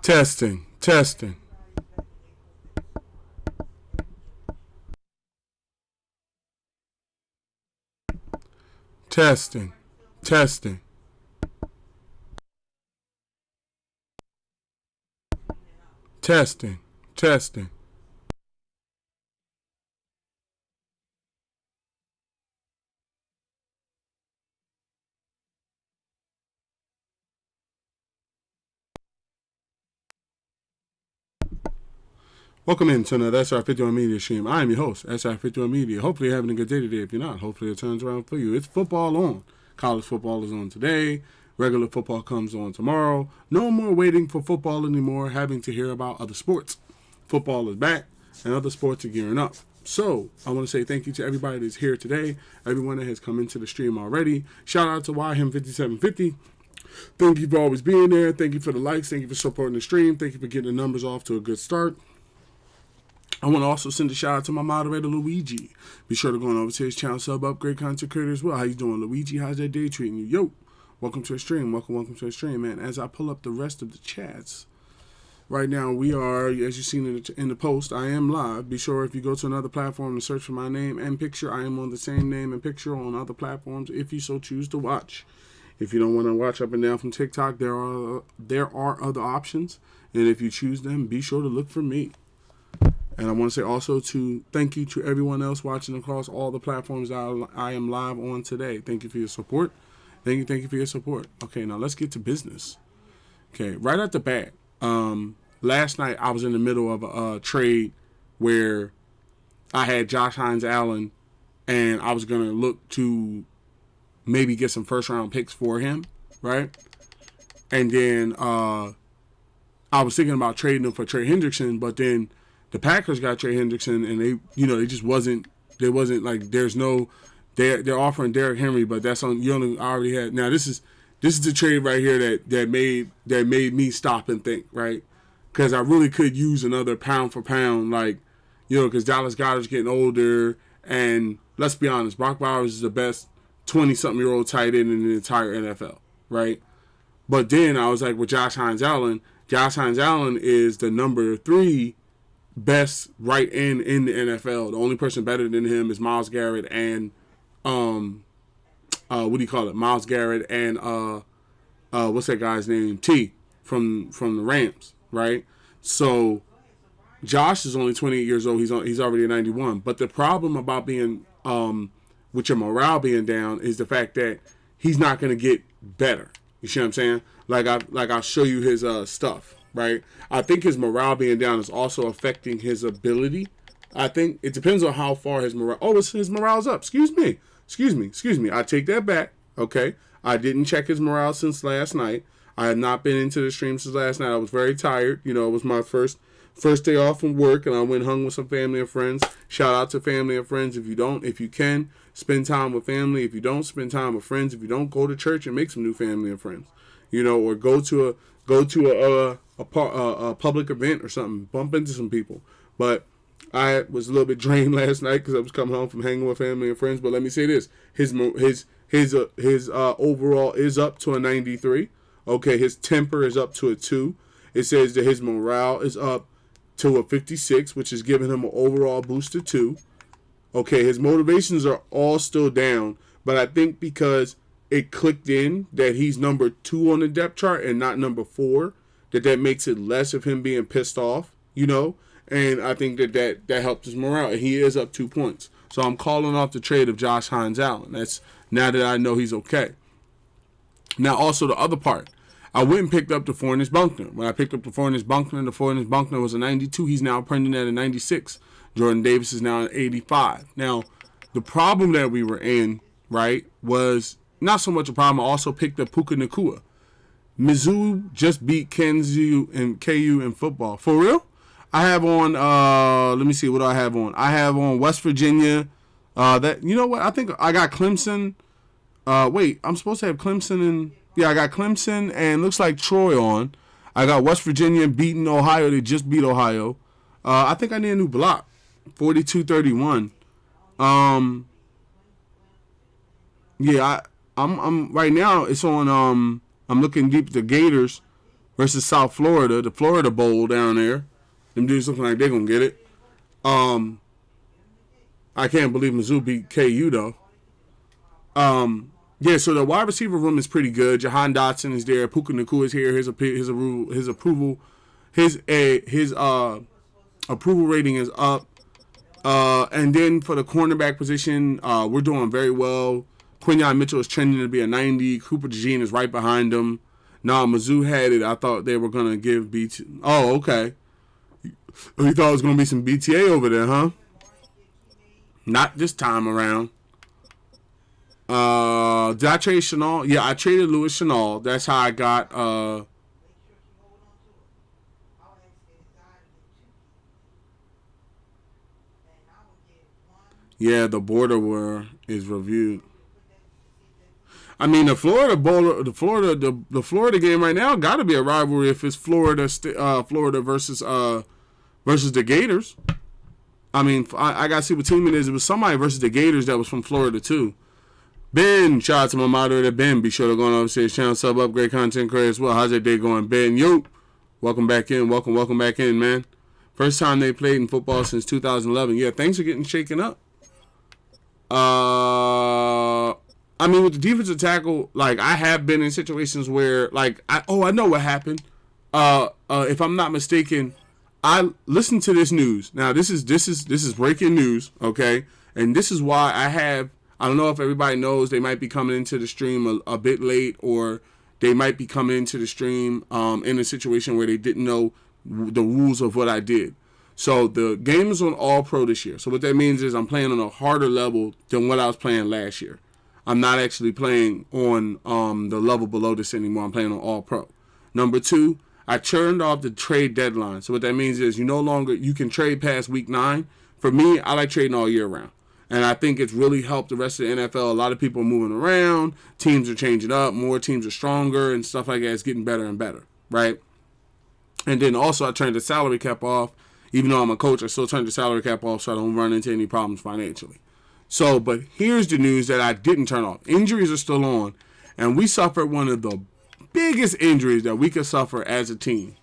Testing, testing. Testing, testing. Testing, testing. Welcome in to another SR51 Media stream. I am your host, SR51 Media. Hopefully you're having a good day today. If you're not, hopefully it turns around for you. It's football on. College football is on today. Regular football comes on tomorrow. No more waiting for football anymore, having to hear about other sports. Football is back, and other sports are gearing up. So, I want to say thank you to everybody that's here today, everyone that has come into the stream already. Shout out to YHim5750. Thank you for always being there. Thank you for the likes. Thank you for supporting the stream. Thank you for getting the numbers off to a good start. I want to also send a shout out to my moderator, Luigi. Be sure to go on over to his channel, sub up, great content creator as well. How you doing, Luigi? How's that day treating you? Yo, welcome to the stream. Welcome to the stream, man. As I pull up the rest of the chats, right now we are, as you've seen in the post, I am live. Be sure if you go to another platform to search for my name and picture, I am on the same name and picture on other platforms if you so choose to watch. If you don't want to watch up and down from TikTok, there are other options, and if you choose them, be sure to look for me. And I want to say also thank you to everyone else watching across all the platforms that I am live on today. Thank you for your support. Thank you for your support. Okay, now let's get to business. Okay, right at the bat, last night I was in the middle of a trade where I had Josh Hines Allen, and I was going to look to maybe get some first-round picks for him, right? And then I was thinking about trading him for Trey Hendrickson, but then the Packers got Trey Hendrickson, and they just wasn't like they're offering Derrick Henry, but that's on you only already had. Now this is the trade right here that made me stop and think, right? Because I really could use another pound for pound, like, because Dallas Goedert's getting older, and let's be honest, Brock Bowers is the best 20-something-year-old tight end in the entire NFL, right? But then I was like, with Josh Hines Allen is the number 3 best right end in the NFL. The only person better than him is Myles Garrett and Myles Garrett and what's that guy's name? T from the Rams, right? So Josh is only 28 years old. He's already a 91. But the problem about being with your morale being down is the fact that he's not going to get better. You see what I'm saying? I'll show you his stuff. Right, I think his morale being down is also affecting his ability. I think it depends on how far his morale. Oh, his morale's up. Excuse me. I take that back. Okay, I didn't check his morale since last night. I have not been into the stream since last night. I was very tired. It was my first day off from work, and I went hung with some family and friends. Shout out to family and friends. If you can, spend time with family. If you don't, spend time with friends. If you don't, go to church and make some new family and friends. Or go to a public event or something, bump into some people. But I was a little bit drained last night because I was coming home from hanging with family and friends. But let me say this: his overall is up to a 93. Okay, his temper is up to a 2. It says that his morale is up to a 56, which is giving him an overall boost of 2. Okay, his motivations are all still down, but I think because it clicked in that he's number 2 on the depth chart and not number 4, that makes it less of him being pissed off, and I think that helped his morale. And he is up 2 points. So I'm calling off the trade of Josh Hines Allen. That's now that I know he's okay. Now, also the other part, I went and picked up the Forness Buckner. When I picked up the Forness Buckner was a 92. He's now printing at a 96. Jordan Davis is now an 85. Now, the problem that we were in, right, was not so much a problem. I also picked up Puka Nacua. Mizzou just beat KU in football. For real? I have on, let me see what I have on. I have on West Virginia. You know what? I think I got Clemson. Wait, I'm supposed to have Clemson and, I got Clemson and looks like Troy on. I got West Virginia beating Ohio. They just beat Ohio. I think I need a new block. 42-31. I'm right now. It's on. I'm looking deep at the Gators. versus South Florida, the Florida Bowl down there. Them dudes looking like they're going to get it. I can't believe Mizzou beat KU, though. Yeah, so the wide receiver room is pretty good. Jahan Dotson is there. Puka Nacua is here. His approval approval rating is up. And then for the cornerback position, we're doing very well. Quinyon Mitchell is trending to be a 90. Cooper DeJean is right behind him. Now Mizzou had it. I thought they were going to give BT. Oh, okay. You thought it was going to be some BTA over there, huh? Not this time around. Did I trade Chenal? Yeah, I traded Louis Chenal. That's how I got. Yeah, the border war is reviewed. I mean, the Florida Bowl, the Florida game right now got to be a rivalry if it's Florida versus the Gators. I mean, I got to see what team it is. It was somebody versus the Gators that was from Florida too. Ben, shout out to my moderator Ben. Be sure to go on upstairs channel, sub up, great content creator as well. How's that day going, Ben? Yo, welcome back in, welcome back in, man. First time they played in football since 2011. Yeah, things are getting shaken up. I mean, with the defensive tackle, like I have been in situations where, like, I know what happened. If I'm not mistaken, I listened to this news. Now, this is breaking news, okay? And this is why I don't know if everybody knows, they might be coming into the stream a bit late, or they might be coming into the stream in a situation where they didn't know the rules of what I did. So the game is on All Pro this year. So what that means is I'm playing on a harder level than what I was playing last year. I'm not actually playing on the level below this anymore. I'm playing on All Pro. Number two, I turned off the trade deadline. So what that means is you can trade past week 9. For me, I like trading all year round. And I think it's really helped the rest of the NFL. A lot of people are moving around. Teams are changing up. More teams are stronger and stuff like that. It's getting better and better, right? And then also I turned the salary cap off. Even though I'm a coach, I still turn the salary cap off so I don't run into any problems financially. So, but here's the news that I didn't turn off. Injuries are still on, and we suffered one of the biggest injuries that we could suffer as a team.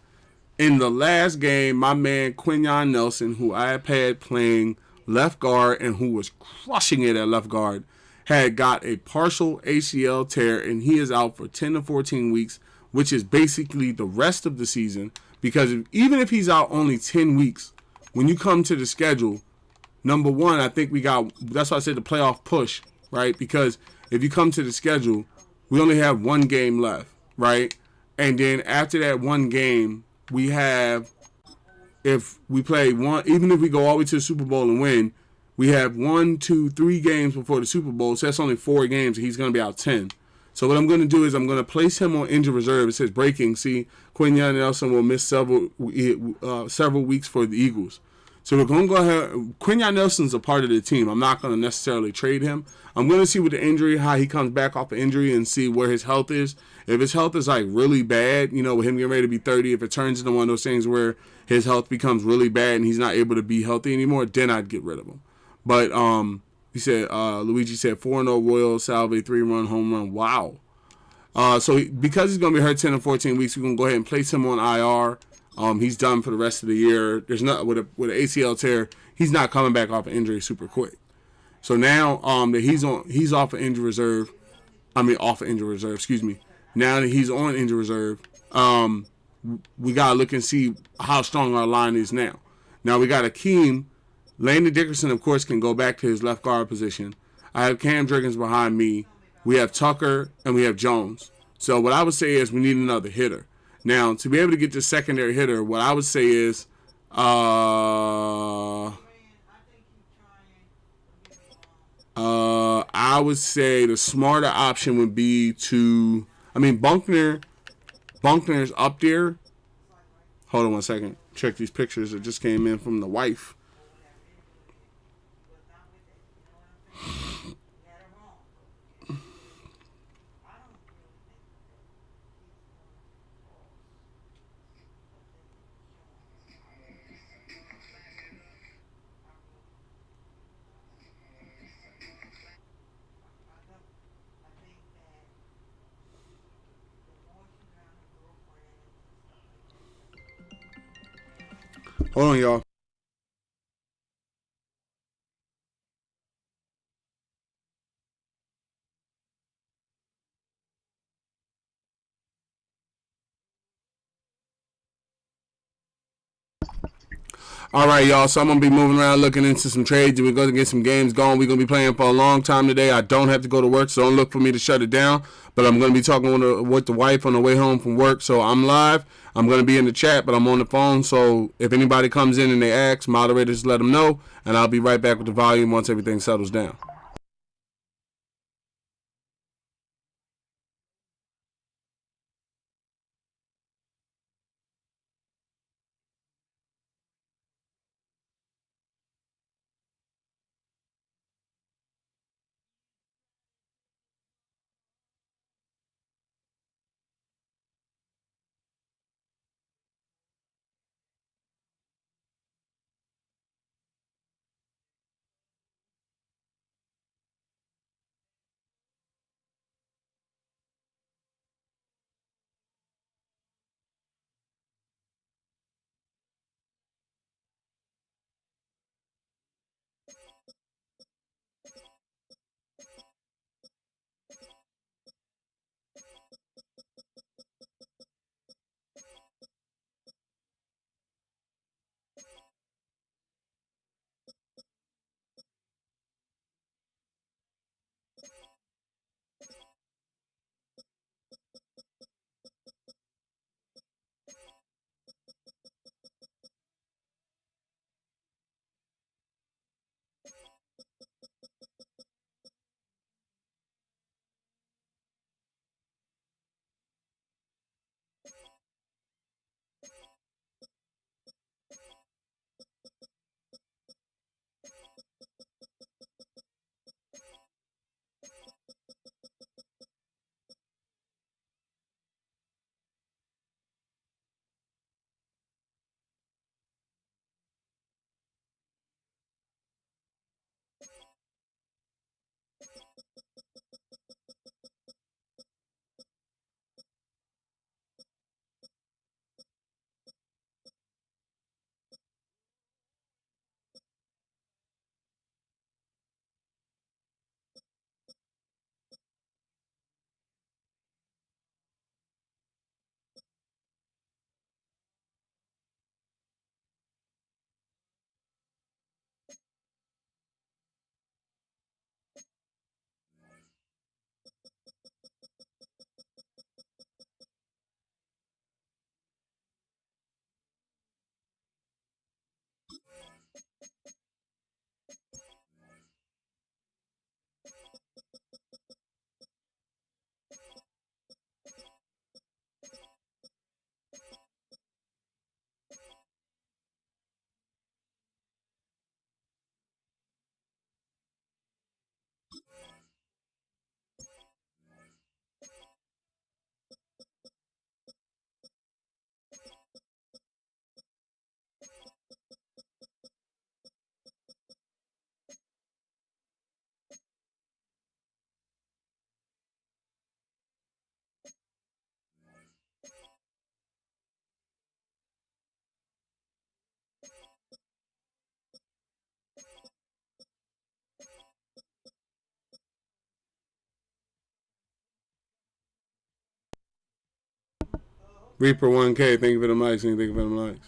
In the last game, my man Quinyon Nelson, who I had playing left guard and who was crushing it at left guard, had got a partial ACL tear, and he is out for 10 to 14 weeks, which is basically the rest of the season. Because even if he's out only 10 weeks, when you come to the schedule, number one, I think that's why I said the playoff push, right? Because if you come to the schedule, we only have one game left, right? And then after that one game, we have, if we play one, even if we go all the way to the Super Bowl and win, we have 1, 2, 3 games before the Super Bowl. So that's only 4 games, and he's going to be out 10. So what I'm going to do is I'm going to place him on injured reserve. It says breaking. See, Quinyon Nelson will miss several weeks for the Eagles. So we're going to go ahead. Quinyon Nelson's a part of the team. I'm not going to necessarily trade him. I'm going to see with the injury, how he comes back off the injury and see where his health is. If his health is like really bad, with him getting ready to be 30, if it turns into one of those things where his health becomes really bad and he's not able to be healthy anymore, then I'd get rid of him. But he said, Luigi said 4-0 Royal Salve, 3-run home run. Wow. So because he's going to be hurt 10 or 14 weeks, we're going to go ahead and place him on IR. He's done for the rest of the year. There's not with an ACL tear, he's not coming back off an injury super quick. So now that he's off of injury reserve. Excuse me. Now that he's on injury reserve, we gotta look and see how strong our line is now. Now we got Akeem. Landon Dickerson, of course, can go back to his left guard position. I have Cam Driggins behind me. We have Tucker and we have Jones. So what I would say is we need another hitter. Now, to be able to get this secondary hitter, what I would say is I would say the smarter option would be Bunkner's up there. Hold on one second. Check these pictures that just came in from the wife. Hold on, y'all. All right, y'all. So I'm gonna be moving around, looking into some trades. We're gonna get some games going. We're gonna be playing for a long time today. I don't have to go to work, so don't look for me to shut it down. But I'm gonna be talking with the wife on the way home from work. So I'm live. I'm gonna be in the chat, but I'm on the phone. So if anybody comes in and they ask, moderators let them know, and I'll be right back with the volume once everything settles down. Reaper 1K, thank you for the mics. Thank you for the mics.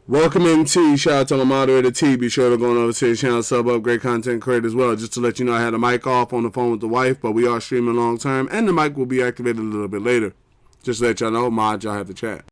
Welcome in T. Shout out to my moderator T. Be sure to go on over to his channel, sub up, great content creator as well. Just to let you know, I had a mic off on the phone with the wife, but we are streaming long term, and the mic will be activated a little bit later. Just to let y'all know, mods, y'all have to chat.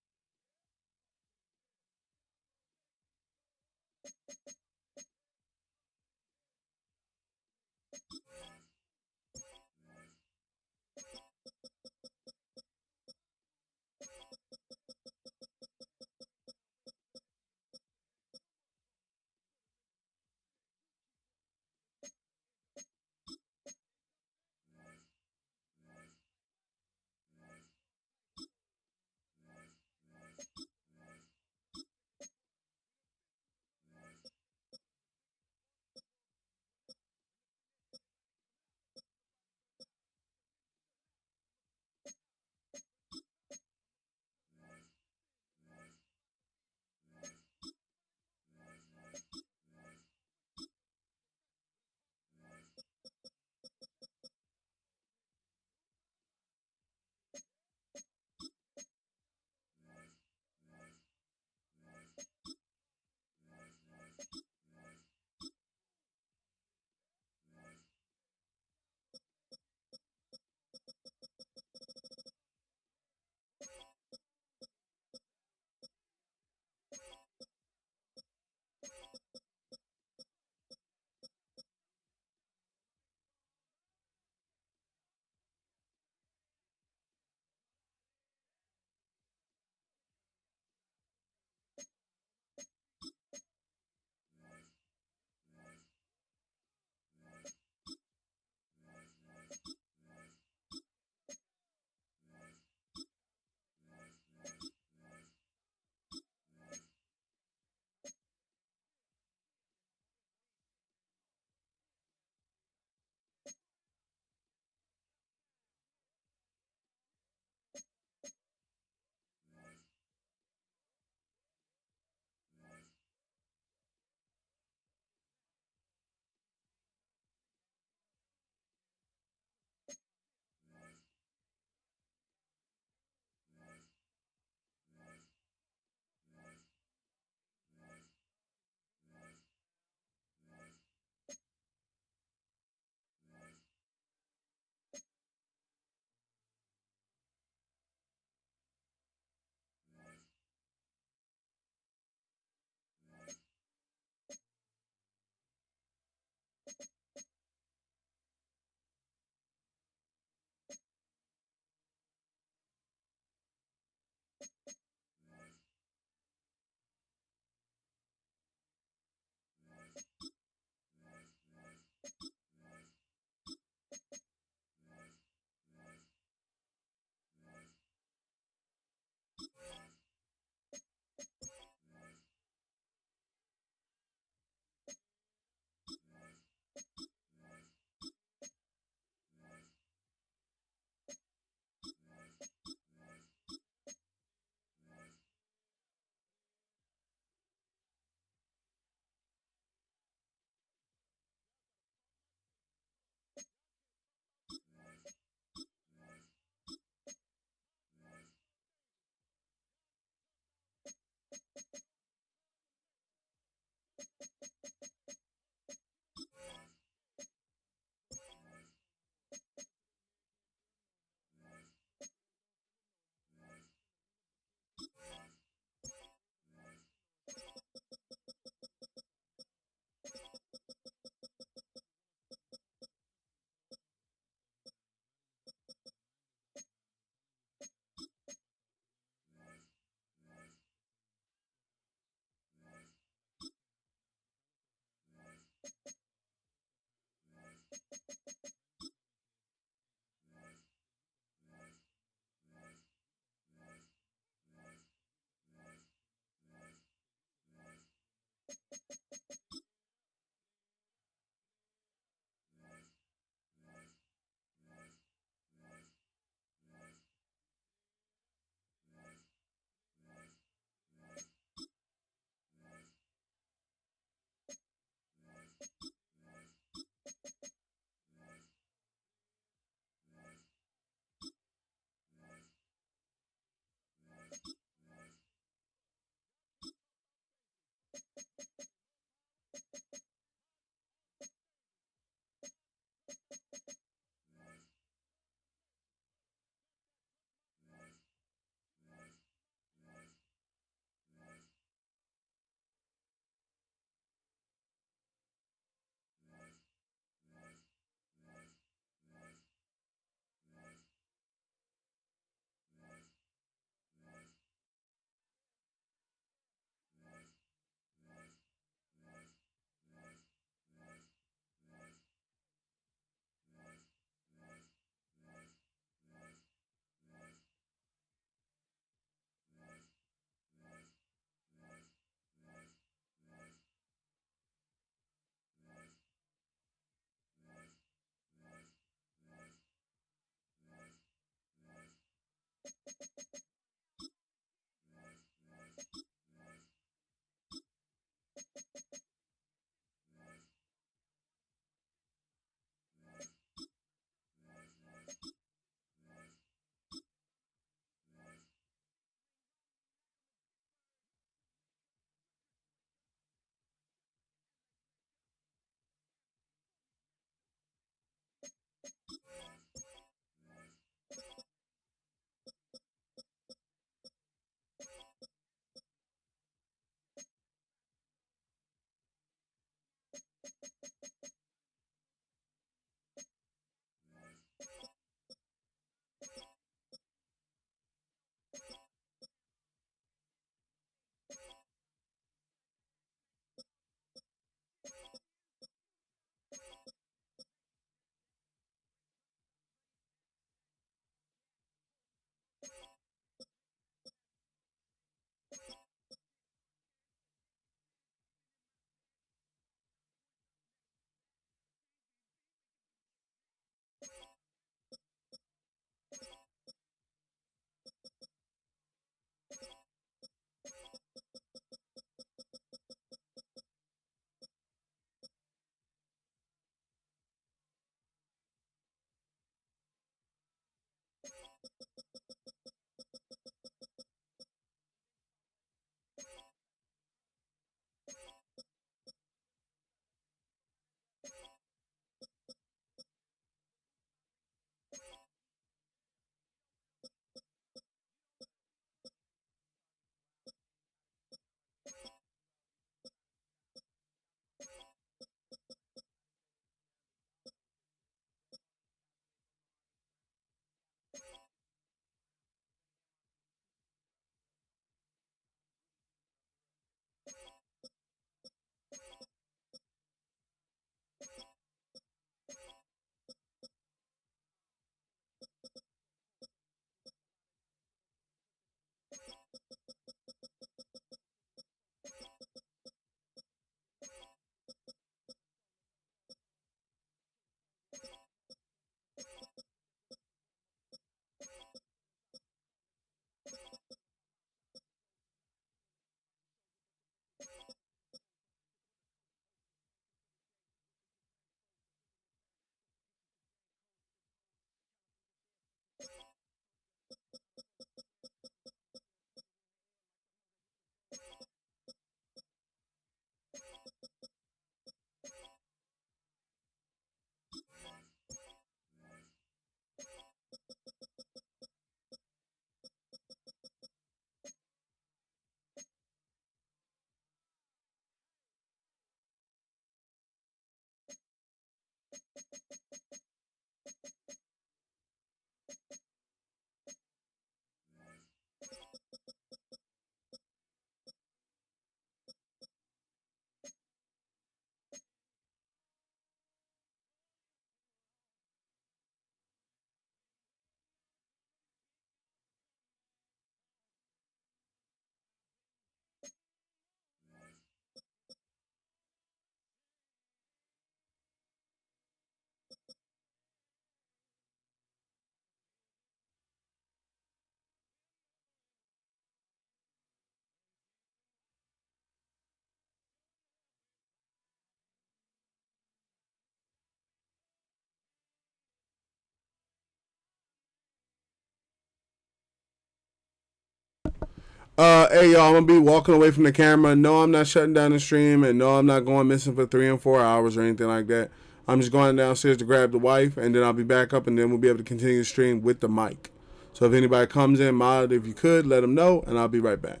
Hey y'all, I'm gonna be walking away from the camera. No, I'm not shutting down the stream, and no, I'm not going missing for 3 and 4 hours or anything like that. I'm just going downstairs to grab the wife, and then I'll be back up, and then we'll be able to continue the stream with the mic. So if anybody comes in, mod, if you could, let them know, and I'll be right back.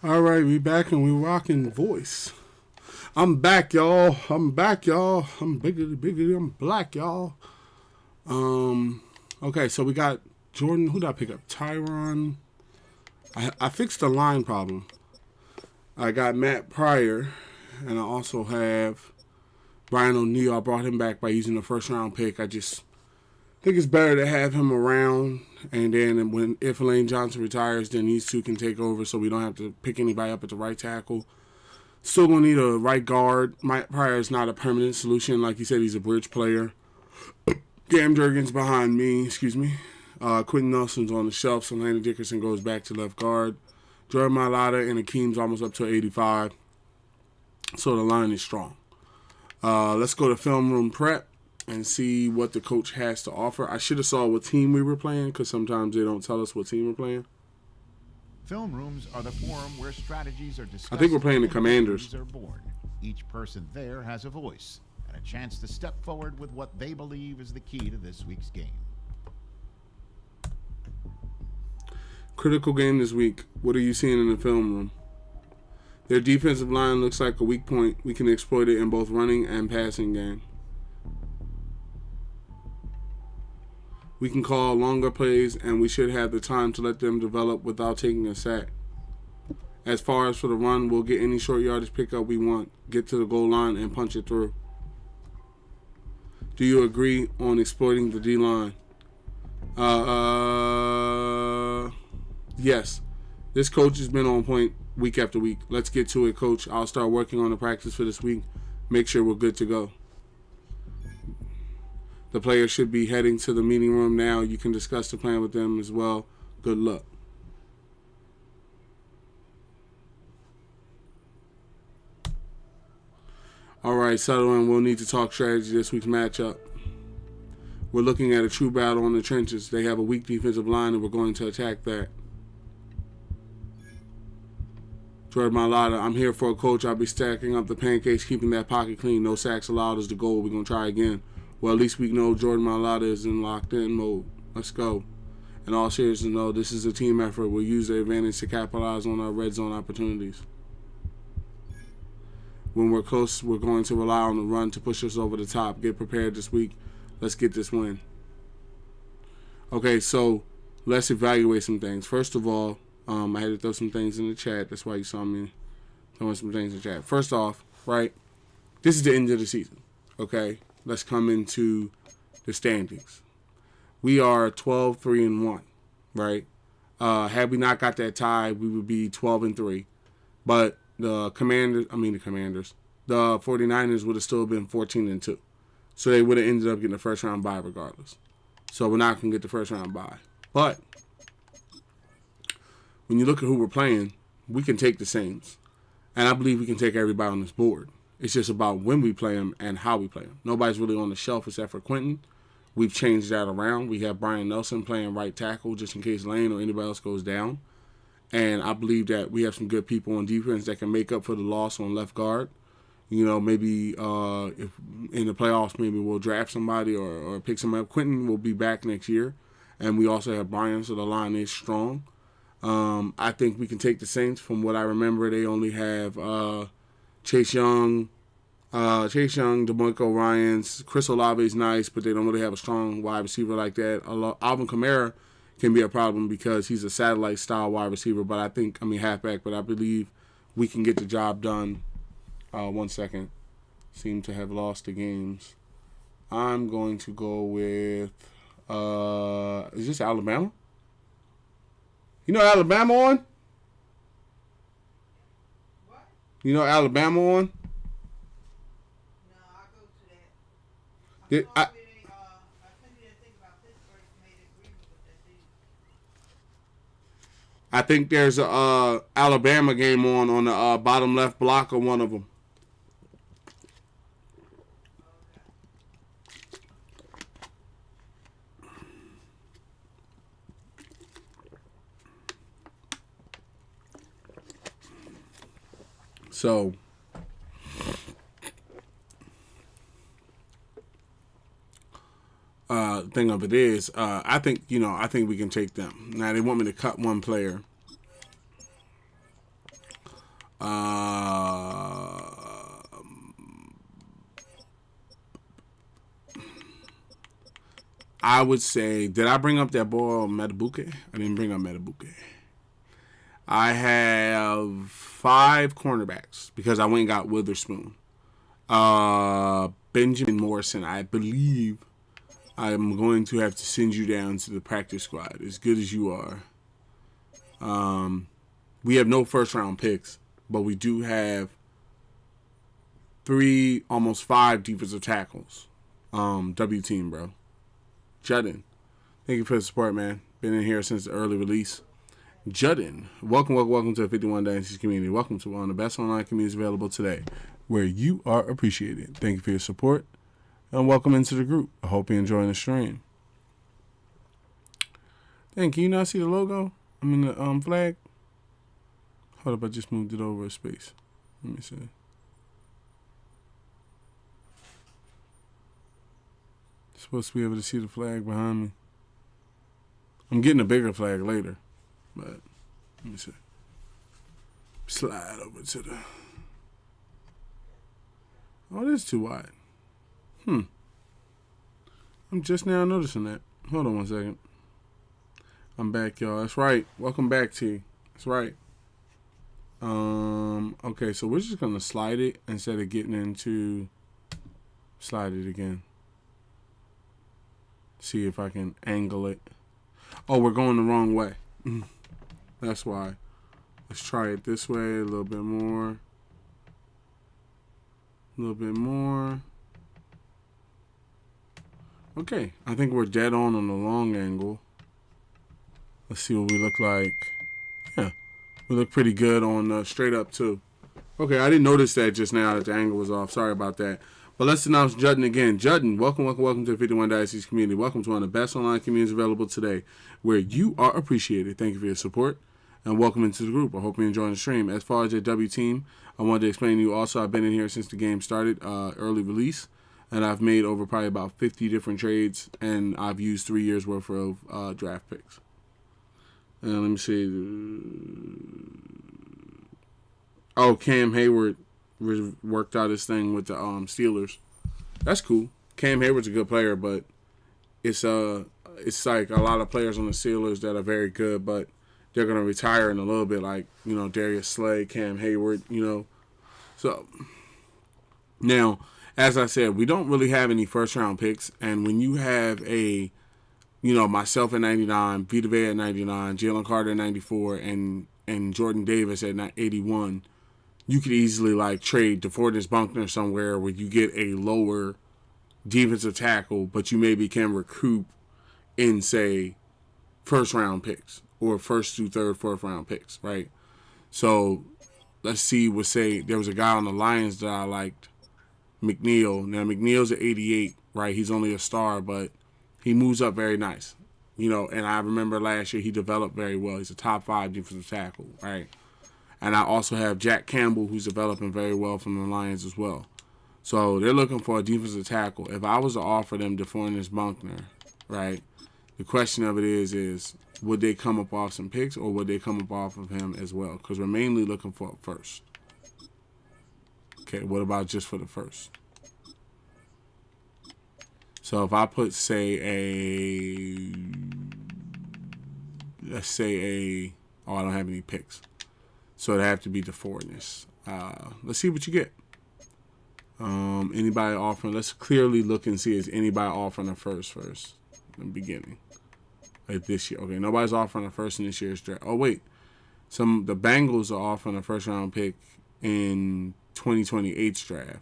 All right, we back and we rocking voice. I'm back, y'all. I'm back, y'all. I'm biggity. I'm black, y'all. Okay, so we got Jordan. Who did I pick up? Tyron. I fixed the line problem. I got Matt Pryor, and I also have Brian O'Neill. I brought him back by using the first round pick. I just think it's better to have him around, and then if Lane Johnson retires, then these two can take over, so we don't have to pick anybody up at the right tackle. Still gonna need a right guard. Matt Pryor is not a permanent solution. Like you said, he's a bridge player. Cam Jurgens behind me. Excuse me. Quentin Nelson's on the shelf, so Landon Dickerson goes back to left guard. Jordan Mailata and Akeem's almost up to 85. So the line is strong. Let's go to film room prep and see what the coach has to offer. I should have saw what team we were playing because sometimes they don't tell us what team we're playing. Film rooms are the forum where strategies are discussed. I think we're playing the Commanders. Are born. Each person there has a voice and a chance to step forward with what they believe is the key to this week's game. Critical game this week. What are you seeing in the film room? Their defensive line looks like a weak point. We can exploit it in both running and passing game. We can call longer plays, and we should have the time to let them develop without taking a sack. As far as for the run, we'll get any short yardage pickup we want, get to the goal line, and punch it through. Do you agree on exploiting the D-line? Yes. This coach has been on point week after week. Let's get to it, coach. I'll start working on the practice for this week. Make sure we're good to go. The players should be heading to the meeting room now. You can discuss the plan with them as well. Good luck. All right, settle in. We'll need to talk strategy this week's matchup. We're looking at a true battle in the trenches. They have a weak defensive line, and we're going to attack that. Jordan Mailata, I'm here for a coach. I'll be stacking up the pancakes, keeping that pocket clean. No sacks allowed is the goal. We're going to try again. Well, at least we know Jordan Mailata is in locked-in mode. Let's go. In all seriousness, no, this is a team effort. We'll use the advantage to capitalize on our red zone opportunities. When we're close, we're going to rely on the run to push us over the top. Get prepared this week. Let's get this win. Okay, so let's evaluate some things. First of all, I had to throw some things in the chat. That's why you saw me throwing some things in the chat. First off, right, this is the end of the season, okay? Let's come into the standings. We are 12-3-1, right? Had we not got that tie, we would be 12-3. But the 49ers would have still been 14-2. So they would have ended up getting the first round bye regardless. So we're not going to get the first round bye. But when you look at who we're playing, we can take the Saints. And I believe we can take everybody on this board. It's just about when we play them and how we play them. Nobody's really on the shelf except for Quentin. We've changed that around. We have Brian Nelson playing right tackle just in case Lane or anybody else goes down. And I believe that we have some good people on defense that can make up for the loss on left guard. You know, maybe if in the playoffs, maybe we'll draft somebody or pick somebody up. Quentin will be back next year. And we also have Brian, so the line is strong. I think we can take the Saints. From what I remember, they only have Chase Young, DeMarco Ryans. Chris Olave is nice, but they don't really have a strong wide receiver like that. Alvin Kamara can be a problem because he's a satellite-style wide receiver, halfback, but I believe we can get the job done. 1 second. Seem to have lost the games. I'm going to go with, is this Alabama? You know Alabama on? What? You know Alabama on? No, I go to that. I think you didn't think about Pittsburgh made an agreement with that dude. I think there's a Alabama game on the bottom left block of one of them. So, thing of it is, I think we can take them. Now they want me to cut one player. I would say, did I bring up that boy Metabuke? I didn't bring up Metabuke. I have 5 cornerbacks because I went and got Witherspoon. Benjamin Morrison, I believe I'm going to have to send you down to the practice squad, as good as you are. We have no first-round picks, but we do have 3, almost 5 defensive tackles. W team, bro. Judden, thank you for the support, man. Been in here since the early release. Judden, welcome to the 51 Dynasty community. Welcome to one of the best online communities available today, where you are appreciated. Thank you for your support, and welcome into the group. I hope you're enjoying the stream. Dang, can you not see the logo? I mean the flag? Hold up, I just moved it over a space. Let me see. Supposed to be able to see the flag behind me. I'm getting a bigger flag later, but let me see. Slide over to the. Oh, it is too wide. I'm just now noticing that. Hold on one second. I'm back, y'all. That's right. Welcome back, T. That's right. Okay, so we're just gonna slide it instead of getting into. Slide it again. See if I can angle it. Oh, we're going the wrong way. That's why. Let's try it this way a little bit more. A little bit more. Okay, I think we're dead on the long angle. Let's see what we look like. Yeah, we look pretty good on straight up too. Okay, I didn't notice that just now that the angle was off. Sorry about that. But let's announce Judden again. Judden, welcome to the 51 Dynasties community. Welcome to one of the best online communities available today, where you are appreciated. Thank you for your support, and welcome into the group. I hope you're enjoying the stream. As far as your W team, I wanted to explain to you also, I've been in here since the game started, early release, and I've made over probably about 50 different trades, and I've used 3 years worth of draft picks. And let me see. Oh, Cam Hayward worked out his thing with the Steelers. That's cool. Cam Hayward's a good player, but it's like a lot of players on the Steelers that are very good, but they're gonna retire in a little bit, like Darius Slay, Cam Hayward, So now, as I said, we don't really have any first round picks, and when you have myself at 99, Vita Vea at 99, Jalen Carter at 94, and Jordan Davis at 81. You could easily trade DeForest Buckner somewhere where you get a lower defensive tackle, but you maybe can recoup in, say, first round picks or first through third, fourth round picks, right? So let's see, say there was a guy on the Lions that I liked, McNeil. Now McNeil's at 88, right? He's only a star, but he moves up very nice. And I remember last year he developed very well. He's a top 5 defensive tackle, right? And I also have Jack Campbell, who's developing very well from the Lions as well. So they're looking for a defensive tackle. If I was to offer them DeForest Buckner, right, the question of it is would they come up off some picks or would they come up off of him as well? Because we're mainly looking for a first. Okay, what about just for the first? So if I put, let's say I don't have any picks. So it'd have to be DeForest. Let's see what you get. Anybody offering? Let's clearly look and see, is anybody offering a first in the beginning, like this year? Okay, nobody's offering a first in this year's draft. Oh wait, the Bengals are offering a first round pick in 2028's draft,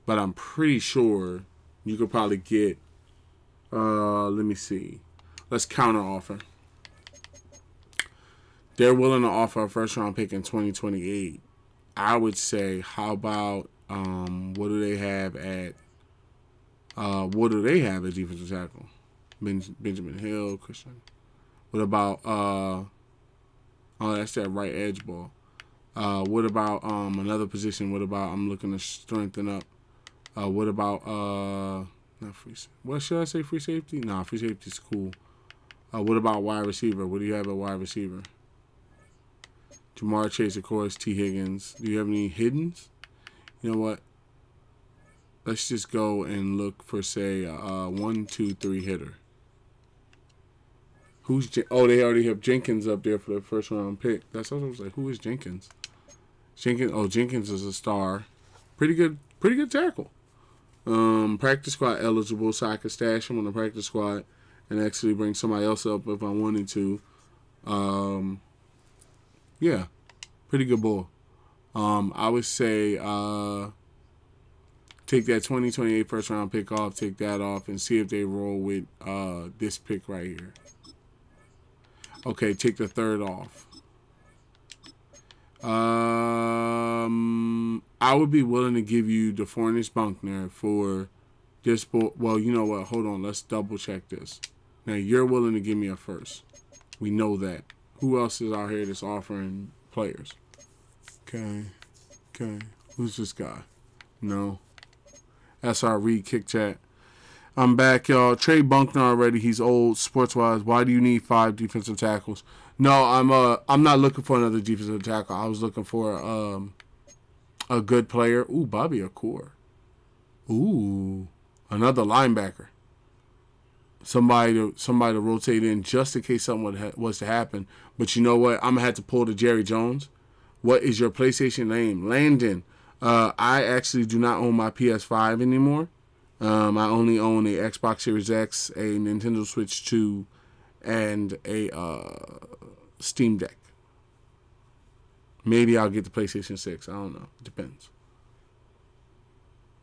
but I'm pretty sure you could probably get. Let me see. Let's counter offer. They're willing to offer a first-round pick in 2028. I would say, how about what do they have at defensive tackle? Benjamin Hill, Christian. What about that's that right edge ball. What about another position? What about I'm looking to strengthen up? What about not What should I say? Free safety? Nah, free safety's cool. What about wide receiver? What do you have at wide receiver? Jamar Chase, of course. T. Higgins. Do you have any hiddens? You know what? Let's just go and look for, say, 1, 2, 3 hitter. They already have Jenkins up there for the first round pick. That's what I was like. Who is Jenkins? Jenkins is a star. Pretty good tackle. Practice squad eligible, so I could stash him on the practice squad and actually bring somebody else up if I wanted to. Yeah, pretty good ball. I would say take that 2028 first round pick off, take that off, and see if they roll with this pick right here. Okay, take the third off. I would be willing to give you DeForest Buckner for this. Well, you know what? Hold on. Let's double check this. Now, you're willing to give me a first. We know that. Who else is out here that's offering players? Okay. Who's this guy? No. SR Reed Kick Chat. I'm back, y'all. Trey Buckner already. He's old, sports-wise. Why do you need 5 defensive tackles? No, I'm not looking for another defensive tackle. I was looking for a good player. Ooh, Bobby Akor. Ooh, another linebacker. Somebody to rotate in just in case something was to happen. But you know what? I'm gonna have to pull the Jerry Jones. What is your PlayStation name? Landon. I actually do not own my PS5 anymore. I only own a Xbox Series X, a Nintendo Switch 2, and a Steam Deck. Maybe I'll get the PlayStation 6. I don't know. It depends.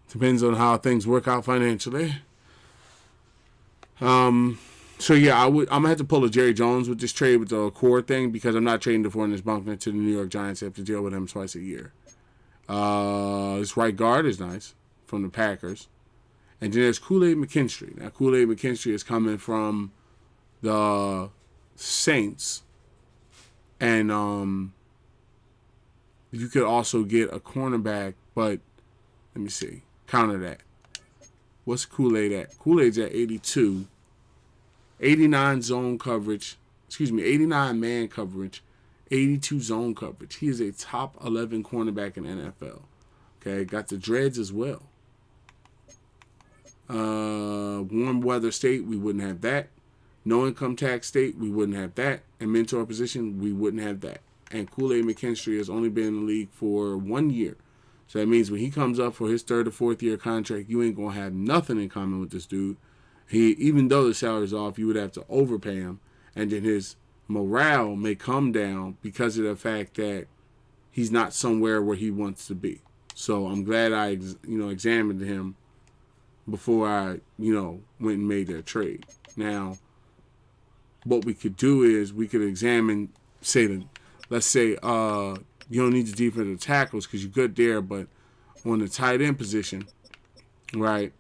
Depends on how things work out financially. So yeah, I'm gonna have to pull a Jerry Jones with this trade with the core thing because I'm not trading DeForest Buckner to the New York Giants. I have to deal with him twice a year. This right guard is nice from the Packers. And then there's Kool-Aid McKinstry. Now, Kool-Aid McKinstry is coming from the Saints. And you could also get a cornerback, but let me see. Counter that. What's Kool-Aid at? Kool-Aid's at 82. 89 zone coverage. 89 man coverage. 82 zone coverage. He is a top 11 cornerback in NFL. Okay, got the dreads as well. Warm weather state, we wouldn't have that. No income tax state, we wouldn't have that. And mentor position, we wouldn't have that. And Kool-Aid McKinstry has only been in the league for 1 year. So that means when he comes up for his 3rd or 4th year contract, you ain't going to have nothing in common with this dude. Even though the salary's off, you would have to overpay him. And then his morale may come down because of the fact that he's not somewhere where he wants to be. So I'm glad I examined him before I, went and made that trade. Now, what we could do is we could examine, let's say, you don't need the defensive tackles because you're good there, but on the tight end position, right,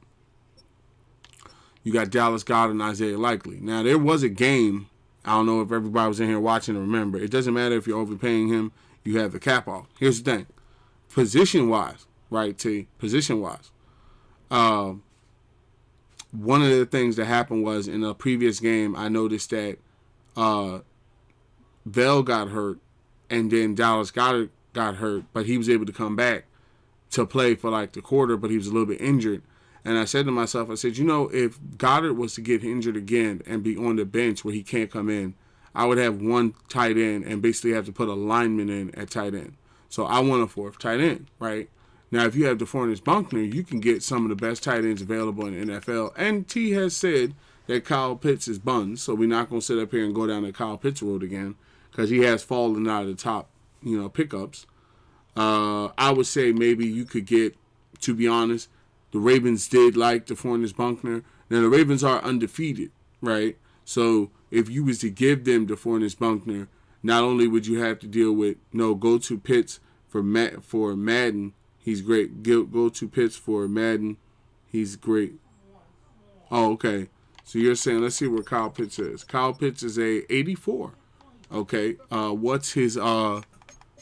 you got Dallas Goedert and Isaiah Likely. Now, there was a game, I don't know if everybody was in here watching to remember, it doesn't matter if you're overpaying him, you have the cap off. Here's the thing, position-wise, right, T, position-wise, one of the things that happened was in a previous game, I noticed that Bell got hurt and then Dallas got hurt, but he was able to come back to play for like the quarter, but he was a little bit injured. And I said to myself, if Goddard was to get injured again and be on the bench where he can't come in, I would have one tight end and basically have to put a lineman in at tight end. So I want a 4th tight end, right? Now, if you have DeForest Buckner, you can get some of the best tight ends available in the NFL. And T has said that Kyle Pitts is buns, so we're not going to sit up here and go down the Kyle Pitts road again because he has fallen out of the top, pickups. I would say maybe you could get, to be honest, the Ravens did like DeForest Buckner. Now, the Ravens are undefeated, right? So if you was to give them DeForest Buckner, not only would you have to deal with, go to Pitts for Madden. He's great. Go to Pitts for Madden. He's great. Oh, okay. So you're saying, let's see where Kyle Pitts is. Kyle Pitts is a 84. Okay. What's his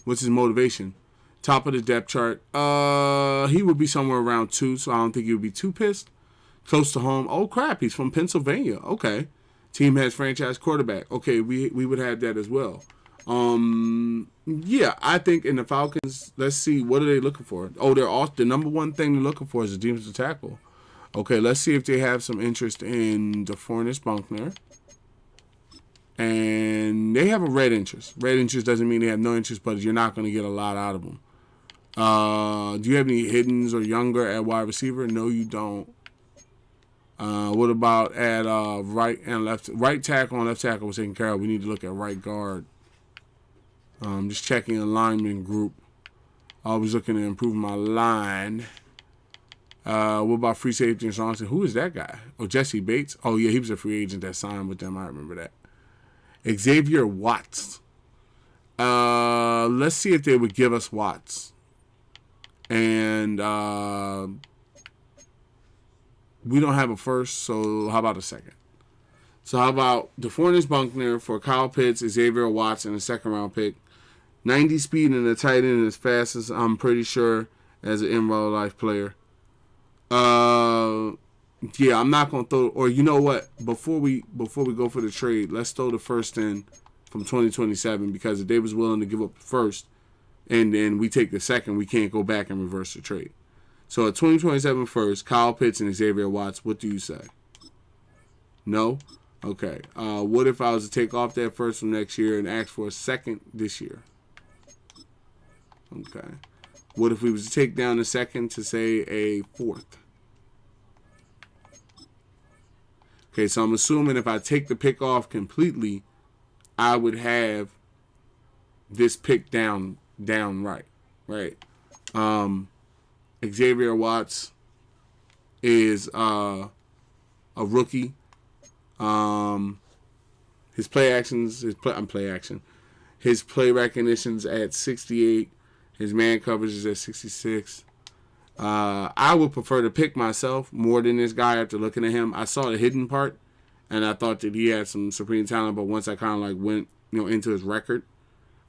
motivation? Top of the depth chart. He would be somewhere around 2, so I don't think he would be too pissed. Close to home. Oh, crap. He's from Pennsylvania. Okay. Team has franchise quarterback. Okay, we would have that as well. Yeah, I think in the Falcons, let's see, what are they looking for? Oh, the number one thing they're looking for is a defensive tackle. Okay, let's see if they have some interest in DeForest Buckner. And they have a red interest. Red interest doesn't mean they have no interest, but you're not going to get a lot out of them. Do you have any hiddens or younger at wide receiver? No, you don't. What about at right and left? Right tackle and left tackle was taken care of. We need to look at right guard. Just checking alignment group. Always looking to improve my line. What about free safety and Johnson? Who is that guy? Oh, Jesse Bates. Oh, yeah, he was a free agent that signed with them. I remember that. Xavier Watts. Let's see if they would give us Watts. And we don't have a first, so how about a second? So how about DeForest Buckner for Kyle Pitts, Xavier Watts, and a second-round pick. 90 speed and a tight end as fast as I'm pretty sure as an in-real life player. Yeah, I'm not gonna throw. Or you know what? Before we go for the trade, let's throw the first in from 2027 because if they was willing to give up the first, and then we take the second, we can't go back and reverse the trade. So at 2027 first, Kyle Pitts and Xavier Watts. What do you say? No. Okay. What if I was to take off that first from next year and ask for a second this year? Okay. What if we was to take down the second to say a fourth? Okay, so I'm assuming if I take the pick off completely, I would have this pick down right. Xavier Watts is a rookie. His play recognition's at 68. His man coverage is at 66. I would prefer to pick myself more than this guy after looking at him. I saw the hidden part, and I thought that he had some supreme talent, but once I kind of like went, into his record,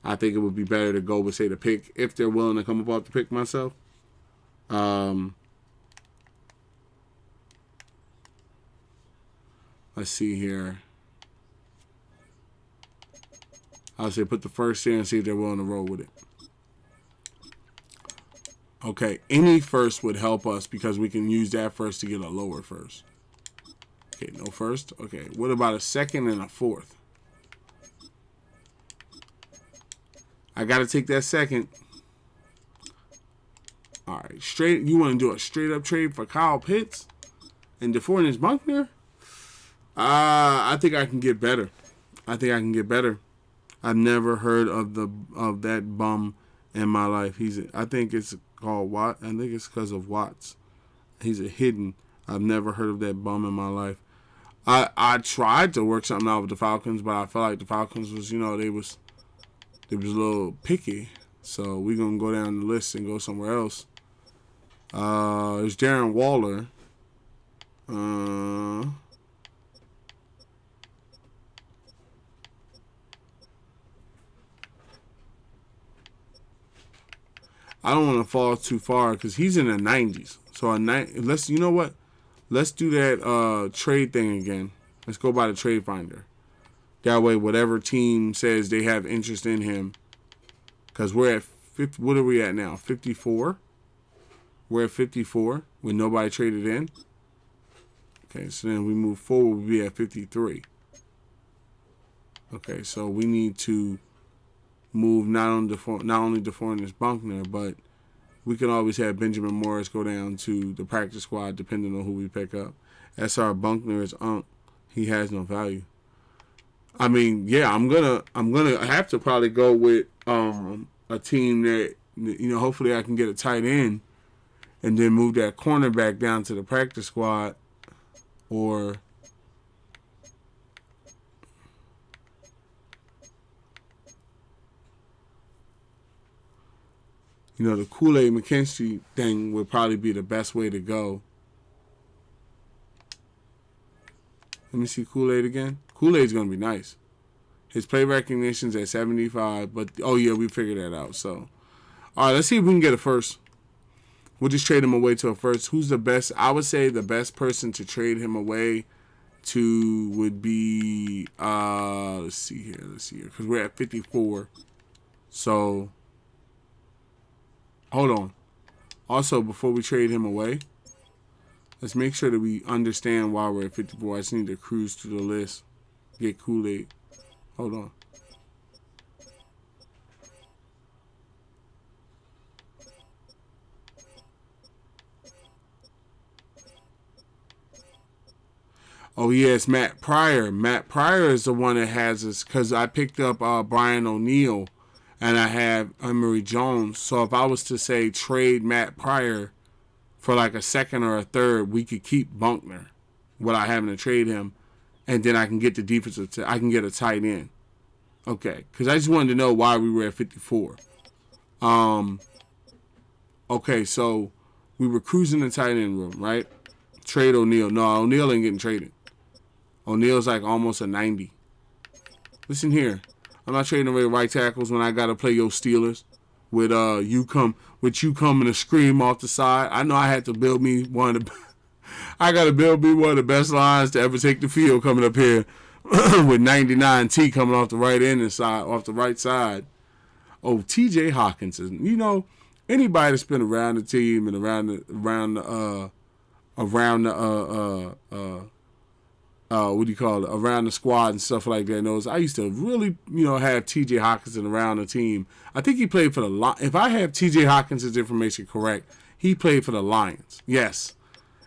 I think it would be better to go with, say, the pick, if they're willing to come up off the pick myself. Let's see here. I'll say put the first in and see if they're willing to roll with it. Okay, any first would help us because we can use that first to get a lower first. Okay, no first. Okay, what about a second and a fourth? I got to take that second. All right, straight. You want to do a straight up trade for Kyle Pitts and DeForest Buckner? I think I can get better. I've never heard of that bum in my life. I think it's called Watt. I think it's because of Watts. He's a hidden. I've never heard of that bum in my life. I tried to work something out with the Falcons, but I felt like the Falcons was, they was a little picky. So we're gonna go down the list and go somewhere else. There's Darren Waller. I don't want to fall too far because he's in the 90s. So let's do that trade thing again. Let's go by the trade finder. That way, whatever team says they have interest in him, because we're at 50, what are we at now? 54. We're at 54 when nobody traded in. Okay, so then we move forward. We'll be at 53. Okay, so we need to move not only DeForest Buckner, but we can always have Benjamin Morris go down to the practice squad depending on who we pick up. SR Buckner is he has no value. I mean, yeah, I'm gonna have to probably go with a team that hopefully I can get a tight end and then move that cornerback down to the practice squad, or the Kool-Aid McKinstry thing would probably be the best way to go. Let me see Kool-Aid again. Kool-Aid's going to be nice. His play recognition's at 75, but, oh, yeah, we figured that out. So, all right, let's see if we can get a first. We'll just trade him away to a first. Who's the best? I would say the best person to trade him away to would be, let's see here, because we're at 54. So, hold on. Also, before we trade him away, let's make sure that we understand why we're at 54. I just need to cruise through the list, get Kool-Aid. Hold on. Oh, yes, Matt Pryor. Matt Pryor is the one that has us because I picked up Brian O'Neill and I have Emory Jones. So if I was to say trade Matt Pryor for like a second or a third, we could keep Buckner without having to trade him. And then I can get the defensive, I can get a tight end. Okay, because I just wanted to know why we were at 54. Okay, so we were cruising the tight end room, right? Trade O'Neill. No, O'Neill ain't getting traded. O'Neill's like almost a 90. Listen here. I'm not trading away right tackles when I got to play your Steelers with you coming to scream off the side. I know I had to build me one of the I got to build me one of the best lines to ever take the field coming up here with 99T coming off the right end and side, off the right side. Oh, TJ Hawkinson. You know, anybody that's been around the team and around the what do you call it, around the squad and stuff like that knows I used to really, have TJ Hawkinson around the team. I think he played for the Lions. If I have TJ Hawkinson's information correct, he played for the Lions. Yes.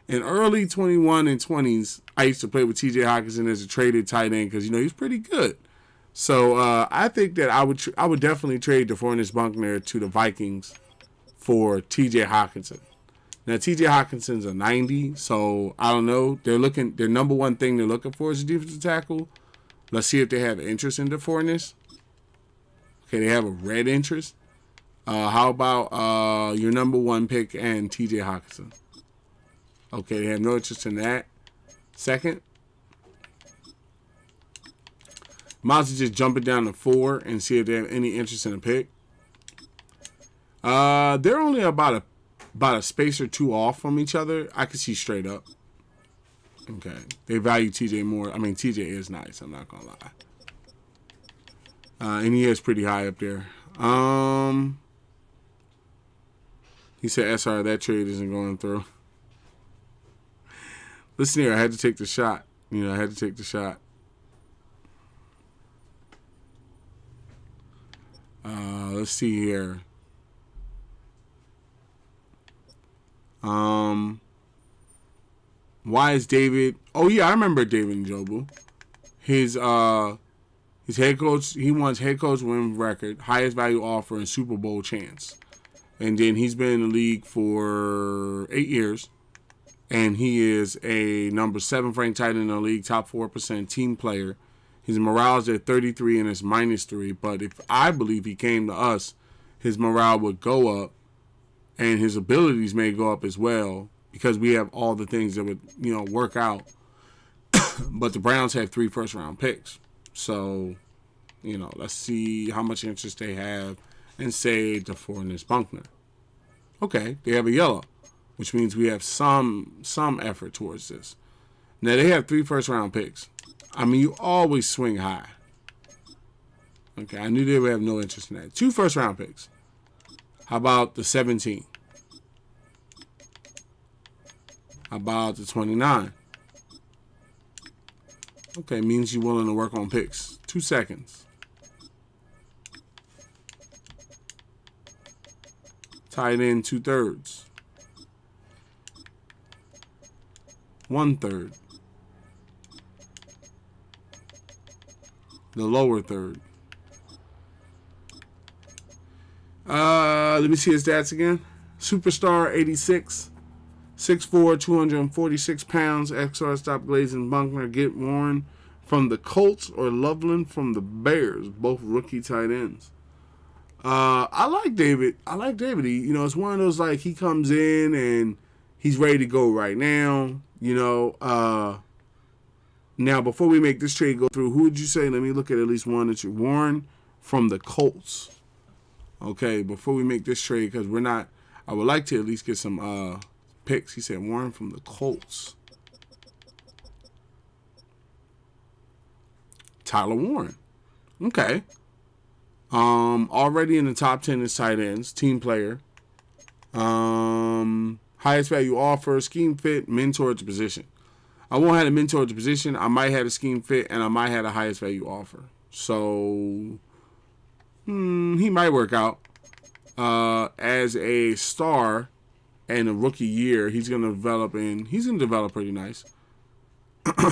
In early 21 and 20s, I used to play with TJ Hawkinson as a traded tight end because, he's pretty good. So I think that I would definitely trade DeForest Buckner to the Vikings for TJ Hawkinson. Now, TJ Hawkinson's a 90, so I don't know. Their number one thing they're looking for is a defensive tackle. Let's see if they have interest in DeForest. Okay, they have a red interest. How about your number one pick and TJ Hawkinson? Okay, they have no interest in that. Second, might as well just jump it down to 4 and see if they have any interest in a pick. They're only about a space or two off from each other. I can see straight up. Okay. They value TJ more. I mean, TJ is nice. I'm not going to lie. And he is pretty high up there. He said, SR, that trade isn't going through. Listen here. I had to take the shot. I had to take the shot. Let's see here. Why is David? Oh yeah, I remember David Njoku. His head coach. He wants head coach win record, highest value offer, and Super Bowl chance. And then he's been in the league for 8 years, and he is a number 7 ranked tight end in the league, top 4% team player. His morale is at 33 and it's -3. But if I believe he came to us, his morale would go up. And his abilities may go up as well because we have all the things that would, work out. But the Browns have 3 first-round picks. So, let's see how much interest they have and say DeForest Buckner. Okay, they have a yellow, which means we have some effort towards this. Now, they have 3 first-round picks. I mean, you always swing high. Okay, I knew they would have no interest in that. 2 first-round picks. How about the 17? How about the 29? Okay, means you're willing to work on picks. 2 seconds. Tight end 2/3. 1/3. The lower third. Let me see his stats again. Superstar 86. 6'4", 246 pounds. XR stop glazing Buckner. Get Warren from the Colts or Loveland from the Bears. Both rookie tight ends. I like David. He, it's one of those like he comes in and he's ready to go right now. Now before we make this trade go through, who would you say? Let me look at least one that you're Warren from the Colts. Okay, before we make this trade, because we're not. I would like to at least get some picks. He said Warren from the Colts. Tyler Warren. Okay. Already in the top 10 is tight ends, team player. Highest value offer, scheme fit, mentor to position. I won't have a mentor to position. I might have a scheme fit, and I might have a highest value offer. So, he might work out. As a star and a rookie year, he's going to develop pretty nice.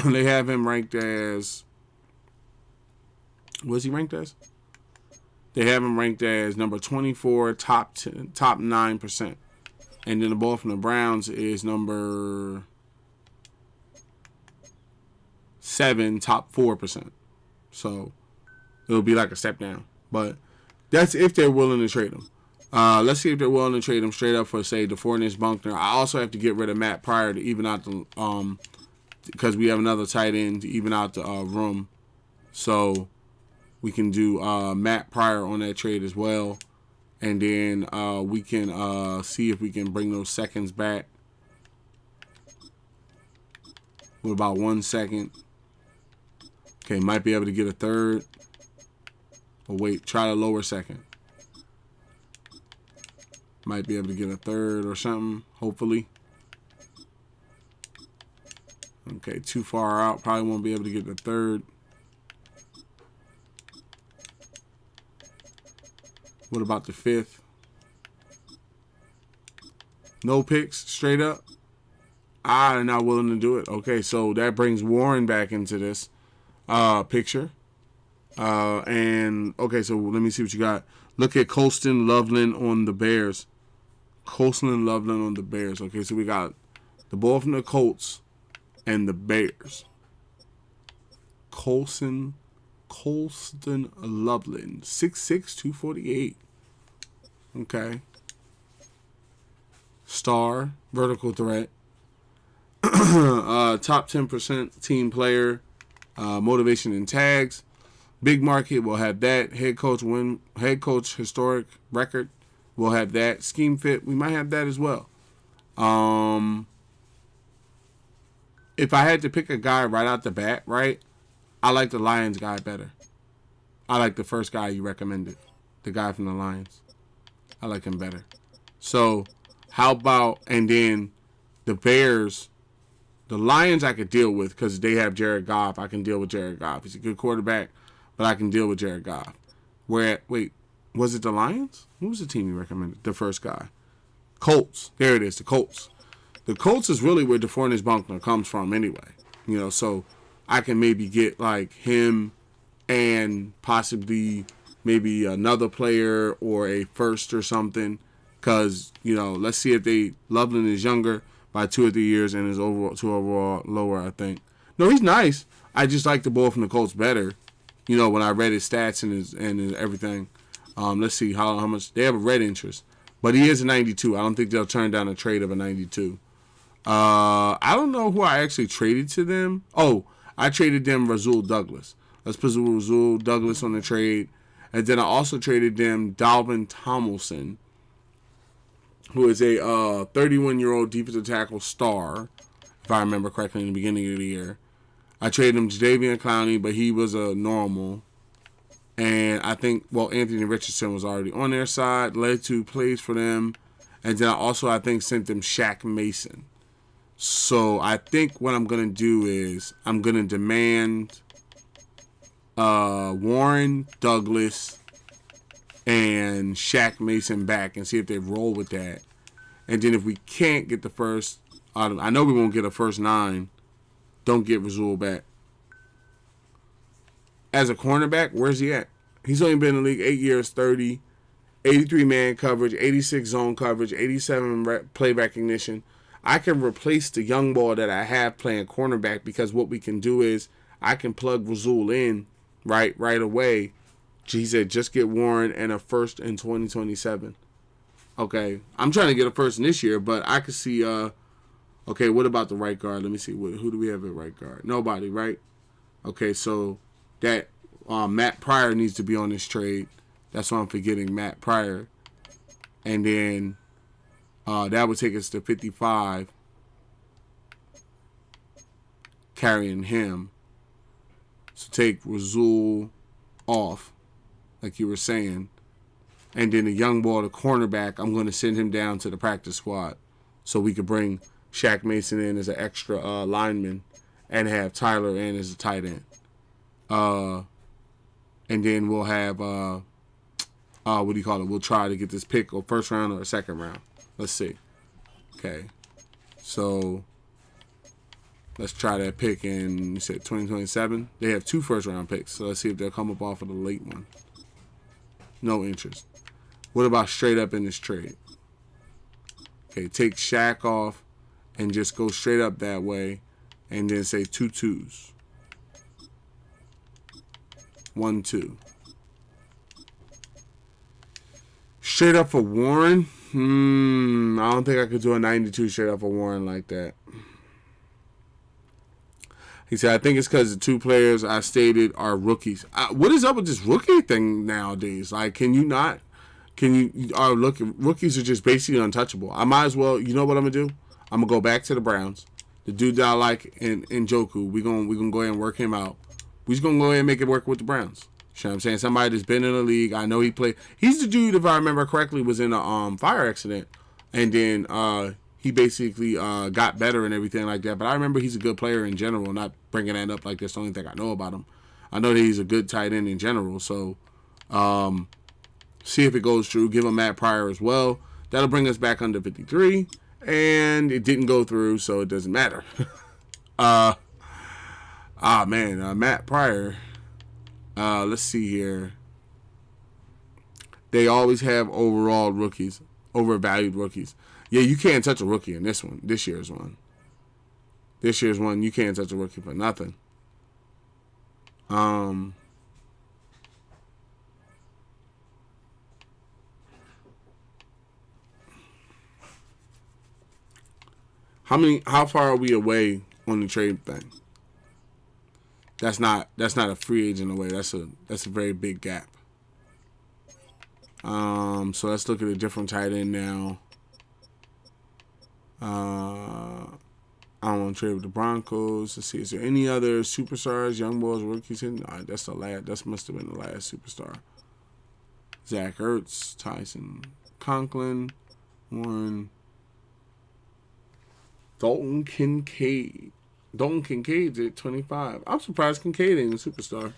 They have him ranked as, what's he ranked as? They have him ranked as number 24, top 9%. And then the ball from the Browns is number 7, top 4%. So it'll be like a step down. But that's if they're willing to trade him. Let's see if they're willing to trade him straight up for, say, DeForest Buckner. I also have to get rid of Matt Pryor to even out the because we have another tight end to even out the room. So we can do Matt Pryor on that trade as well. And then we can see if we can bring those seconds back. With about 1 second. Okay, might be able to get a third. But wait, try the lower second. Might be able to get a third or something, hopefully. Okay, too far out. Probably won't be able to get the third. What about the 5th? No picks, straight up. I'm not willing to do it. Okay, so that brings Warren back into this picture. And, okay, so let me see what you got. Look at Colston Loveland on the Bears. Colston Loveland on the Bears. Okay, so we got the ball from the Colts and the Bears. Colston Loveland, 6'6", 248. Okay. Star, vertical threat. Top 10% team player. Motivation and tags. Big market, we'll have that. Head coach historic record, we'll have that. Scheme fit, we might have that as well. If I had to pick a guy right out the bat, right? I like the Lions guy better. I like the first guy you recommended. The guy from the Lions. I like him better. So, how about, and then the Bears, the Lions I could deal with because they have Jared Goff. I can deal with Jared Goff. He's a good quarterback, but I can deal with Jared Goff. Wait, was it the Lions? Who was the team you recommended? The first guy. Colts. There it is, the Colts. The Colts is really where DeForest Buckner comes from anyway. So I can maybe get like him and possibly maybe another player or a first or something. Because, let's see if Loveland is younger by 2 or 3 years and is overall lower, I think. No, he's nice. I just like the ball from the Colts better. When I read his stats and his everything. Let's see how much they have a red interest. But he is a 92. I don't think they'll turn down a trade of a 92. I don't know who I actually traded to them. Oh, I traded them Rasul Douglas. Let's put Rasul Douglas on the trade. And then I also traded them Dalvin Tomlinson, who is a 31-year-old defensive tackle star, if I remember correctly, in the beginning of the year. I traded him Jadeveon Clowney, but he was a normal. And I think, Anthony Richardson was already on their side, led 2 plays for them. And then I think, sent them Shaq Mason. So I think what I'm going to do is I'm going to demand Warren, Douglas, and Shaq Mason back and see if they roll with that. And then if we can't get the first, I know we won't get a first 9, don't get Rasul back. As a cornerback, where's he at? He's only been in the league 8 years, 30, 83 man coverage, 86 zone coverage, 87 play recognition. I can replace the young ball that I have playing cornerback because what we can do is I can plug Rasul in right away. He said just get Warren and a first in 2027. Okay, I'm trying to get a first in this year, but I could see. Okay, what about the right guard? Let me see. Who do we have at right guard? Nobody, right? Okay, so that Matt Pryor needs to be on this trade. That's why I'm forgetting Matt Pryor. And then That would take us to 55, carrying him. So take Rasul off, like you were saying. And then the young boy, the cornerback, I'm going to send him down to the practice squad so we could bring Shaq Mason in as an extra lineman and have Tyler in as a tight end. And then we'll have, what do you call it? We'll try to get this pick or first round or second round. Let's see. Okay. So let's try that pick in, you said 2027. They have 2 first round picks. So let's see if they'll come up off of the late one. No interest. What about straight up in this trade? Okay, take Shaq off and just go straight up that way and then say 2 2s. 1 2. Straight up for Warren? I don't think I could do a 92 straight up for Warren like that. He said, I think it's because the 2 players I stated are rookies. What is up with this rookie thing nowadays? Like, rookies are just basically untouchable. I might as well, you know what I'm going to do? I'm going to go back to the Browns. The dude that I like in Njoku, we're gonna go ahead and work him out. We're just going to go ahead and make it work with the Browns. You know what I'm saying? Somebody that's been in the league. I know he played. He's the dude, if I remember correctly, was in a fire accident. And then he basically got better and everything like that. But I remember he's a good player in general, not bringing that up like that's the only thing I know about him. I know that he's a good tight end in general. So see if it goes through. Give him Matt Pryor as well. That'll bring us back under 53. And it didn't go through, so it doesn't matter. Matt Pryor. Let's see here. They always have overall rookies, overvalued rookies. Yeah, you can't touch a rookie in this one. This year's one. You can't touch a rookie for nothing. How far are we away on the trade thing? That's not a free agent away. That's a very big gap. So let's look at a different tight end now. I don't want to trade with the Broncos. Let's see, is there any other superstars, young boys, rookies in? That's the last. That must have been the last superstar. Zach Ertz, Tyson Conklin, Warren, Dalton Kincaid. Dalton Kincaid's at 25. I'm surprised Kincaid ain't a superstar.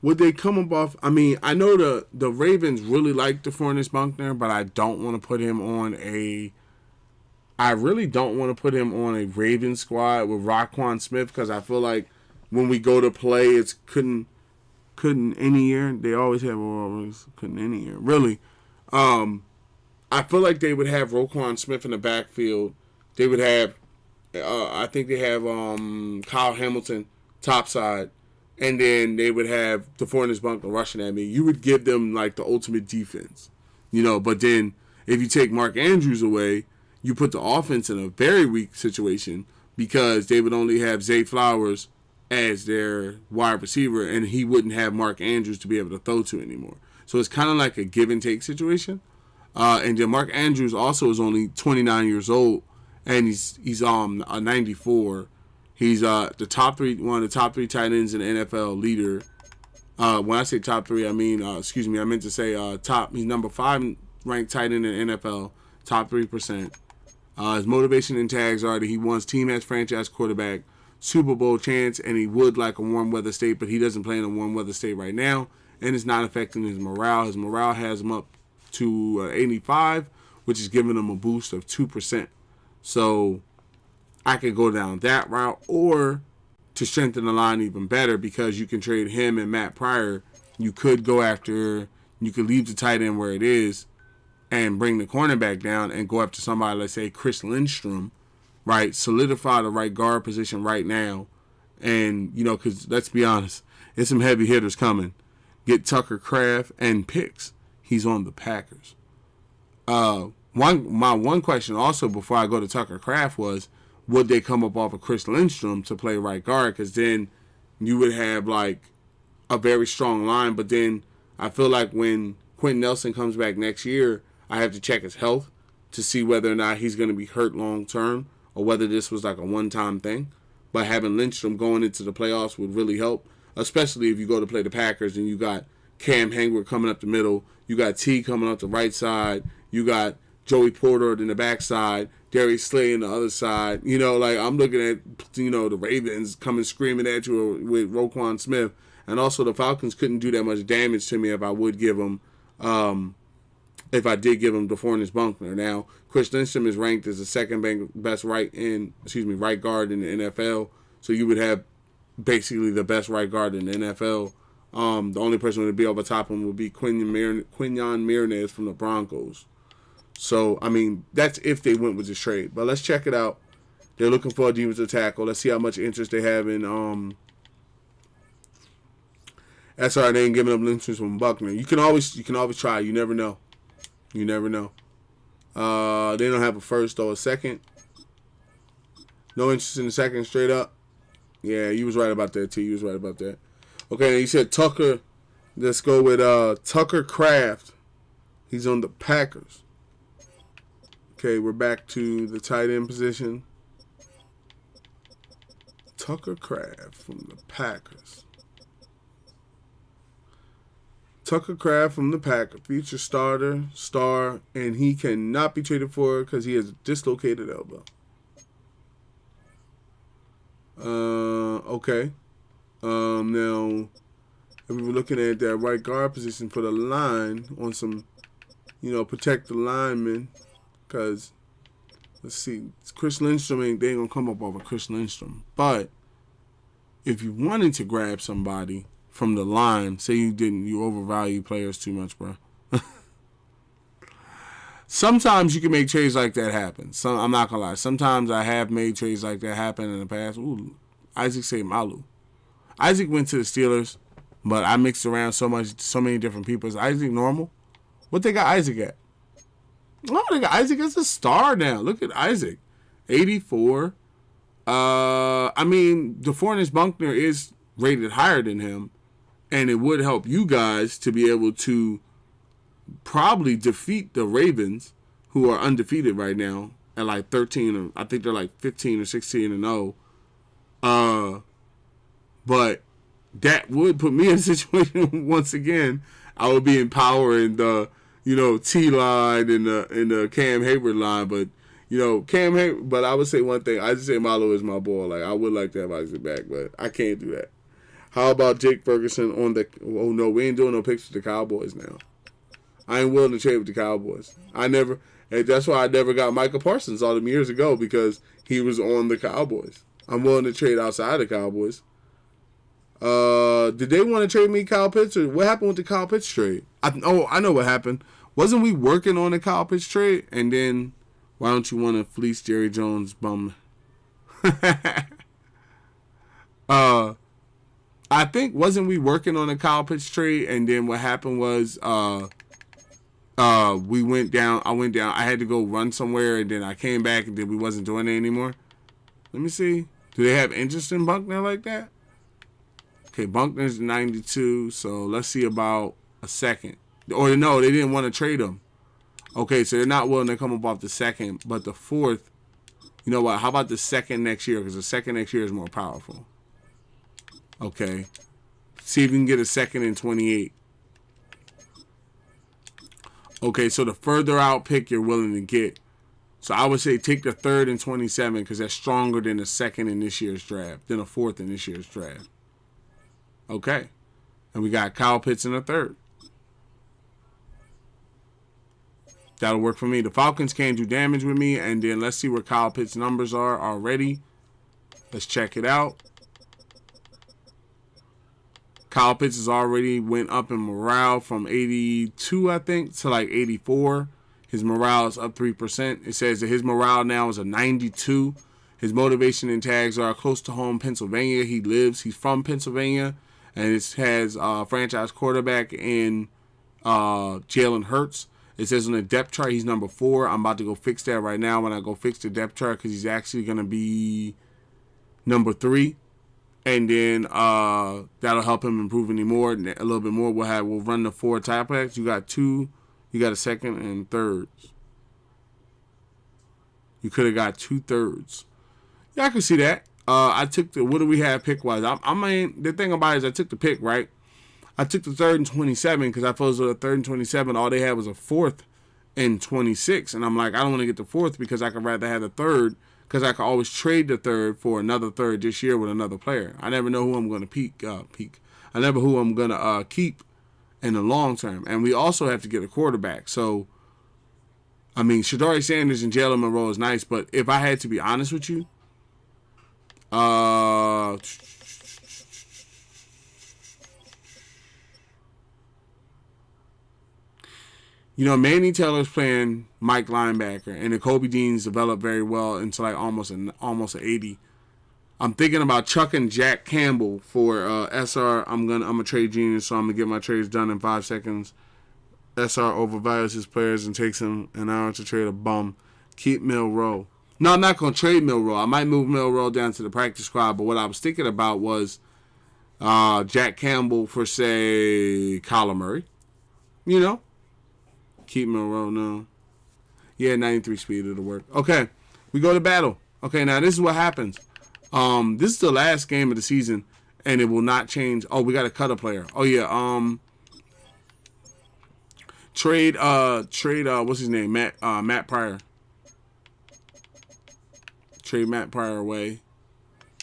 Would they come up off? I mean, I know the Ravens really like DeForest Buckner, but I don't want to put him on a. I really don't want to put him on a Ravens squad with Roquan Smith because I feel like when we go to play, it's couldn't any year. They always have couldn't any year. Really. I feel like they would have Roquan Smith in the backfield. They would have, I think they have Kyle Hamilton topside, and then they would have DeForest Buckner rushing at me. You would give them like the ultimate defense, But then if you take Mark Andrews away, you put the offense in a very weak situation because they would only have Zay Flowers as their wide receiver, and he wouldn't have Mark Andrews to be able to throw to anymore. So it's kind of like a give and take situation. And then Mark Andrews also is only 29 years old, and he's a 94. He's one of the top 3 tight ends in the NFL leader. When I say top 3, I mean I meant to say top. He's number 5 ranked tight end in the NFL, top 3%. His motivation and tags are that he wants team as franchise quarterback, Super Bowl chance, and he would like a warm weather state, but he doesn't play in a warm weather state right now, and it's not affecting his morale. His morale has him up to 85, which is giving him a boost of 2%. So I could go down that route, or to strengthen the line even better, because you can trade him and Matt Pryor. You could leave the tight end where it is and bring the cornerback down and go after somebody, let's say Chris Lindstrom, right? Solidify the right guard position right now. And, because let's be honest, there's some heavy hitters coming. Get Tucker Kraft and picks. He's on the Packers. My one question also before I go to Tucker Kraft was, would they come up off of Chris Lindstrom to play right guard? Because then you would have like a very strong line. But then I feel like when Quentin Nelson comes back next year, I have to check his health to see whether or not he's going to be hurt long term or whether this was like a one-time thing. But having Lindstrom going into the playoffs would really help, especially if you go to play the Packers and you got Cam Hayward coming up the middle, you got T coming up the right side, you got Joey Porter in the backside, Darius Slay on the other side. You know, like I'm looking at, you know, the Ravens coming screaming at you with Roquan Smith. And also the Falcons couldn't do that much damage to me if I would give them, if I did give him DeForest Buckner. Now, Chris Lindstrom is ranked as the second best right guard in the NFL. So you would have basically the best right guard in the NFL. The only person who would be over top him would be Quinyon Mirenes from the Broncos. So, I mean, that's if they went with this trade. But let's check it out. They're looking for a defensive tackle. Let's see how much interest they have in SR. They ain't giving up Lindstrom from Buckner. You can always try. You never know. You never know. They don't have a first or a second. No interest in the second straight up. Yeah, you was right about that, T. You was right about that. Okay, you said Tucker. Let's go with Tucker Kraft. He's on the Packers. Okay, we're back to the tight end position. Tucker Kraft from the Packers. Tucker Kraft from the Packers, future star, and he cannot be traded for because he has a dislocated elbow. Okay. Now, if we were looking at that right guard position for the line on some, protect the linemen, because, let's see, Chris Lindstrom they ain't going to come up over Chris Lindstrom. But if you wanted to grab somebody from the line, say you overvalue players too much, bro. Sometimes you can make trades like that happen. I'm not going to lie. Sometimes I have made trades like that happen in the past. Ooh, Isaac Malu. Isaac went to the Steelers, but I mixed around so many different people. Is Isaac normal? What they got Isaac at? Oh, they got Isaac as a star now. Look at Isaac. 84. DeForest Buckner is rated higher than him, and it would help you guys to be able to probably defeat the Ravens, who are undefeated right now at like 13, or I think they're like 15 or 16 and 0. But that would put me in a situation once again. I would be empowering the, T line and the Cam Hayward line, but Cam Hayward. But I would say one thing. I just say Malo is my boy. Like I would like to have Isaac back, but I can't do that. How about Jake Ferguson on the? Oh no, we ain't doing no picks with the Cowboys now. I ain't willing to trade with the Cowboys. And that's why I never got Micah Parsons all them years ago, because he was on the Cowboys. I'm willing to trade outside the Cowboys. Did they want to trade me Kyle Pitts, or what happened with the Kyle Pitts trade? I know what happened. Wasn't we working on the Kyle Pitts trade? And then, why don't you want to fleece Jerry Jones bum? I think, wasn't we working on the Kyle Pitts trade? And then what happened was, we went down. I went down. I had to go run somewhere, and then I came back, and then we wasn't doing it anymore. Let me see. Do they have interest in Buckner like that? Okay, Buckner's 92, so let's see about a second. Or no, they didn't want to trade him. Okay, so they're not willing to come up off the second, but the fourth, you know what? How about the second next year? Because the second next year is more powerful. Okay. See if you can get a second in 28. Okay, so the further out pick you're willing to get. So I would say take the third in 27, because that's stronger than the second in this year's draft, than a fourth in this year's draft. Okay. And we got Kyle Pitts in the third. That'll work for me. The Falcons can't do damage with me. And then let's see where Kyle Pitts' numbers are already. Let's check it out. Kyle Pitts has already went up in morale from 82, I think, to like 84. His morale is up 3%. It says that his morale now is a 92. His motivation and tags are close to home, Pennsylvania. He's from Pennsylvania. And it has franchise quarterback in Jalen Hurts. It says on the depth chart he's number 4. I'm about to go fix that right now when I go fix the depth chart, because he's actually going to be number 3. and then that'll help him improve any more, a little bit more. We'll run the 4 tie packs. You got 2, you got a second and thirds. You could have got 2 thirds. Yeah, I can see that. I took the, what do we have pick wise? I mean, the thing about it is I took the pick, right? I took the 3rd and 27 because I felt with a 3rd and 27, all they had was a 4th and 26. And I'm like, I don't want to get the 4th because I could rather have the 3rd because I could always trade the 3rd for another 3rd this year with another player. I never know who I'm going to I never who I'm going to keep in the long term. And we also have to get a quarterback. So, I mean, Shadari Sanders and Jalen Monroe is nice, but if I had to be honest with you, you know, Manny Taylor's playing Mike linebacker, and the Kobe Dean's developed very well into like almost an 80. I'm thinking about chucking Jack Campbell for SR. I'm gonna trade genius, so I'm gonna get my trades done in 5 seconds. SR overvalues his players and takes him an hour to trade a bum. Keep Milroe. No, I'm not gonna trade Milroe. I might move Milroe down to the practice squad, but what I was thinking about was Jack Campbell for, say, Kyler Murray. You know? Keep Milroe, no. Yeah, 93 speed, it'll work. Okay, we go to battle. Okay, now this is what happens. This is the last game of the season, and it will not change. Oh, we got to cut a player. Oh, yeah, trade, what's his name? Matt Pryor. Trade Matt Pryor away.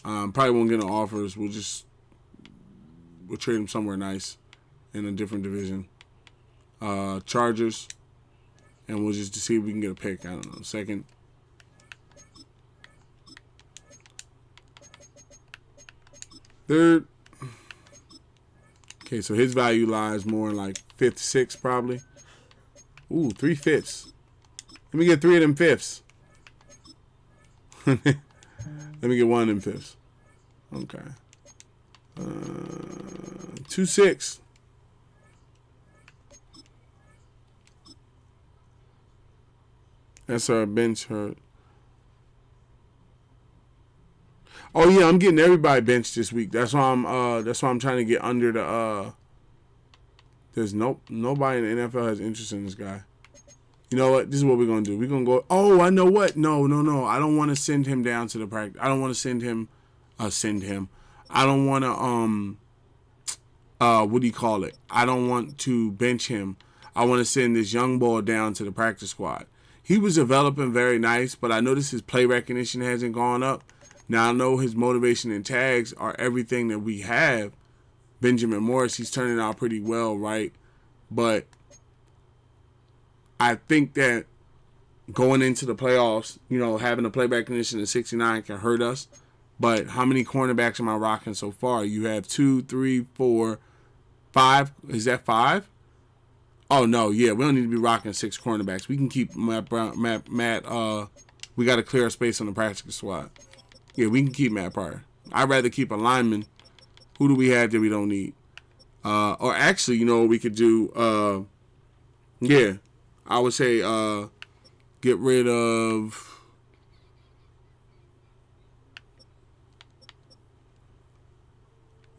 Probably won't get no offers. We'll trade him somewhere nice in a different division. Chargers, and we'll just see if we can get a pick. I don't know, second. Third. Okay, so his value lies more in like 5th, 6th probably. Ooh, 3 5ths. Let me get 3 of them 5ths. Let me get 1 of them 5ths. Okay. 2 6. That's our bench hurt. Oh yeah, I'm getting everybody benched this week. That's why I'm trying to get under the there's nobody in the NFL has interest in this guy. You know what? This is what we're gonna do. We're gonna go. Oh, I know what. No. I don't want to send him down to the practice. I don't want to send him. I don't want to what do you call it? I don't want to bench him. I want to send this young boy down to the practice squad. He was developing very nice, but I noticed his play recognition hasn't gone up. Now I know his motivation and tags are everything that we have. Benjamin Morris, he's turning out pretty well, right? But I think that going into the playoffs, you know, having a play recognition of 69 can hurt us. But how many cornerbacks am I rocking so far? You have 2, 3, 4, 5. Is that 5? Oh, no, yeah, we don't need to be rocking 6 cornerbacks. We can keep Matt, we got to clear a space on the practice squad. Yeah, we can keep Matt Pryor. I'd rather keep a lineman. Who do we have that we don't need? Or actually, you know what we could do? Yeah, I would say get rid of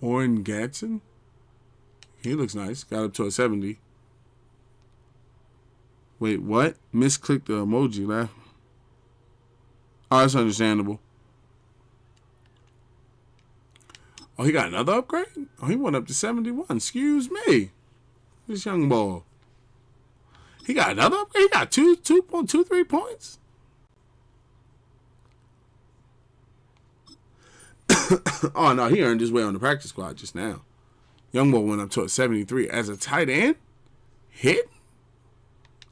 Oren Gadsden. He looks nice. Got up to a 70. Wait, what? Misclicked the emoji, laugh. Oh, that's understandable. Oh, he got another upgrade? Oh, he went up to 71. Excuse me. This young boy. He got another upgrade? He got 3 points? Oh, no, he earned his way on the practice squad just now. Young boy went up to a 73 as a tight end. Hit?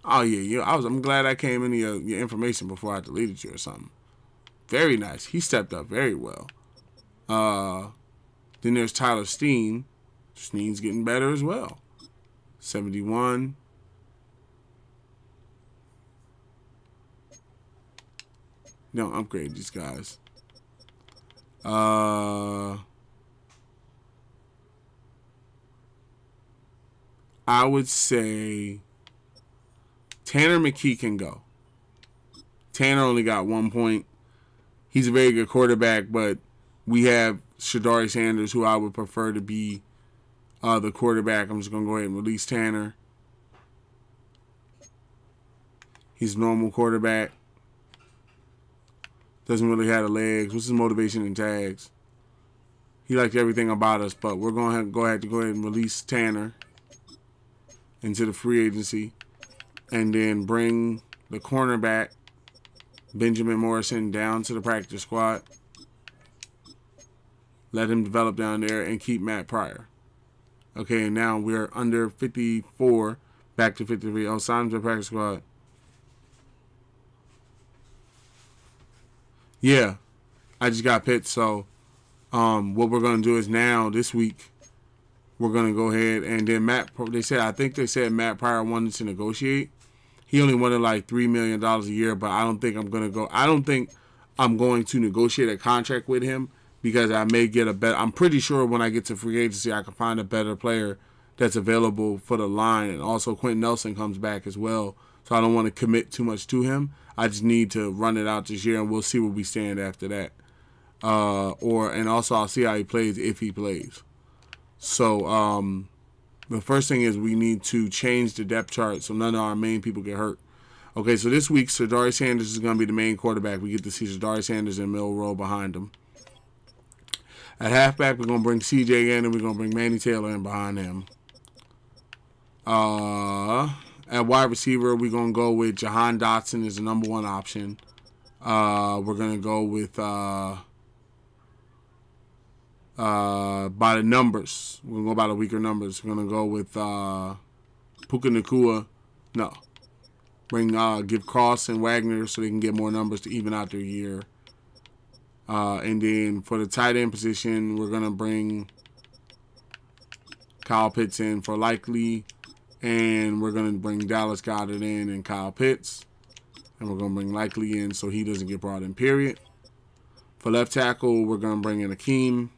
Oh yeah, I'm glad I came into your information before I deleted you or something. Very nice. He stepped up very well. Then there's Tyler Steen. Steen's getting better as well. 71. Don't upgrade these guys. I would say Tanner McKee can go. Tanner only got 1 point. He's a very good quarterback, but we have Shadari Sanders, who I would prefer to be the quarterback. I'm just going to go ahead and release Tanner. He's a normal quarterback. Doesn't really have the legs. What's his motivation and tags? He liked everything about us, but we're going to go ahead and release Tanner into the free agency and then bring the cornerback, Benjamin Morrison, down to the practice squad. Let him develop down there and keep Matt Pryor. Okay, and now we're under 54, back to 53. Oh, sign him to the practice squad. Yeah, I just got picked, so what we're going to do is now, this week, we're going to go ahead and then I think they said Matt Pryor wanted to negotiate. He only wanted like $3 million a year, but I don't think I'm going to negotiate a contract with him because I may get a better. I'm pretty sure when I get to free agency, I can find a better player that's available for the line. And also Quentin Nelson comes back as well. So I don't want to commit too much to him. I just need to run it out this year, and we'll see where we stand after that. And also I'll see how he plays if he plays. So the first thing is we need to change the depth chart so none of our main people get hurt. Okay, so this week Shadari Sanders is going to be the main quarterback. We get to see Shadari Sanders and Milroe behind him. At halfback, we're going to bring CJ in, and we're going to bring Manny Taylor in behind him. At wide receiver, we're going to go with Jahan Dotson as the number one option. We're going to go with by the numbers. We're going to go by the weaker numbers. We're going to go with Puka Nacua. No. Give Cross and Wagner so they can get more numbers to even out their year. And then for the tight end position, we're going to bring Kyle Pitts in for likely. And we're going to bring Dallas Goedert in and Kyle Pitts. And we're going to bring Likely in so he doesn't get brought in, period. For left tackle, we're going to bring in Akeem.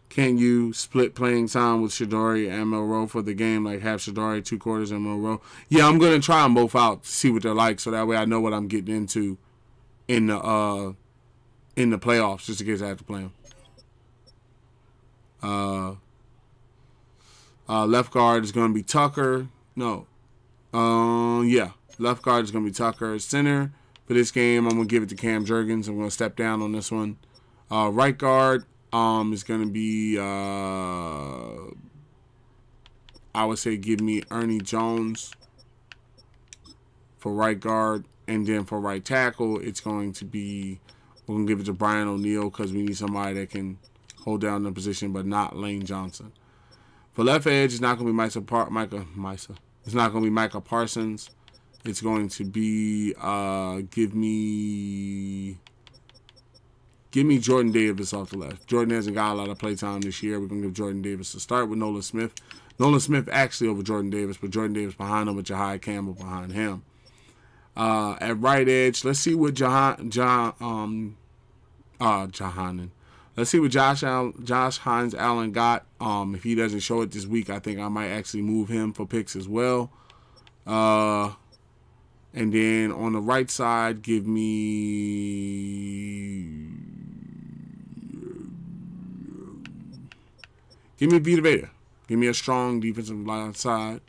Can you split playing time with Shadari and Milroe for the game? Like have Shadari 2 quarters and Milroe? Yeah, I'm going to try them both out to see what they're like so that way I know what I'm getting into in the playoffs just in case I have to play them. Left guard is going to be Tucker. No. Yeah. Left guard is going to be Tucker. Center for this game, I'm going to give it to Cam Jurgens. I'm going to step down on this one. Right guard is going to be, I would say give me Ernie Jones for right guard. And then for right tackle, it's going to be, we're going to give it to Brian O'Neill because we need somebody that can hold down the position but not Lane Johnson. For left edge, it's not going to be It's not going to be Micah Parsons. It's going to be give me Jordan Davis off the left. Jordan hasn't got a lot of play time this year. We're going to give Jordan Davis a start with Nolan Smith. Nolan Smith actually over Jordan Davis, but Jordan Davis behind him with Jahai Campbell behind him. At right edge, let's see what Let's see what Josh Hines Allen got. If he doesn't show it this week, I think I might actually move him for picks as well. And then on the right side, give me Vita Vea. Give me a strong defensive line side.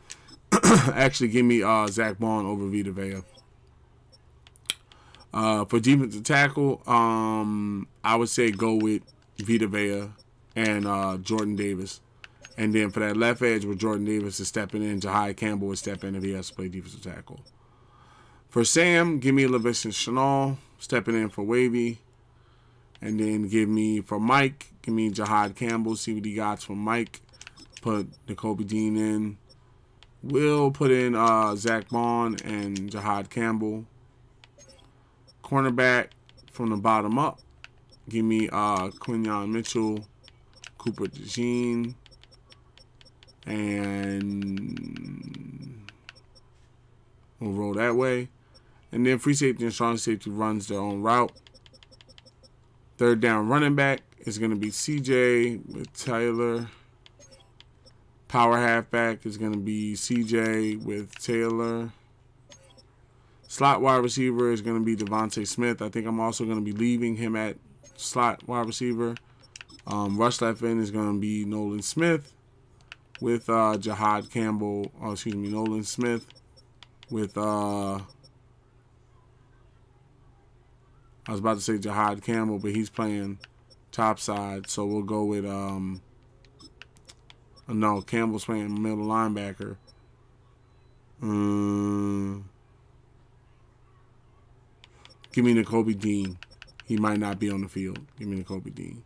Actually, give me Zach Bond over Vita Vea. For defensive tackle, I would say go with Vita Vea and Jordan Davis. And then for that left edge where Jordan Davis is stepping in, Jahai Campbell would step in if he has to play defensive tackle. For Sam, give me LaVisca Chenault stepping in for Wavy. And then for Mike, give me Jahad Campbell, see what he got from Mike. Put N'Kobe Dean in. We'll put in Zach Bond and Jahad Campbell. Cornerback from the bottom up. Give me Quinyon Mitchell, Cooper DeJean, and we'll roll that way. And then free safety and strong safety runs their own route. Third down running back is going to be CJ with Taylor. Power halfback is going to be CJ with Taylor. Slot wide receiver is going to be Devontae Smith. I think I'm also going to be leaving him at slot wide receiver. Rush left end is going to be Nolan Smith with Jahad Campbell. Nolan Smith with I was about to say Jahad Campbell, but he's playing top side, so we'll go with no, Campbell's playing middle linebacker. Give me Nakobe Dean. He might not be on the field. Give me Nakobe Dean.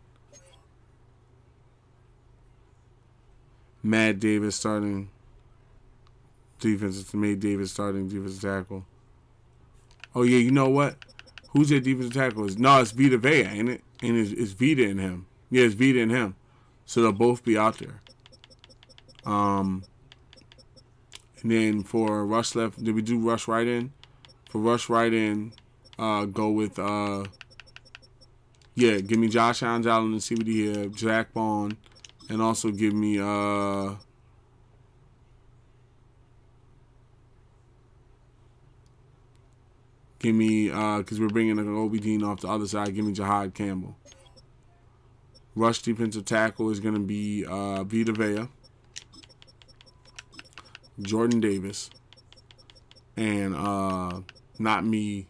Matt Davis starting defensive. Matt Davis starting defensive tackle. Oh yeah, you know what? Who's their defensive tackle? No, it's Vita Vea, ain't it? And it's Vita and him. Yeah, it's Vita and him. So they'll both be out there. And then for rush left, did we do rush right in? For rush right in, go with give me Josh Allen and CBD here, Jack Bond, and also give me because we're bringing Nakobe Dean off the other side, give me Jahad Campbell. Rush defensive tackle is going to be Vita Vea, Jordan Davis, and not me,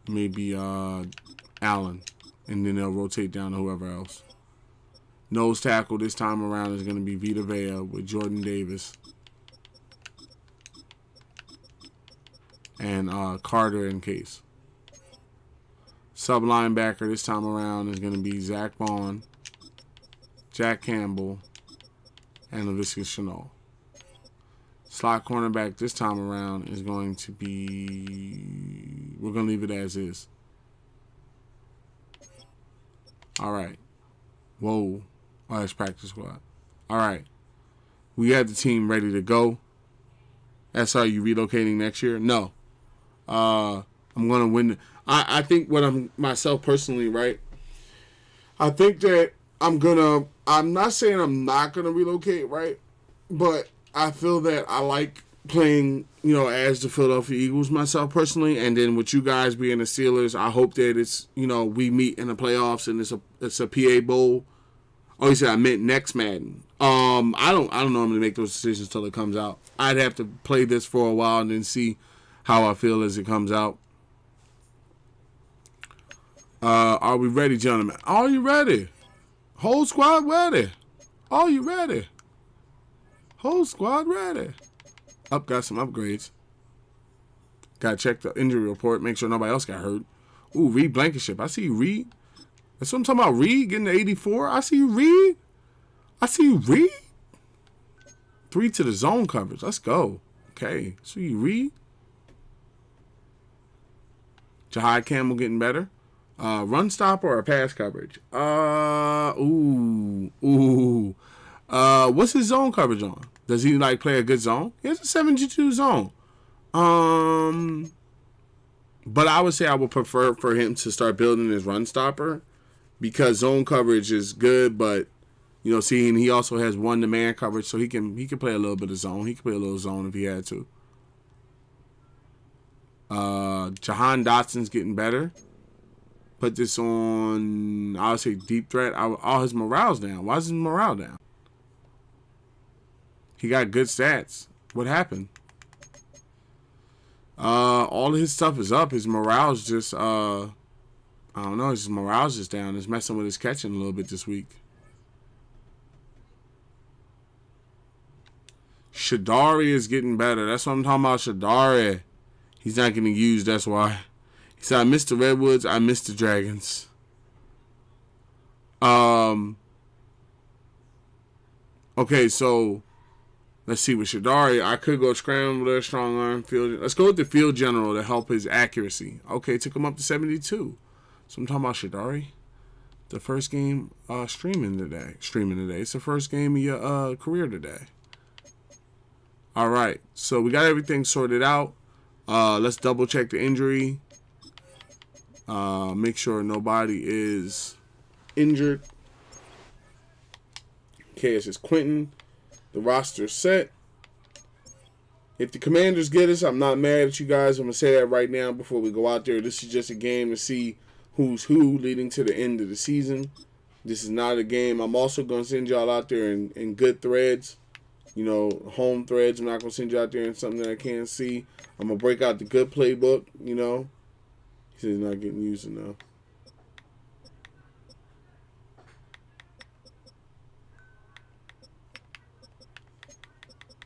maybe Allen, and then they'll rotate down to whoever else. Nose tackle this time around is going to be Vita Vea with Jordan Davis and Carter in case. Sub linebacker this time around is going to be Zach Bond, Jack Campbell, and Laviska Shenault. Slot cornerback this time around is going to be... We're going to leave it as is. All right. Whoa. Oh, that's practice squad. All right. We have the team ready to go. SR, you relocating next year? No. I'm going to win. I think what I'm myself personally, right? I think that I'm not saying I'm not going to relocate, right? But I feel that I like playing, as the Philadelphia Eagles myself personally. And then with you guys being the Steelers, I hope that it's, we meet in the playoffs and it's a PA Bowl. Oh, you said I meant next Madden. I don't normally make those decisions till it comes out. I'd have to play this for a while and then see how I feel as it comes out. Are we ready, gentlemen? Are you ready? Whole squad ready? Are you ready? Whole squad ready? Got some upgrades. Gotta check the injury report, make sure nobody else got hurt. Ooh, Reed Blankenship. I see you, Reed. That's what I'm talking about. Reed getting to 84. I see you, Reed. 3 to the zone coverage. Let's go. Okay. See you, Reed. Jahad Campbell getting better. Run stopper or pass coverage? What's his zone coverage on? Does he play a good zone? He has a 72 zone. But I would say I would prefer for him to start building his run stopper because zone coverage is good, but seeing he also has one-to-man coverage, so he can play a little bit of zone. He can play a little zone if he had to. Jahan Dotson's getting better. Put this on, I would say deep threat. All his morale's down. Why is his morale down? He got good stats. What happened? All of his stuff is up. His morale's just, I don't know. His morale's just down. It's messing with his catching a little bit this week. Shadari is getting better. That's what I'm talking about, Shadari. He's not getting used, that's why. He said, I missed the Redwoods, I missed the Dragons. Okay, so let's see with Shadari. I could go scrambler, strong arm, field. Let's go with the field general to help his accuracy. Okay, took him up to 72. So I'm talking about Shadari. The first game streaming today. It's the first game of your career today. All right, so we got everything sorted out. Let's double check the injury. Make sure nobody is injured. Okay, it's just Quentin. The roster's set. If the Commanders get us, I'm not mad at you guys. I'm going to say that right now before we go out there. This is just a game to see who's who leading to the end of the season. This is not a game. I'm also going to send y'all out there in good threads. You know, home threads. I'm not going to send you out there in something that I can't see. I'm going to break out the good playbook, you know. He said he's not getting used enough.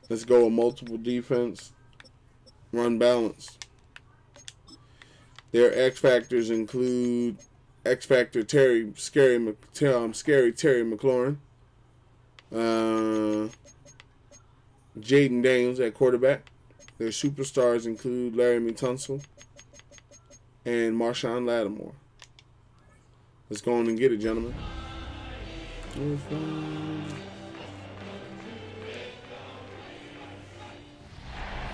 Let's go with multiple defense. Run balance. Their X factors include X Factor Scary Terry McLaurin, Jaden Daniels at quarterback. Their superstars include Laramie Tunsil and Marshawn Lattimore. Let's go on and get it, gentlemen.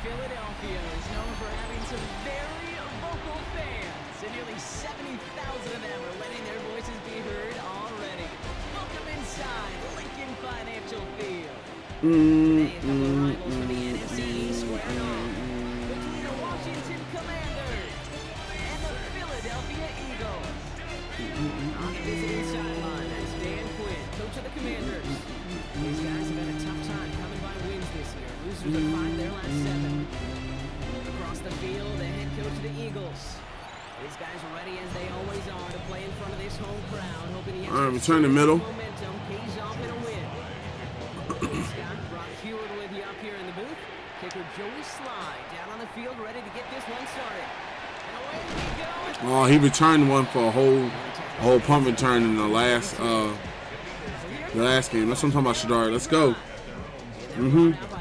Philadelphia is known for having some very vocal fans, and nearly 70,000 of them are letting their voices be heard already. Welcome inside Lincoln Financial Field. Today, a couple of rivals for the NFC squared off. Between the Washington Commanders and the Philadelphia Eagles. On the visiting sideline, that's Dan Quinn, coach of the Commanders. These guys have had a tough time coming by wins this year. Losers of 5 of their last 7. Across the field, the head coach of the Eagles. These guys are ready as they always are to play in front of this home crowd, hoping the all right, return to middle. Momentum pays off in a win. Scott, Brock Heward with you up here in the booth. Kicker Joey Sly down on the field, ready to get this one started. And away we go. Oh, he returned one for a whole punt return in the last game. That's what I'm talking about, Shadari. Let's go.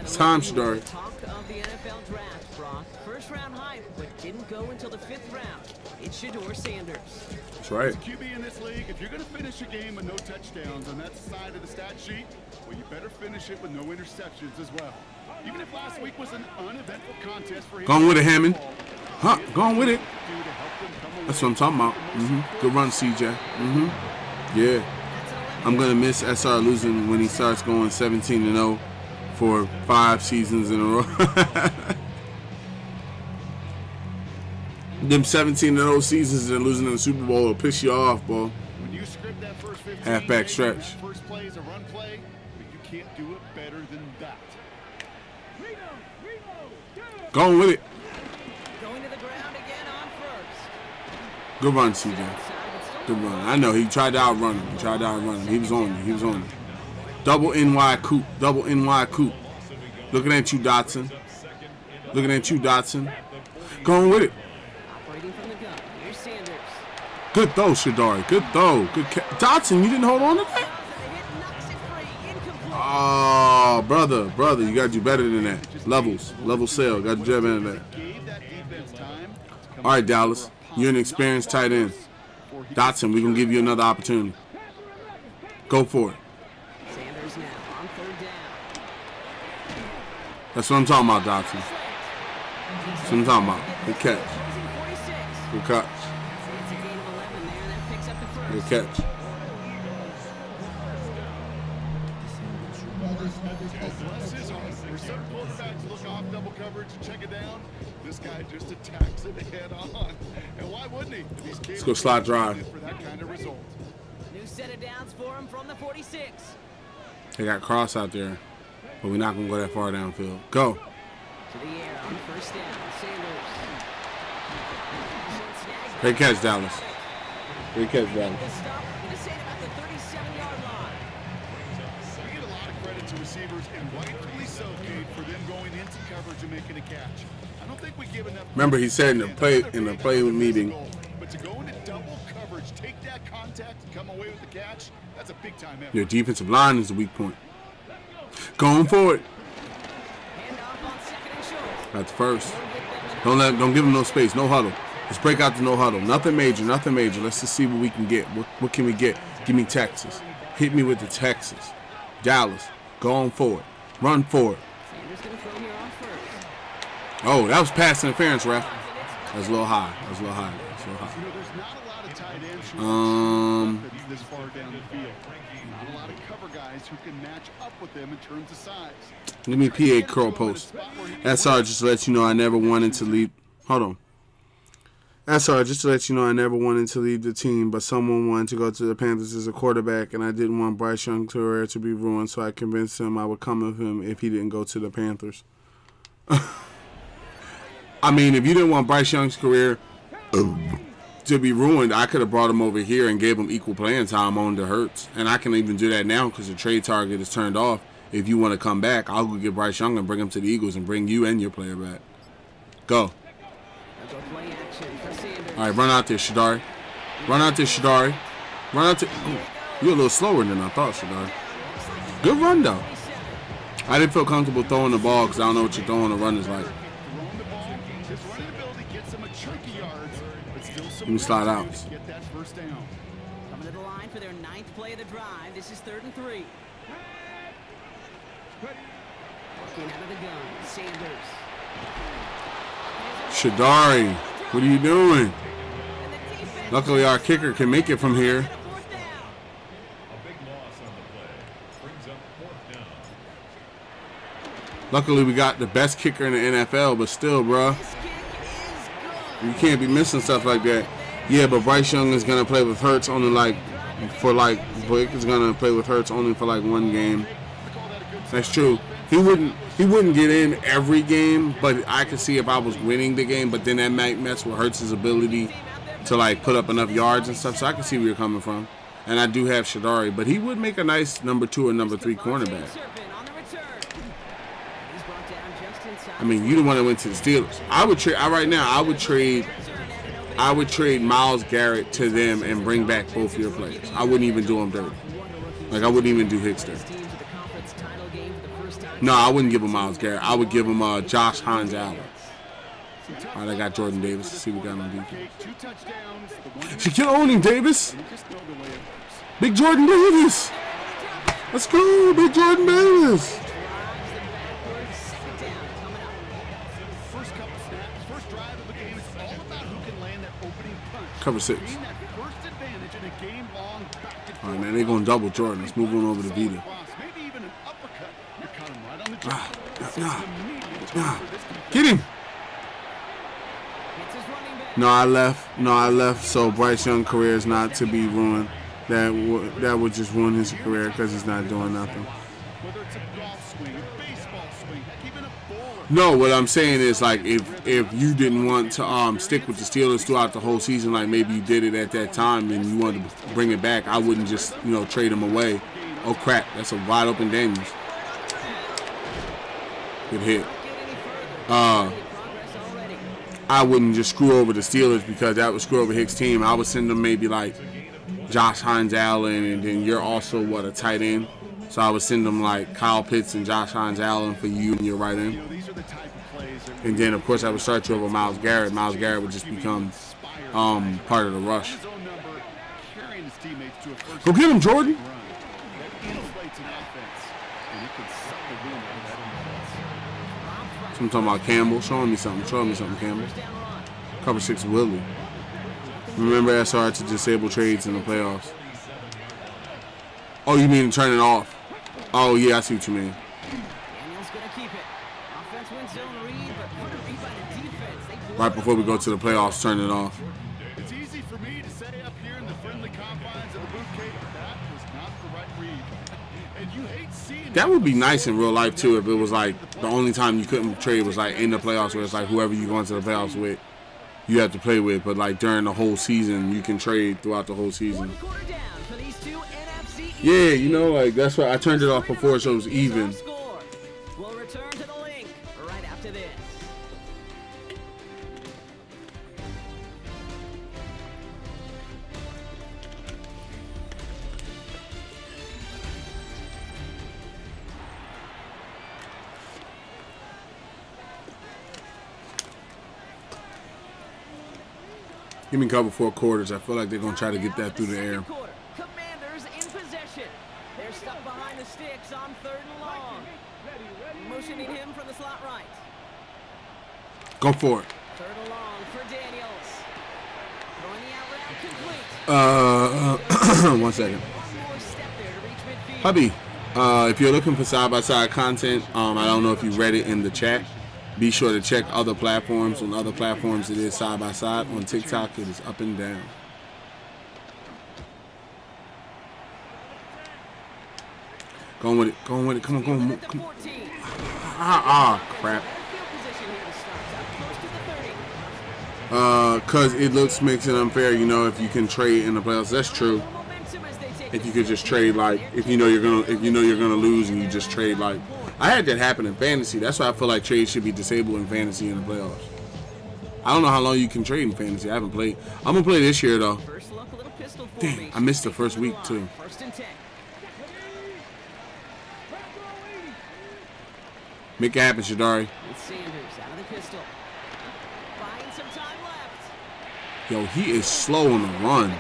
It's time, Shadari. Talk of the NFL draft, Brock. First round hype, but didn't go until the 5th round. It's Shador Sanders. That's right. As QB in this league, if you're going to finish a game with no touchdowns on that side of the stat sheet, well, you better finish it with no interceptions as well. Even if last week was an uneventful contest for him. Going with it, Hammond. Huh, going with it. That's what I'm talking about. Good run, CJ. Yeah. I'm going to miss SR losing when he starts going 17-0 for 5 seasons in a row. Them 17-0 seasons and losing in the Super Bowl will piss you off, bro. When you script that first 15 Halfback stretch. that first play is a run play, but you can't do it better than that. Going with it. Going to the ground again on first. Good run, CJ. Good run. I know he tried to outrun him. He was on you. Double NY coupe. Looking at you, Dotson. Going with it. Operating from the gun. Here's Sanders. Good throw, Shadari. Good throw. Dotson, you didn't hold on to that? The hit knocks it free. Incomplete. Oh, brother, you got to do better than that. Level sale. Got to do better than that. Gave that defense time to come All right, Dallas. You're an experienced tight end. Dotson, we're going to give you another opportunity. Go for it. Sanders now on 3rd down. That's what I'm talking about, Dotson. That's what I'm talking about. Good catch. Losing 46. Good catch. It's a gain of 11 there. That picks up the first. Good catch. Bless his heart. For some quarterbacks look off double coverage and check it down, this guy just attacks it head on. And why wouldn't he? Let's go slide drive. For that kind of result. New set of downs for him from the 46. They got Cross out there, but we're not going to go that far downfield. Go. To the air on 1st down. Sanders. Great catch, Dallas. Great catch, Dallas. The stop. Going to say about the 37-yard line. We get a lot of credit to receivers, and rightfully so, Kate, for them going into coverage and making a catch. I don't think we give enough. Remember, he said in the play meeting. But to go into double coverage, take that contact, and come away with the catch, that's a big time effort. Your defensive line is the weak point. Going for it. Handoff on 2nd and short. That's first. Don't give him no space. No huddle. Let's break out the no huddle. Nothing major. Let's just see what we can get. What can we get? Give me Texas. Hit me with the Texas. Dallas. Go on for it. Run for it. Sanders going to throw here on 1st. Oh, that was pass interference, ref. That's a little high. You know, there's not a lot of tight ends who are this far down the field. Not a lot of cover guys who can match up with them in terms of size. Give me PA curl post. SR just to let you know I never wanted to leave. Hold on. SR, just to let you know, I never wanted to leave the team, but someone wanted to go to the Panthers as a quarterback, and I didn't want Bryce Young's career to be ruined, so I convinced him I would come with him if he didn't go to the Panthers. I mean, if you didn't want Bryce Young's career to be ruined, I could have brought him over here and gave him equal playing time on the Hurts. And I can even do that now because the trade target is turned off. If you want to come back, I'll go get Bryce Young and bring him to the Eagles and bring you and your player back. Go. All right, run out there, Shadari. Run out there, Shadari. Run out there. Oh, you're a little slower than I thought, Shadari. Good run, though. I didn't feel comfortable throwing the ball because I don't know what you're throwing the run is like. Let me slide out. Coming to the line for their 9th play of the drive. This is 3rd and 3. Working out of the gun, Sanders. Shadari, what are you doing? Luckily, our kicker can make it from here. Luckily, we got the best kicker in the NFL, but still, bro, you can't be missing stuff like that. Yeah, but Bryce Young is gonna play with Hurts only Blake is gonna play with Hurts only for like one game. That's true. He wouldn't get in every game, but I could see if I was winning the game, but then that might mess with Hurts' ability to like put up enough yards and stuff. So I can see where you're coming from. And I do have Shadari, but he would make a nice number 2 or number 3 cornerback. I mean, you the one that went to the Steelers. I would trade Myles Garrett to them and bring back both your players. I wouldn't even do them dirty. Like, I wouldn't even do Hicks dirty. No, I wouldn't give him Myles Garrett. I would give him Josh Hines Allen. All right, I got Jordan Davis. Let's see what we got on defense. Shaquille O'Neal Davis. Big Jordan Davis. Let's go, Big Jordan Davis. Cover 6. All right, man, they're going to double Jordan. Let's move on over to Vita. Get him. No, I left. So Bryce Young's career is not to be ruined. That would just ruin his career because he's not doing nothing. No, what I'm saying is, like, if you didn't want to stick with the Steelers throughout the whole season, like maybe you did it at that time and you wanted to bring it back, I wouldn't just, trade him away. Oh, crap. That's a wide open Daniels. Good hit. I wouldn't just screw over the Steelers because that would screw over Hicks' team. I would send them maybe like Josh Hines Allen, and then you're also, a tight end. So I would send them like Kyle Pitts and Josh Hines Allen for you and your right end. And then, of course, I would start you over Myles Garrett. Myles Garrett would just become part of the rush. Go get him, Jordan. So I'm talking about Campbell. Show me something, Campbell. Cover 6 Willie. Remember SR to disable trades in the playoffs. Oh, you mean turn it off? Oh, yeah, I see what you mean. Right before we go to the playoffs, turn it off. It's easy for me to say up here in the friendly confines of the boot cave, but that was not the right read. And you hate seeing that would be nice in real life too if it was like the only time you couldn't trade was like in the playoffs, where it's like whoever you go into the playoffs with, you have to play with. But like during the whole season, you can trade throughout the whole season. Yeah, like that's why I turned it off before so it was even. We'll return to the link right after this. Give me cover 4 quarters. I feel like they're gonna try to get that through the air. Commanders in possession. They're stuck behind the sticks on 3rd and long. Motioning him from the slot right. Go for it. 3rd and long for Daniels. Throwing the out route complete. 1 second. Hubby, if you're looking for side-by-side content, I don't know if you read it in the chat. Be sure to check other platforms. On other platforms, it is side by side. On TikTok, it is up and down. Going with it. Going with it. Come on, come on. Come on. Crap. Cause it makes it unfair, you know, if you can trade in the playoffs. That's true. If you could just trade like if you know you're gonna lose and you just trade like I had that happen in fantasy. That's why I feel like trades should be disabled in fantasy in the playoffs. I don't know how long you can trade in fantasy. I haven't played. I'm gonna play this year though. Damn, I missed the first week too. Make it happen, Shadari. Yo, he is slow on the run.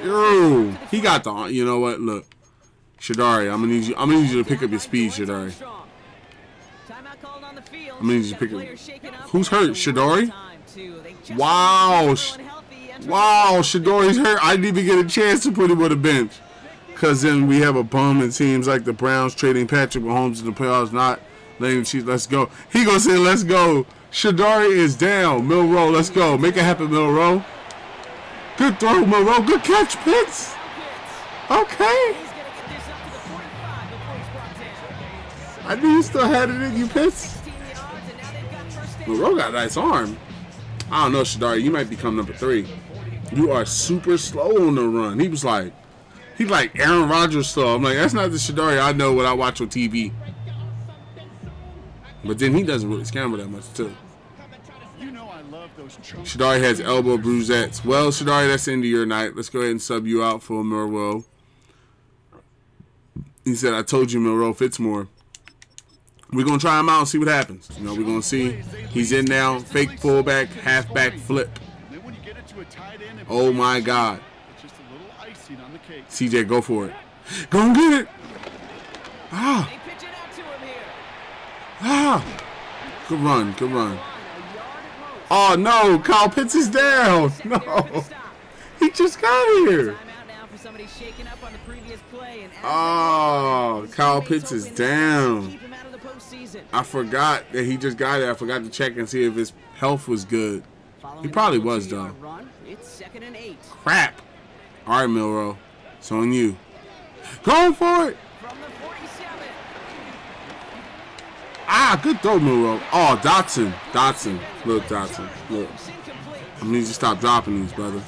Yo, he got the. You know what? Look, Shadari, I'm gonna need you to pick up your speed, Shadari. I'm gonna need you to pick up. Who's hurt? Shadari? Wow, wow, Shadari's hurt. I didn't even get a chance to put him on the bench. Cause then we have a bum and teams like the Browns trading Patrick Mahomes in the playoffs, not letting him cheat. Let's go. He gonna say, "Let's go." Shadari is down. Milroe, let's go. Make it happen, Milroe. Good throw, Milroe. Good catch, Pitts. Okay. I knew you still had it in you, Pitts. Milroe got a nice arm. I don't know, Shadari. You might become number 3. You are super slow on the run. He's like Aaron Rodgers slow. I'm like, that's not the Shadari I know when I watch on TV. But then he doesn't really scramble that much, too. Shadari has elbow bruisettes. Well, Shadari, that's the end of your night. Let's go ahead and sub you out for Milroe. He said, I told you Milroe fits more. We're going to try him out and see what happens. You know, we're going to see. He's in now. Fake fullback, halfback flip. Oh, my God. CJ, go for it. Go and get it. Good run, good run. Oh, no, Kyle Pitts is down. No, he just got here. Oh, Kyle Pitts is down. I forgot that he just got there. I forgot to check and see if his health was good. He probably was, though. Crap. All right, Milroe. It's on you. Go for it. Good throw, Milroe. Oh, Dotson. Look, Dotson. Look. I need you to stop dropping these, brother.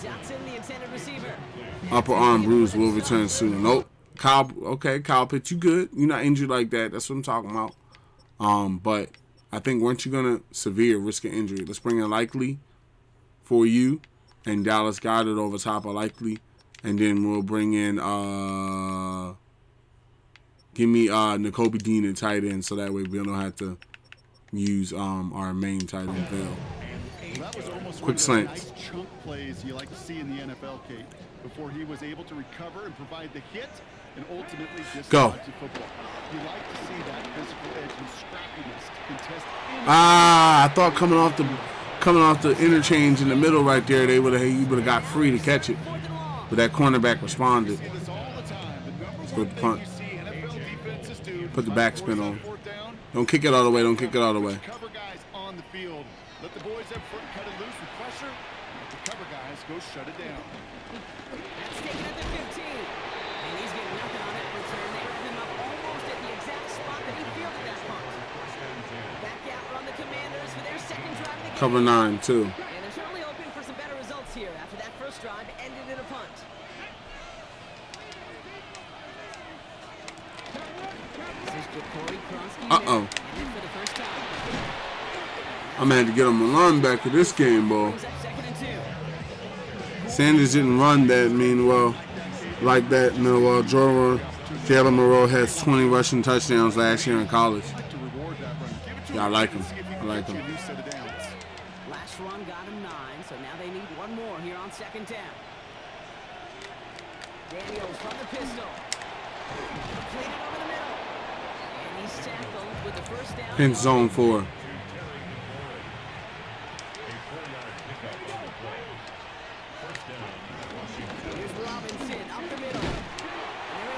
Upper arm bruise will return soon. Nope. Kyle Pitts, you good. You're not injured like that. That's what I'm talking about. But I think weren't you going to severe risk of injury? Let's bring in Likely for you. And Dallas Goedert over top of Likely. And then we'll bring in, give me Nakobe Dean at tight end so that way we don't have to use our main tight end, Vail. Quick slant. Nice chunk plays you like to see in the NFL, Kate, before he was able to recover and provide the hit and ultimately dislodge the football. You like to see that physical edge and scrappiness to contest. I thought coming off the interchange in the middle right there, you would have got free to catch it. But that cornerback responded. Let's go with the punt. Put the backspin on. Don't kick it all the way. Don't kick it all the way. Cover guys on the field. Let the boys up front cut it loose with pressure. Let the cover guys go shut it down. That's taken at the 15. And he's getting nothing on that return. They wrap him up almost at the exact spot that he fielded that punt. Back out run the Commanders for their second drive of the game. Cover 9, too. And they're certainly hoping for some better results here after that first drive ended in a punt. Uh-oh. I'm going to have to get him a run back to this game, boy. Sanders didn't run that like that. Jalen Milroe has 20 rushing touchdowns last year in college. Yeah, I like him. Last run got him 9, so now they need one more here on second down. Daniels from the pistol. Completed over the middle. And he's tackled with the first down. Pinch zone 4.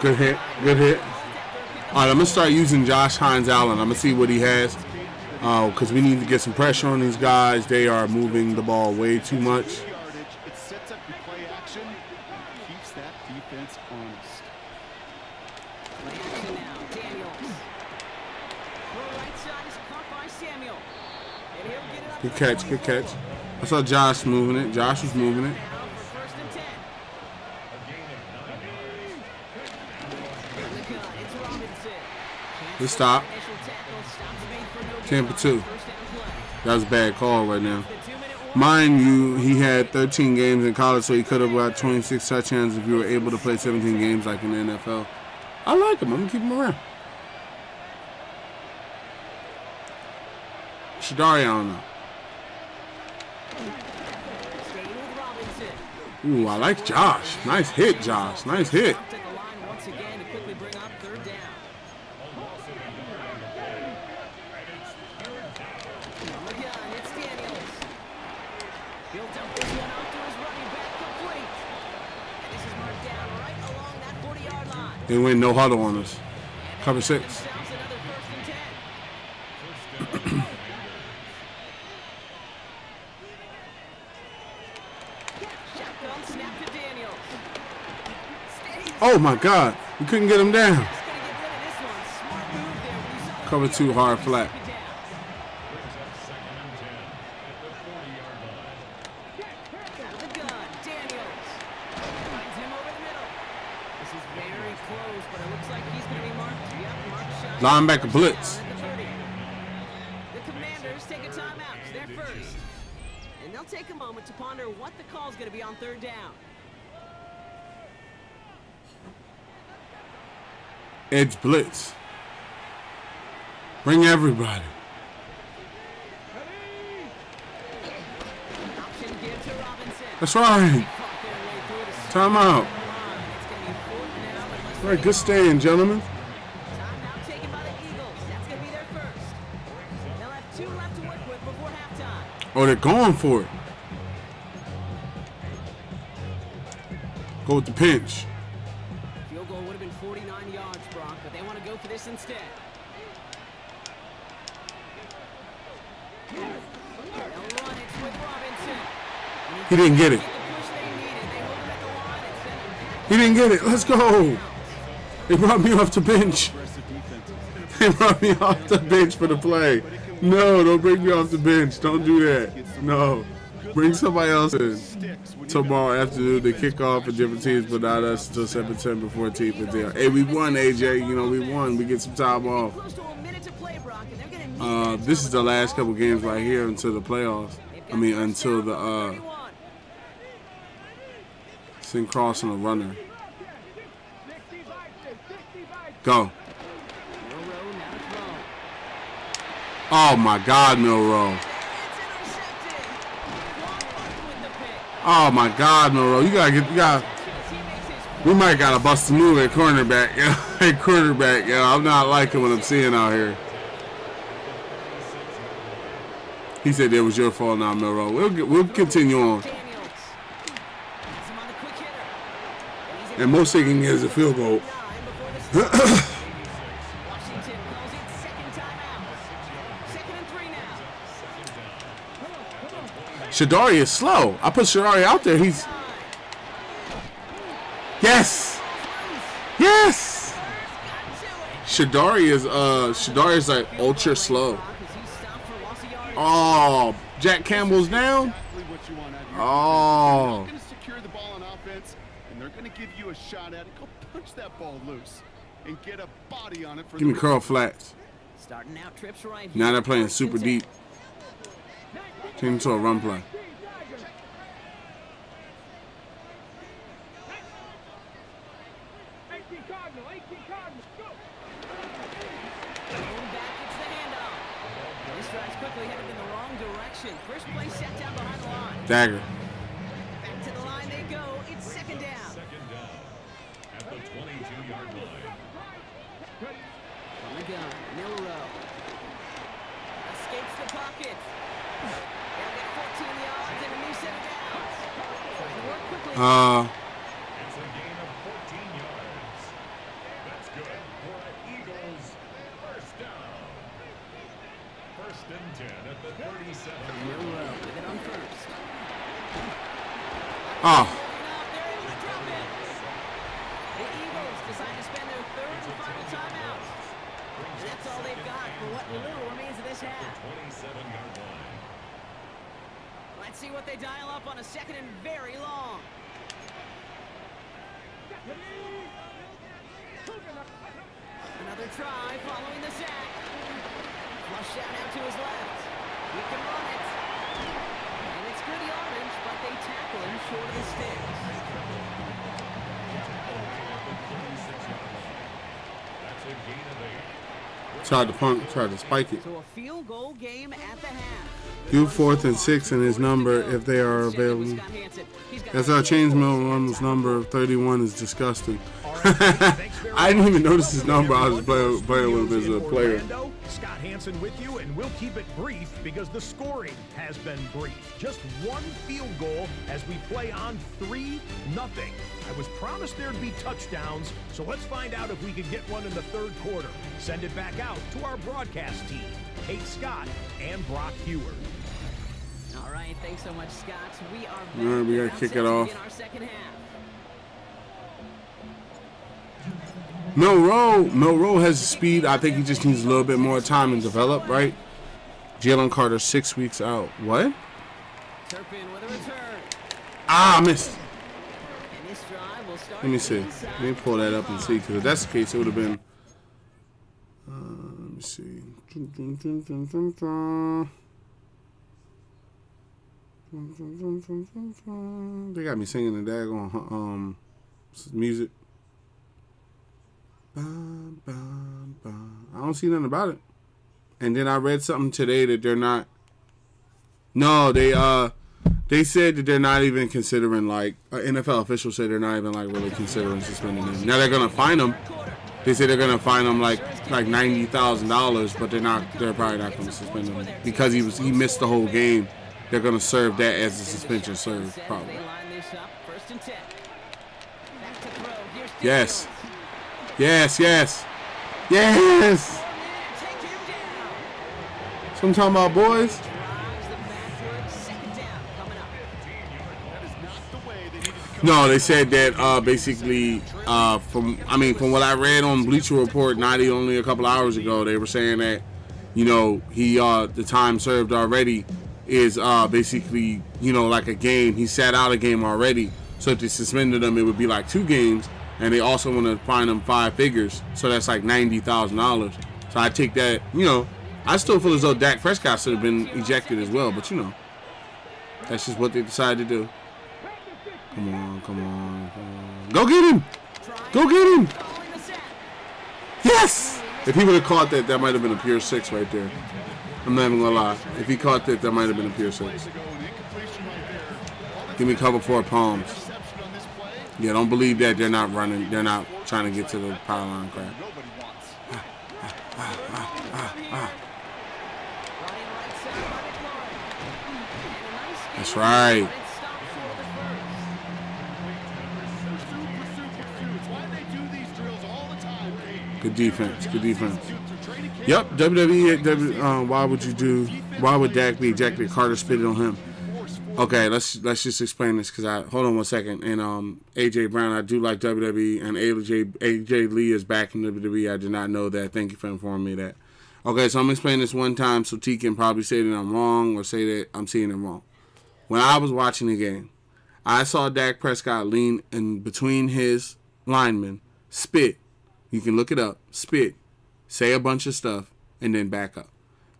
Good hit. All right, I'm going to start using Josh Hines Allen. I'm going to see what he has. because we need to get some pressure on these guys. They are moving the ball way too much. Yardage, it sets up your play action and keeps that defense honest. Play action now. Daniels. Right side is caught by Samuel. And he'll get it up. Good catch, good catch. I saw Josh moving it. Josh was moving it. Now for 1st and 10. In the gun, it's Robinson. Good stop. Initial tackle, stops made for no gain. Tampa 2. First down play. That was a bad call right now. The 2-minute warning. Mind you, he had 13 games in college, so he could have got 26 touchdowns if you were able to play 17 games like in the NFL. I like him. I'm going to keep him around. Shadari, I don't know. Staying with Robinson. Ooh, I like Josh. Nice hit, Josh. Nice hit. Stopped at the line once again to quickly bring up 3rd down. On the gun, it's Daniels. He'll dump this one out to his running back, complete. And this is marked down right along that 40-yard line. They went no huddle on us. Cover 6. Themselves another 1st and 10. Shotgun snap to Daniels. Steady. Oh, my God. We couldn't get him down. Just gonna get rid of this one. Smart move there when you saw the Cover 2, hard flat. second down. Out of the gun, Daniels. Finds him over the middle. This is very close, but it looks like he's going to be marked. Yep, marked shot. Linebacker blitz. Down at the 30. The Commanders take a timeout. They're first. And they'll take a moment to ponder what the call is going to be on 3rd down. Edge blitz. Bring everybody. Option give to Robinson. That's right. Fought their way through to start Timeout. the line. It's going to be 4th now, unless All right, good stand, gentlemen. timeout taken by the Eagles. That's going to be their first. They'll have 2 left to work with before halftime. Oh, they're going for it. Go with the pinch. Field goal would have been 49 yards, Brock, but they want to go for this instead. They'll run it with Robinson. He didn't get it. The push they needed. They hold him at the line and send him back. He didn't get it. Let's go. They brought me off the bench. Aggressive defenses. They brought me off the bench for the play. No, don't bring me off the bench. Don't do that. No. Bring somebody else in. Sticks when you Tomorrow afternoon, they kick off for different teams, but not us until September 14th. But there. Hey, we won, AJ. You know, we won. We get some time off. Close to a minute to play, Brock, and they're going to need that This is the last couple games right here until the playoffs. I mean, until the Sing Cross and a runner. Go. Oh my God, Milrow. Oh my God, Milrow. You got. We might gotta bust a move at cornerback. At cornerback, I'm not liking what I'm seeing out here. He said it was your fault now, Milrow. We'll continue on. And most they can get is a field goal. Washington calls it second timeout. 2nd and 3 now. Shadari is slow. I put Shadari out there. He's. Yes. Yes. Shadari is like ultra slow. Oh, Jack Campbell's down. exactly what you want out of your Oh. They're going to secure the ball on offense, and they're going to give you a shot at it. Go punch that ball loose and get a body on it for Give me the curl flats. Starting out trips right Now here. they're playing super deep. Turn into a run play. Going back, it's the handoff. This drive's quickly headed in the wrong direction. First play set down behind the line. Dagger. Back to the line they go. It's 2nd down. At the 22-yard line. On the gun, Milrow. Escapes the pocket. They'll get 14 yards and a new set of downs. Trying to work quickly. It's a gain of 14 yards. That's good for an Eagles first down. 1st and Oh. They're able to drop it. The Eagles decide to spend their third and final timeout. And that's all they've got for what little remains of this half. 27-yard line. Let's see what they dial up on a second and very long. Another try following the sack. Flush out out to his left. He can run it. And it's good yardage, but they tackle him short of the sticks. That's a gain of 8. Tried to punt, tried to spike it. So a field goal game at the half. Do 4th and 6 in his number if they are available. That's our change Miller's number 31 is disgusting. I didn't even notice his number. I was playing with him as a player. Scott Hansen with you, and we'll keep it brief because the scoring has been brief. Just one field goal as we play on 3-0. I was promised there'd be touchdowns, so let's find out if we could get one in the third quarter. Send it back out to our broadcast team, Kate Scott and Brock Heward. All right, thanks so much, Scott. We are back. All right, we gotta kick it off. In our second half. Milroe has speed. I think he just needs a little bit more time to develop, right? Jalen Carter 6 weeks out. What? Turpin with a return. Ah, I missed. And this drive will start. Let me see. Let me pull that up and see. Because if that's the case, it would have been. Let me see. They got me singing the daggone music. Bum, bum, bum. I don't see nothing about it. And then I read something today that they're not. No, they said that they're not even considering, like, NFL officials said they're not even, like, really considering suspending him. Now they're gonna fine him. They say they're gonna fine him like $90,000, but they're probably not gonna suspend him because he missed the whole game. They're gonna serve that as a suspension serve, probably. Yes. Yes. So I'm talking about, boys. No, they said that basically from what I read on Bleacher Report, not only a couple hours ago, they were saying that the time served already is basically like a game. He sat out a game already, so if they suspended him, it would be like 2 games. And they also want to fine him 5 figures, so that's like $90,000. So I take that, I still feel as though Dak Prescott should have been ejected as well, but that's just what they decided to do. Come on. Go get him! Yes! If he would have caught that might have been a pure 6 right there. I'm not even gonna lie. If he caught that might have been a pure 6. Give me cover 4 palms. Yeah, don't believe that they're not running. They're not trying to get to the pylon crap. That's right. Good defense. Yep, WWE. Why would Dak be ejected? Carter spit it on him. Okay, let's just explain this because hold on one second. And AJ Brown, I do like WWE, and AJ Lee is back in WWE. I did not know that. Thank you for informing me that. Okay, so I'm gonna explain this one time so T can probably say that I'm wrong or say that I'm seeing it wrong. When I was watching the game, I saw Dak Prescott lean in between his linemen, spit. You can look it up. Spit, say a bunch of stuff, and then back up.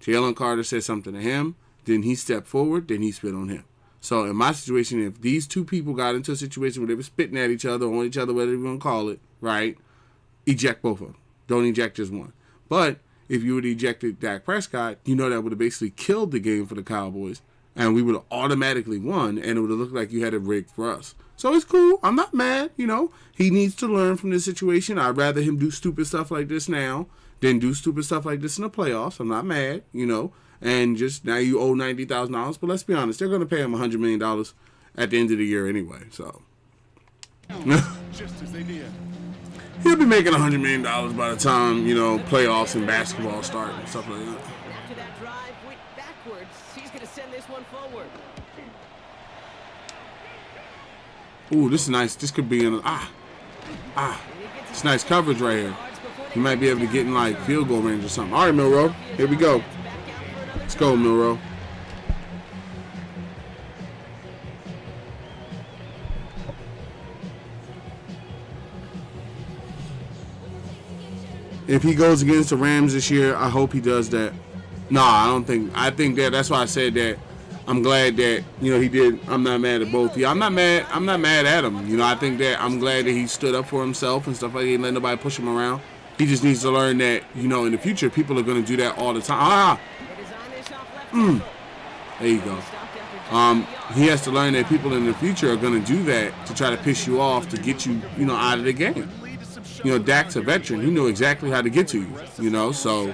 Jalen Carter said something to him. Then he stepped forward. Then he spit on him. So in my situation, if these 2 people got into a situation where they were spitting at each other, on each other, whatever you want to call it, right, eject both of them. Don't eject just one. But if you would have ejected Dak Prescott, that would have basically killed the game for the Cowboys, and we would have automatically won, and it would have looked like you had it rigged for us. So it's cool. I'm not mad. He needs to learn from this situation. I'd rather him do stupid stuff like this now than do stupid stuff like this in the playoffs. I'm not mad, And just now you owe $90,000, but let's be honest, they're going to pay him $100 million at the end of the year anyway. So Just as they did. He'll be making $100 million by the time playoffs and basketball start and stuff like that. After that drive went backwards, he's going to send this one forward. Ooh, this is nice. This could be in it's nice coverage right here. He might be able to get in like field goal range or something. All right, Milroe. Here we go. Let's go, Milroe. If he goes against the Rams this year, I hope he does that. No, I don't think. I think that's why I said that. I'm glad that, you know, he did. I'm not mad at both. Yeah, I'm not mad at him. You know, I think that I'm glad that he stood up for himself and stuff like that. He didn't let nobody push him around. He just needs to learn that, you know, in the future, people are going to do that all the time. There you go. He has to learn that people in the future are going to do that to try to piss you off to get you, you know, out of the game. You know, Dak's a veteran. He knew exactly how to get to you, you know, so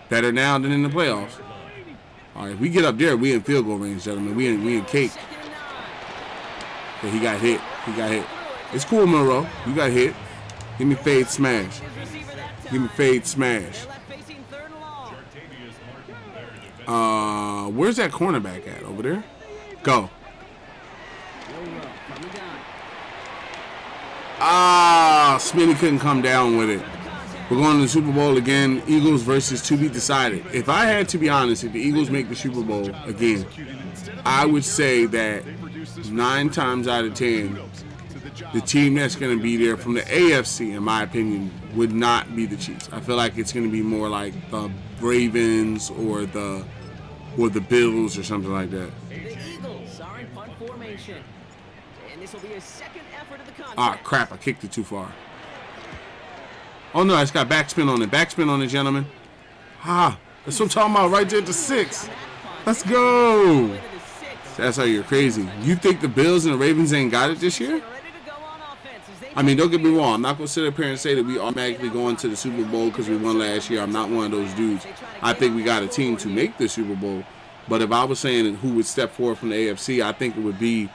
better now than in the playoffs. All right, if we get up there, we in field goal range, gentlemen. We in cake. Okay, he got hit. It's cool, Monroe. You got hit. Give me fade smash. Where's that cornerback at? Over there? Go. Smitty couldn't come down with it. We're going to the Super Bowl again. Eagles versus to be decided. If I had to be honest, if the Eagles make the Super Bowl again, I would say that 9 times out of 10, the team that's going to be there from the AFC, in my opinion, would not be the Chiefs. I feel like it's going to be more like the Ravens or the Bills or something like that. The Eagles are in punt formation, and this will be a second effort of the contest. Ah, crap! I kicked it too far. Oh no, it's got backspin on it. Backspin on it, gentlemen. That's what I'm talking about right there at the 6. Let's go. That's how you're crazy. You think the Bills and the Ravens ain't got it this year? I mean, don't get me wrong. I'm not going to sit up here and say that we automatically go into the Super Bowl because we won last year. I'm not one of those dudes. I think we got a team to make the Super Bowl. But if I was saying who would step forward from the AFC, I think it would be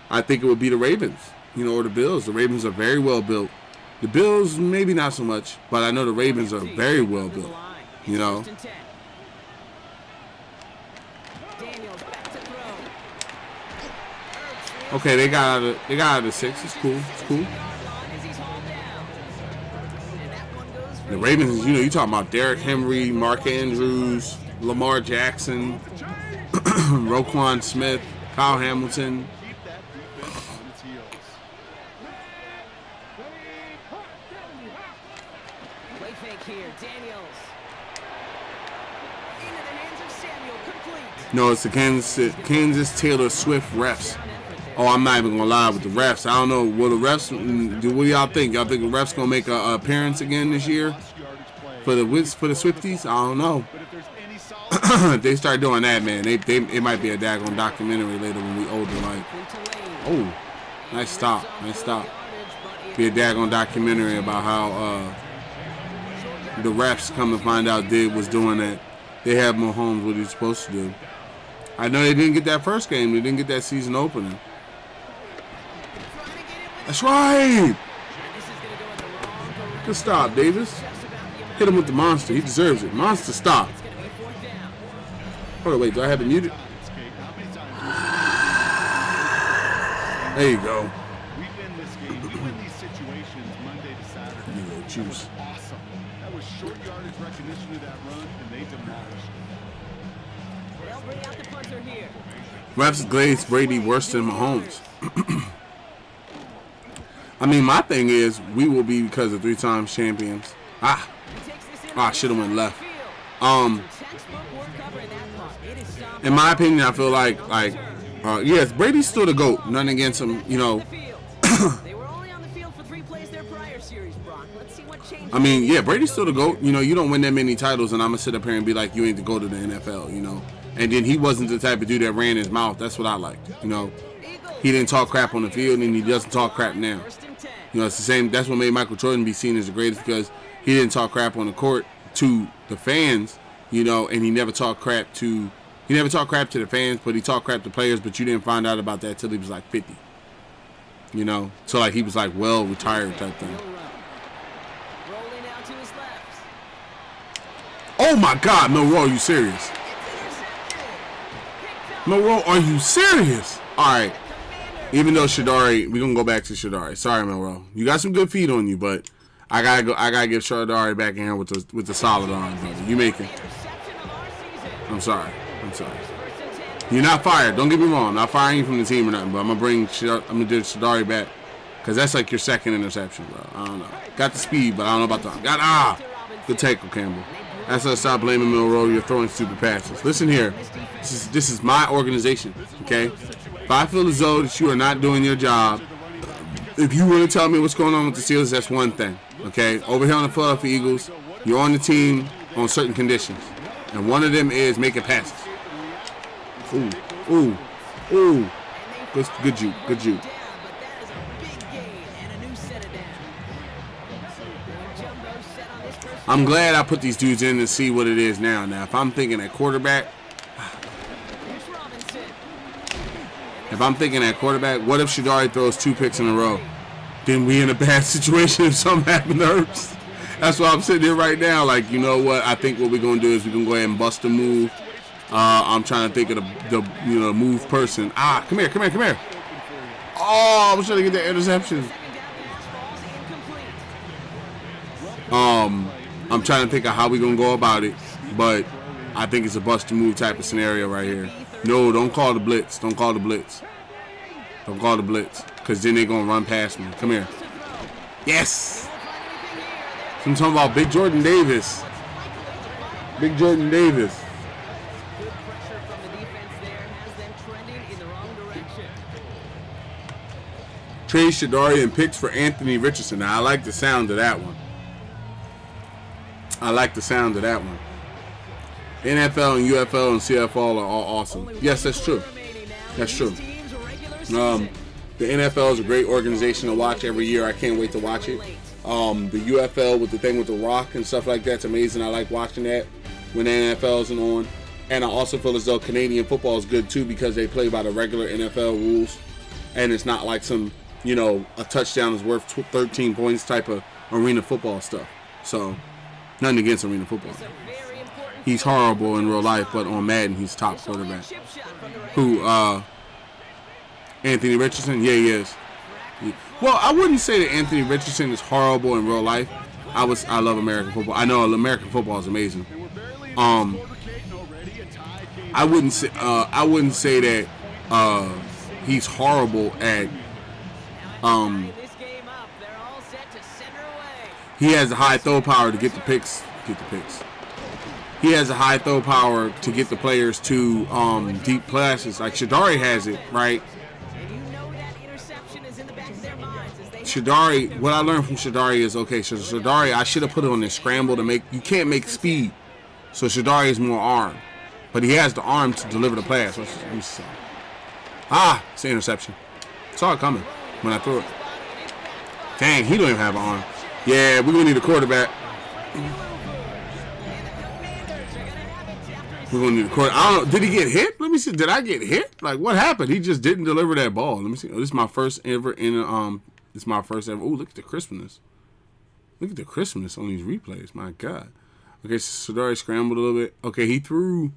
the Ravens, you know, or the Bills. The Ravens are very well built. The Bills, maybe not so much, but I know the Ravens are very well built, you know. Okay, they got out of the 6. It's cool. The Ravens, you know, you talking about Derrick Henry, Mark Andrews, Lamar Jackson, Roquan Smith, Kyle Hamilton. No, it's the Kansas Taylor Swift refs. Oh, I'm not even gonna lie with the refs. I don't know. Will the refs? What do y'all think? Y'all think the refs gonna make an appearance again this year for the Swifties? I don't know. If they start doing that, man, it might be a daggone documentary later when we older. Like, oh, nice stop. Be a daggone documentary about how the refs come to find out was doing that. They have Mahomes what he's supposed to do. I know they didn't get that first game. They didn't get that season opener. That's right. Good stop, Davis. Hit him with the monster. He deserves it. Monster stop. Hold on, wait. Do I have it muted? There you go. We win this game. We win these situations Monday to Saturday. You go, juice. Awesome. That was short yardage recognition of that run, and they demolished. They'll bring out the punter here. Refs glaze Brady worse than Mahomes. I mean, my thing is, we will be because of 3 times champions. I should have went left. In my opinion, I feel like yes, Brady's still the GOAT. Nothing against him, you know. I mean, yeah, Brady's still the GOAT. You know, you don't win that many titles, and I'm gonna sit up here and be like, you ain't the GOAT of the NFL, you know. And then he wasn't the type of dude that ran his mouth. That's what I liked, you know. He didn't talk crap on the field, and he doesn't talk crap now. You know, it's the same. That's what made Michael Jordan be seen as the greatest, because he didn't talk crap on the court to the fans, you know, and he never talked crap to the fans, but he talked crap to players. But you didn't find out about that till he was like 50. You know, so like he was like well retired type thing. Oh my God, Milroe, are you serious? Milroe, are you serious? All right. Even though Shadari, we're gonna go back to Shadari. Sorry, Monroe. You got some good feet on you, but I gotta give Shadari back in here with the solid arm, brother. You making? I'm sorry. You're not fired. Don't get me wrong. I'm not firing you from the team or nothing, but I'm gonna do Shadari back because that's like your second interception, bro. I don't know. Got the speed, but I don't know about the good tackle, Campbell. That's how I stop blaming Milroe. You're throwing stupid passes. Listen here. This is my organization, okay? If I feel as though that you are not doing your job, if you want to tell me what's going on with the Steelers, that's one thing, okay? Over here on the Philadelphia Eagles, you're on the team on certain conditions, and one of them is making passes. Ooh. Good juke. I'm glad I put these dudes in to see what it is now. Now, if I'm thinking at quarterback, what if Shadari throws 2 picks in a row? Then we in a bad situation if something happened to Hurts. That's why I'm sitting here right now. Like, you know what? I think what we're gonna do is we're gonna go ahead and bust a move. I'm trying to think of the move person. Come here. Oh, I was trying to get that interception. I'm trying to think of how we're going to go about it, but I think it's a bust to move type of scenario right here. No, don't call the blitz. Don't call the blitz, because then they're going to run past me. Come here. Yes! I'm talking about Big Jordan Davis. Good pressure from the defense there has them trending in the wrong direction. Trade Shadari and picks for Anthony Richardson. Now, I like the sound of that one. NFL and UFL and CFL are all awesome. Yes, that's true. The NFL is a great organization to watch every year. I can't wait to watch it. The UFL with the thing with The Rock and stuff like that's amazing. I like watching that when the NFL isn't on. And I also feel as though Canadian football is good too because they play by the regular NFL rules. And it's not like some, a touchdown is worth 13 points type of arena football stuff. So, nothing against arena football. He's horrible in real life, but on Madden, he's top quarterback. Who, Anthony Richardson? Yeah, he is. Well, I wouldn't say that Anthony Richardson is horrible in real life. I love American football. I know American football is amazing. I wouldn't say that he's horrible at he has the high throw power to get the picks. He has a high throw power to get the players to deep passes. Like Shadari has it, right? Shadari, what I learned from Shadari is, okay, so Shadari, I should have put it on the scramble to make, you can't make speed. So Shadari is more arm. But he has the arm to deliver the pass. It's an interception. Saw it coming when I threw it. Dang, he don't even have an arm. Yeah, we're going to need a quarterback. We're going to need a quarterback. I don't know. Did he get hit? Let me see. Did I get hit? Like, what happened? He just didn't deliver that ball. Let me see. Oh, this is my first ever It's my first ever. Oh, look at the crispness. Look at the crispness on these replays. My God. Okay, so Shadari scrambled a little bit. Okay, he threw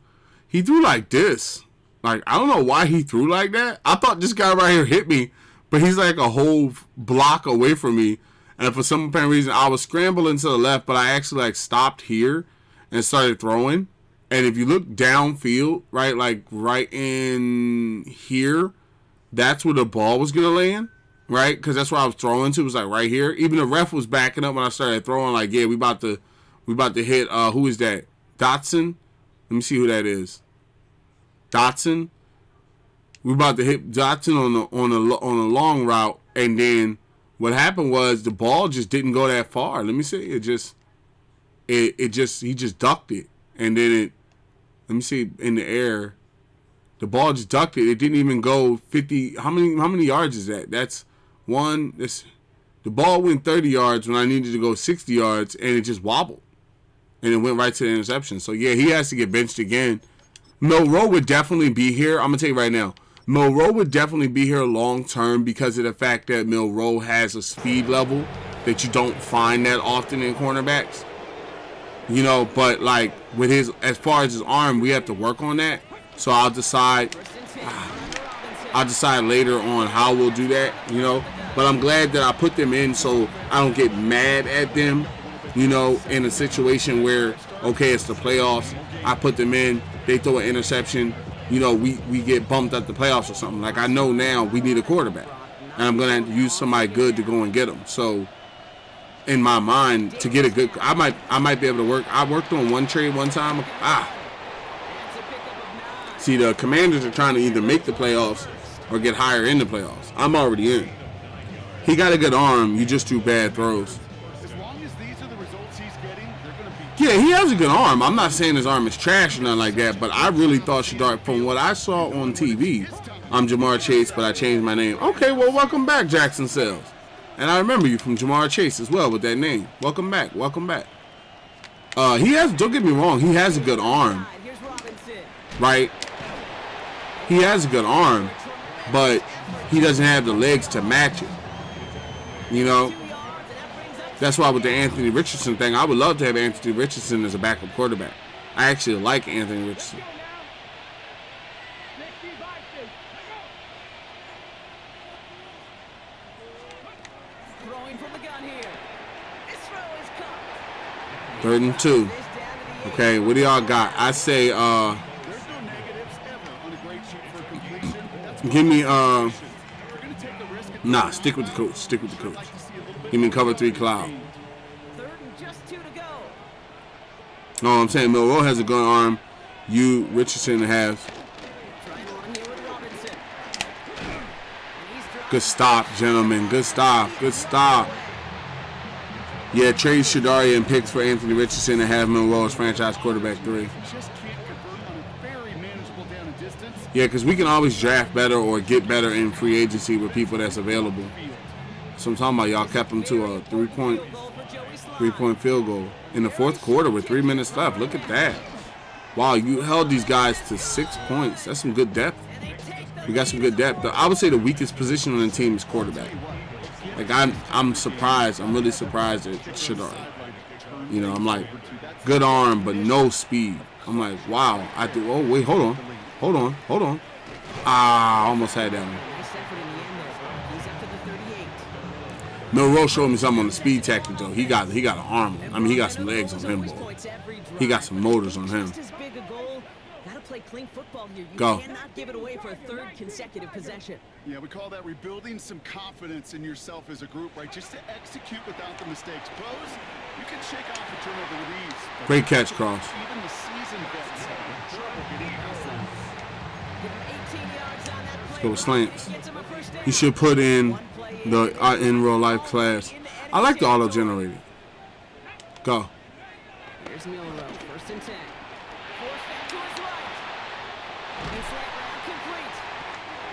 like this. Like, I don't know why he threw like that. I thought this guy right here hit me, but he's like a whole block away from me. And for some apparent reason, I was scrambling to the left, but I actually like stopped here and started throwing. And if you look downfield, right, like right in here, that's where the ball was going to land. Right, because that's where I was throwing to. It was like right here. Even the ref was backing up when I started throwing. Like, yeah, we about to hit. Who is that? Dotson. Let me see who that is. Dotson. We about to hit Dotson on a long route, and then what happened was the ball just didn't go that far. Let me see. He just ducked it, and then let me see, in the air, the ball just ducked it. It didn't even go 50. How many yards is that? That's one. The ball went 30 yards when I needed to go 60 yards, and it just wobbled, and it went right to the interception. So yeah, he has to get benched again. Milroe would definitely be here. I'm gonna tell you right now, Milroe would definitely be here long term because of the fact that Milroe has a speed level that you don't find that often in cornerbacks. But like with as far as his arm, we have to work on that. So I'll decide. I'll decide later on how we'll do that, you know. But I'm glad that I put them in so I don't get mad at them, you know, in a situation where, okay, it's the playoffs. I put them in, they throw an interception, you know, we get bumped at the playoffs or something. Like, I know now we need a quarterback, and I'm going to have to use somebody good to go and get them. So, in my mind, to get a good, I might be able to work. I worked on one trade one time. See, the Commanders are trying to either make the playoffs or get higher in the playoffs. I'm already in. He got a good arm. You just do bad throws. As long as these are the results he's getting, they're going to be. Yeah, he has a good arm. I'm not saying his arm is trash or nothing like that, but I really thought Shadar, from what I saw on TV, I'm Jamar Chase, but I changed my name. Okay, well, welcome back, Jackson Sells. And I remember you from Jamar Chase as well with that name. Welcome back. Welcome back. He has, don't get me wrong, he has a good arm. Right? He has a good arm, but he doesn't have the legs to match it. You know? That's why with the Anthony Richardson thing, I would love to have Anthony Richardson as a backup quarterback. I actually like Anthony Richardson. Third and 2. Okay, what do y'all got? I say, give me, nah, stick with the coach. Stick with the coach. Give me cover 3 cloud. No, I'm saying Milroe has a good arm. You, Richardson, has. Good stop, gentlemen. Good stop. Good stop. Yeah, trade Shadari and picks for Anthony Richardson and have Milroe as franchise quarterback 3. Yeah, because we can always draft better or get better in free agency with people that's available. So I'm talking about y'all kept them to a three-point field goal in the fourth quarter with 3 minutes left. Look at that. Wow, you held these guys to 6 points. That's some good depth. We got some good depth. I would say the weakest position on the team is quarterback. Like, I'm surprised. I'm really surprised at Shadari. You know, I'm like, good arm, but no speed. I'm like, wow. Oh, wait, hold on. I almost had that one. Milroe showed me something on the speed tactic, though. He got an arm. I mean, he got some legs on him, boy. He got some motors on him. Go. Cannot give it away for a third consecutive possession. Yeah, we call that rebuilding some confidence in yourself as a group, right? Just to execute without the mistakes. Pros, you can shake off a turnover with ease. Great catch, Cross. Even the seasoned vets have trouble getting past them. Let's go with slants. You should put in the in real life class. I like the auto generated. Go. Here's Milroe, 1st and 10.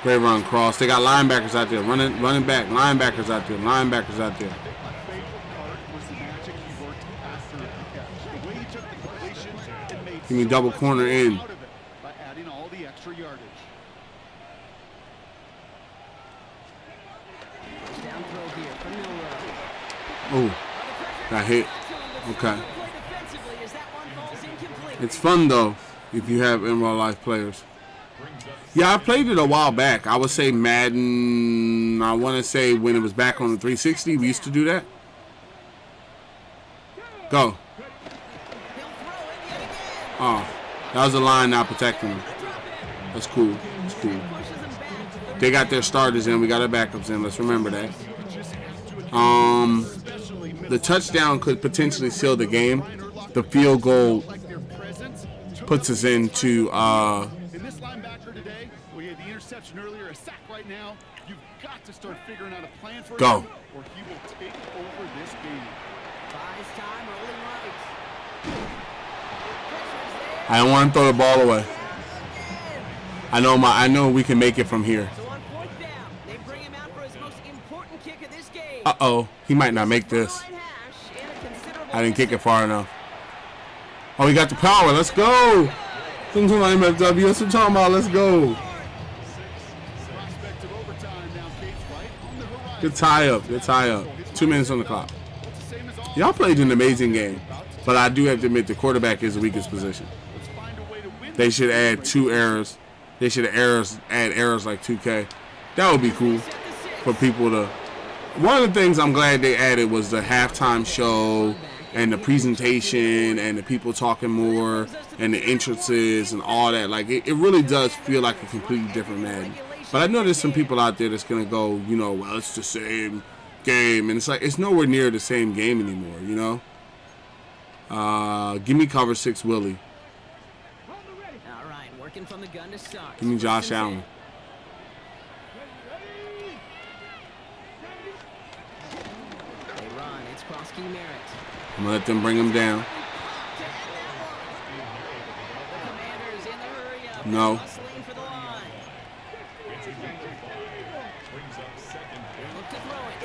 Great run, Cross. They got linebackers out there. Running back. Linebackers out there. Linebackers out there. Give me double corner in. By adding all the extra yardage. Oh, got hit. Okay. It's fun, though, if you have in real life players. Yeah, I played it a while back. I would say Madden, I want to say when it was back on the 360, we used to do that. Go. Oh, that was the line not protecting them. That's cool. That's cool. They got their starters in. We got our backups in. Let's remember that. The touchdown could potentially seal the game. The field goal puts us into In this linebacker today, we had the interception earlier, a sack right now. You've got to start figuring out a plan for Go. him, or he will take over this game. Buys time, rolling right. I don't want to throw the ball away. I know we can make it from here. So on 4th down, they bring him out for his most important kick of this game. Uh-oh. He might not make this. I didn't kick it far enough. Oh, we got the power. Let's go. Something about MFW. That's what I'm talking about. Let's go. Prospect of overtime now, Kate's right on the horizon. Good tie up. Good tie up. 2 minutes on the clock. Y'all played an amazing game, but I do have to admit the quarterback is the weakest position. They should add 2 errors They should add errors like 2K. That would be cool for people to. One of the things I'm glad they added was the halftime show and the presentation and the people talking more and the entrances and all that. Like, it really does feel like a completely different Madden. But I know there's some people out there that's going to go, you know, well, it's the same game. And it's like, it's nowhere near the same game anymore, you know? Give me cover 6 Willie. All right, working from the gun to start. Give me Josh Allen. They run. It's Krosky Merritt. I'm going to let them bring him down. The Commanders in the hurry up. No. Hustling for the line. They look to throw it.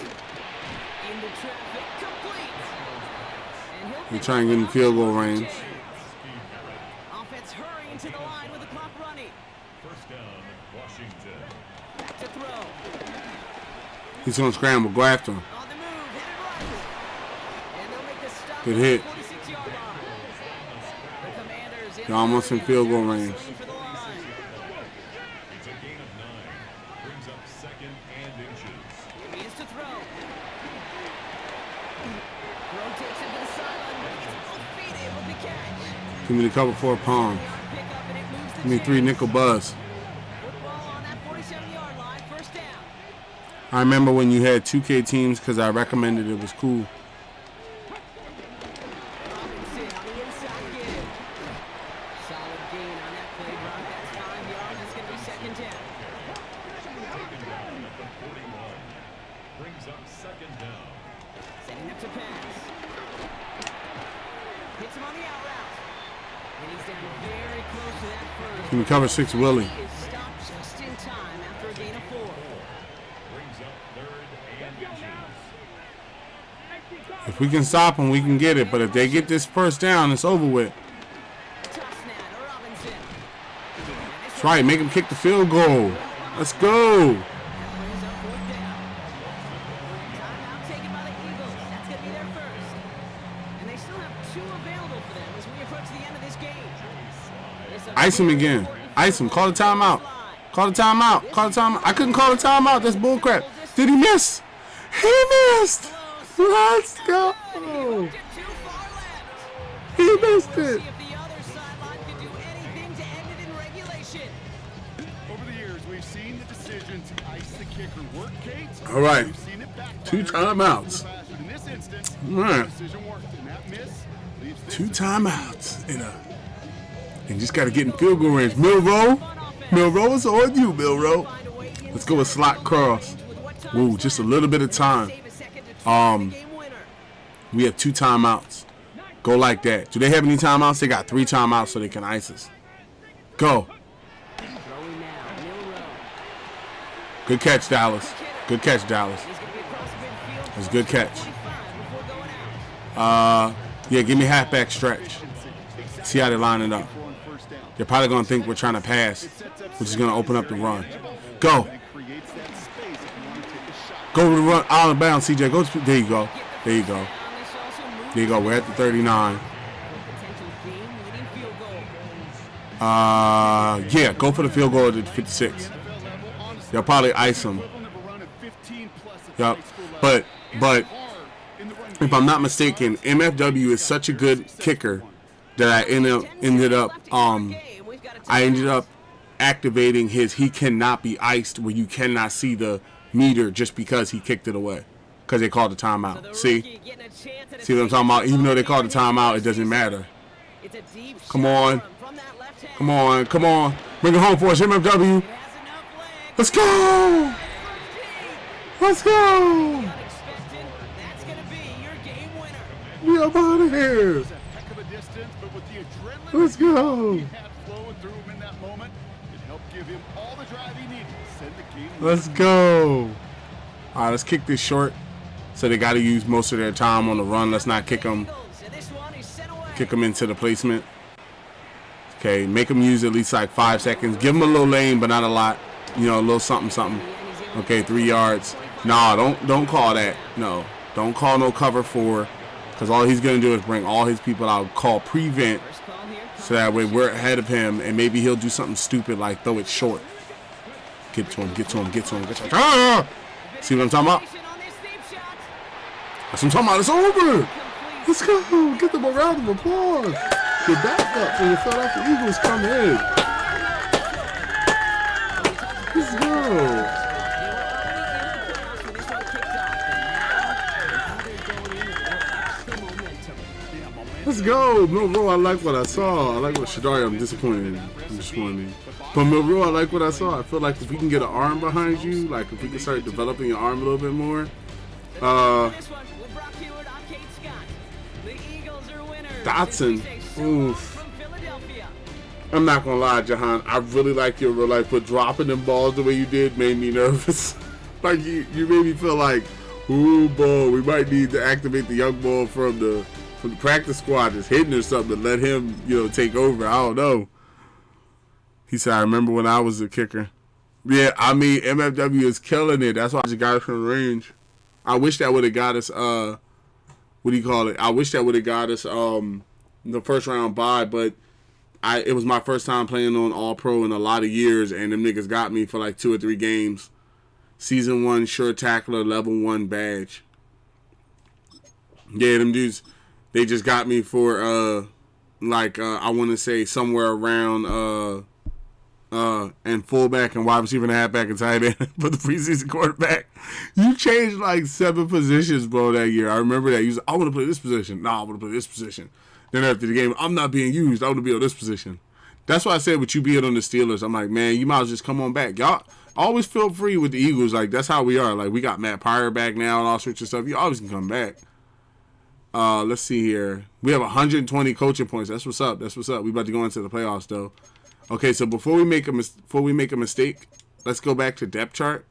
Into traffic, complete. And he'll They're trying to get in field goal range. Offense hurrying to the line with the clock running. First down, Washington. Back to throw. He's going to scramble. Go after him. On the move, headed right. And they'll make the stop Good at the hit. 46-yard line. The Commanders in They're almost in field goal range. for the line. It's a gain of 9. Brings up 2nd and inches. He is to throw. Throw takes him to the sideline, but he's both feet able to catch. Give me the cover 4 palm. Pick up and it moves the Give me 3 chains. nickel buzz. Football on that 47-yard line, first down. I remember when you had 2K teams because I recommended it was cool. Robinson on the inside give. Solid gain on that play, Brock. That's 5 yards. It's going to be second down. Taken down at the 41. Brings up 2nd down. Setting up to pass. Hits him on the out route. And he's down very close to that first. Give me cover 6 Willie. He is stopped just in time after a gain of 4. Brings up 3rd and inches. If we can stop them, we can get it. But if they get this first down, it's over with. Toss snap to Robinson. That's right. Make them kick the field goal. Let's go. Brings up 4th down. Timeout taken by the Eagles. That's going to be their first. And they still have 2 available for them as we approach the end of this game. Ice him again. Ice him. Call the timeout. Call the timeout. Call the timeout. I couldn't call the timeout. That's bullcrap. Did he miss? He missed. Let's go. He missed it. See if the other sideline could do anything to end it in regulation. Over the years, we've seen the decision to ice the kicker work, Kate. All right. We've seen it backfire. 2 timeouts. In this instance, All right. the decision worked, and that miss leaves this 2 timeouts. And just got to get in field goal range. Milrow. Milrow is on you, Milrow. Let's go with slot cross. Ooh, just a little bit of time. We have 2 timeouts. Go like that. Do they have any timeouts? They got 3 timeouts so they can ice us. Go. Throwing now, Milrow. Good catch, Dallas. Good catch, Dallas. He's going to be across midfield. That's a good catch. 45 before going out. Yeah, give me halfback stretch. See how they line it up. They're probably going to think we're trying to pass, which is going to open up the run. Go. creates that space if you want to take a shot. Go to the run. Out of bounds, CJ. Go. There you go. There you go. And this also moves There you go. We're at the 39. potential game-winning field goal. Yeah, go for the field goal at the 56. They'll probably ice him. Yep. But if I'm not mistaken, MFW is such a good kicker that I ended up activating his he cannot be iced where you cannot see the meter just because he kicked it away. Because they called the timeout. See? See what I'm talking about? Even though they called the timeout, it doesn't matter. It's a deep Come on. shot from that left hand. Come on. Come on. Bring it home for us, MFW. Has enough legs. Let's go. Let's go. Unexpected. That's going to be your game winner. Get up out of here. Heck of a distance, but with the adrenaline Let's go. he had flowing through him in that moment, it helped give him all the drive he needed to send the game. Let's go. All right, let's kick this short. So they got to use most of their time on the run. Let's not kick them. And this one is sent away. Kick them into the placement. Okay, make them use at least like 5 seconds. Give them a little lane, but not a lot. You know, a little something, something. Okay, 3 yards. Nah, don't call that. No, don't call no cover 4, because all he's gonna do is bring all his people out. Call prevent. First call here. So that way we're ahead of him, and maybe he'll do something stupid like throw it short. Get to him, get to him, get to him, get to him. Ah! See what I'm talking about? That's what I'm talking about. It's over. Let's go. Get them a round of applause. Your backup and the Philadelphia Eagles come in. Let's go. Let's go. Milroe, I like what I saw. I like what Shadari, I'm disappointed. But Milroe, I like what I saw. I feel like if we can get an arm behind you, like if we can start developing your arm a little bit more, Dotson, oof. I'm not gonna lie, Jahan. I really like your real life, but dropping them balls the way you did made me nervous. Like you made me feel like, ooh, boy, we might need to activate the young ball from the practice squad that's hidden or something, let him, take over. I don't know. He said, I remember when I was a kicker. Yeah, I mean, MFW is killing it. That's why I just got it from the range. I wish that would have got us, I wish that would have got us the first round bye, but it was my first time playing on All-Pro in a lot of years, and them niggas got me for like 2 or 3 games. Season 1 sure tackler, level 1 badge. Yeah, them dudes, they just got me for I want to say somewhere around and fullback and wide receiver and halfback and tight end for the preseason quarterback. You changed like 7 positions, bro, that year. I remember that. You was, I want to play this position. Nah, I want to play this position. Then after the game, I'm not being used. I want to be on this position. That's why I said with you being on the Steelers, I'm like, man, you might as well just come on back. Y'all always feel free with the Eagles. Like, that's how we are. Like, we got Matt Pryor back now and all sorts of stuff. You always can come back. Let's see here. We have 120 coaching points. That's what's up. That's what's up. We about to go into the playoffs, though. Okay, so before we make a mistake, let's go back to depth chart.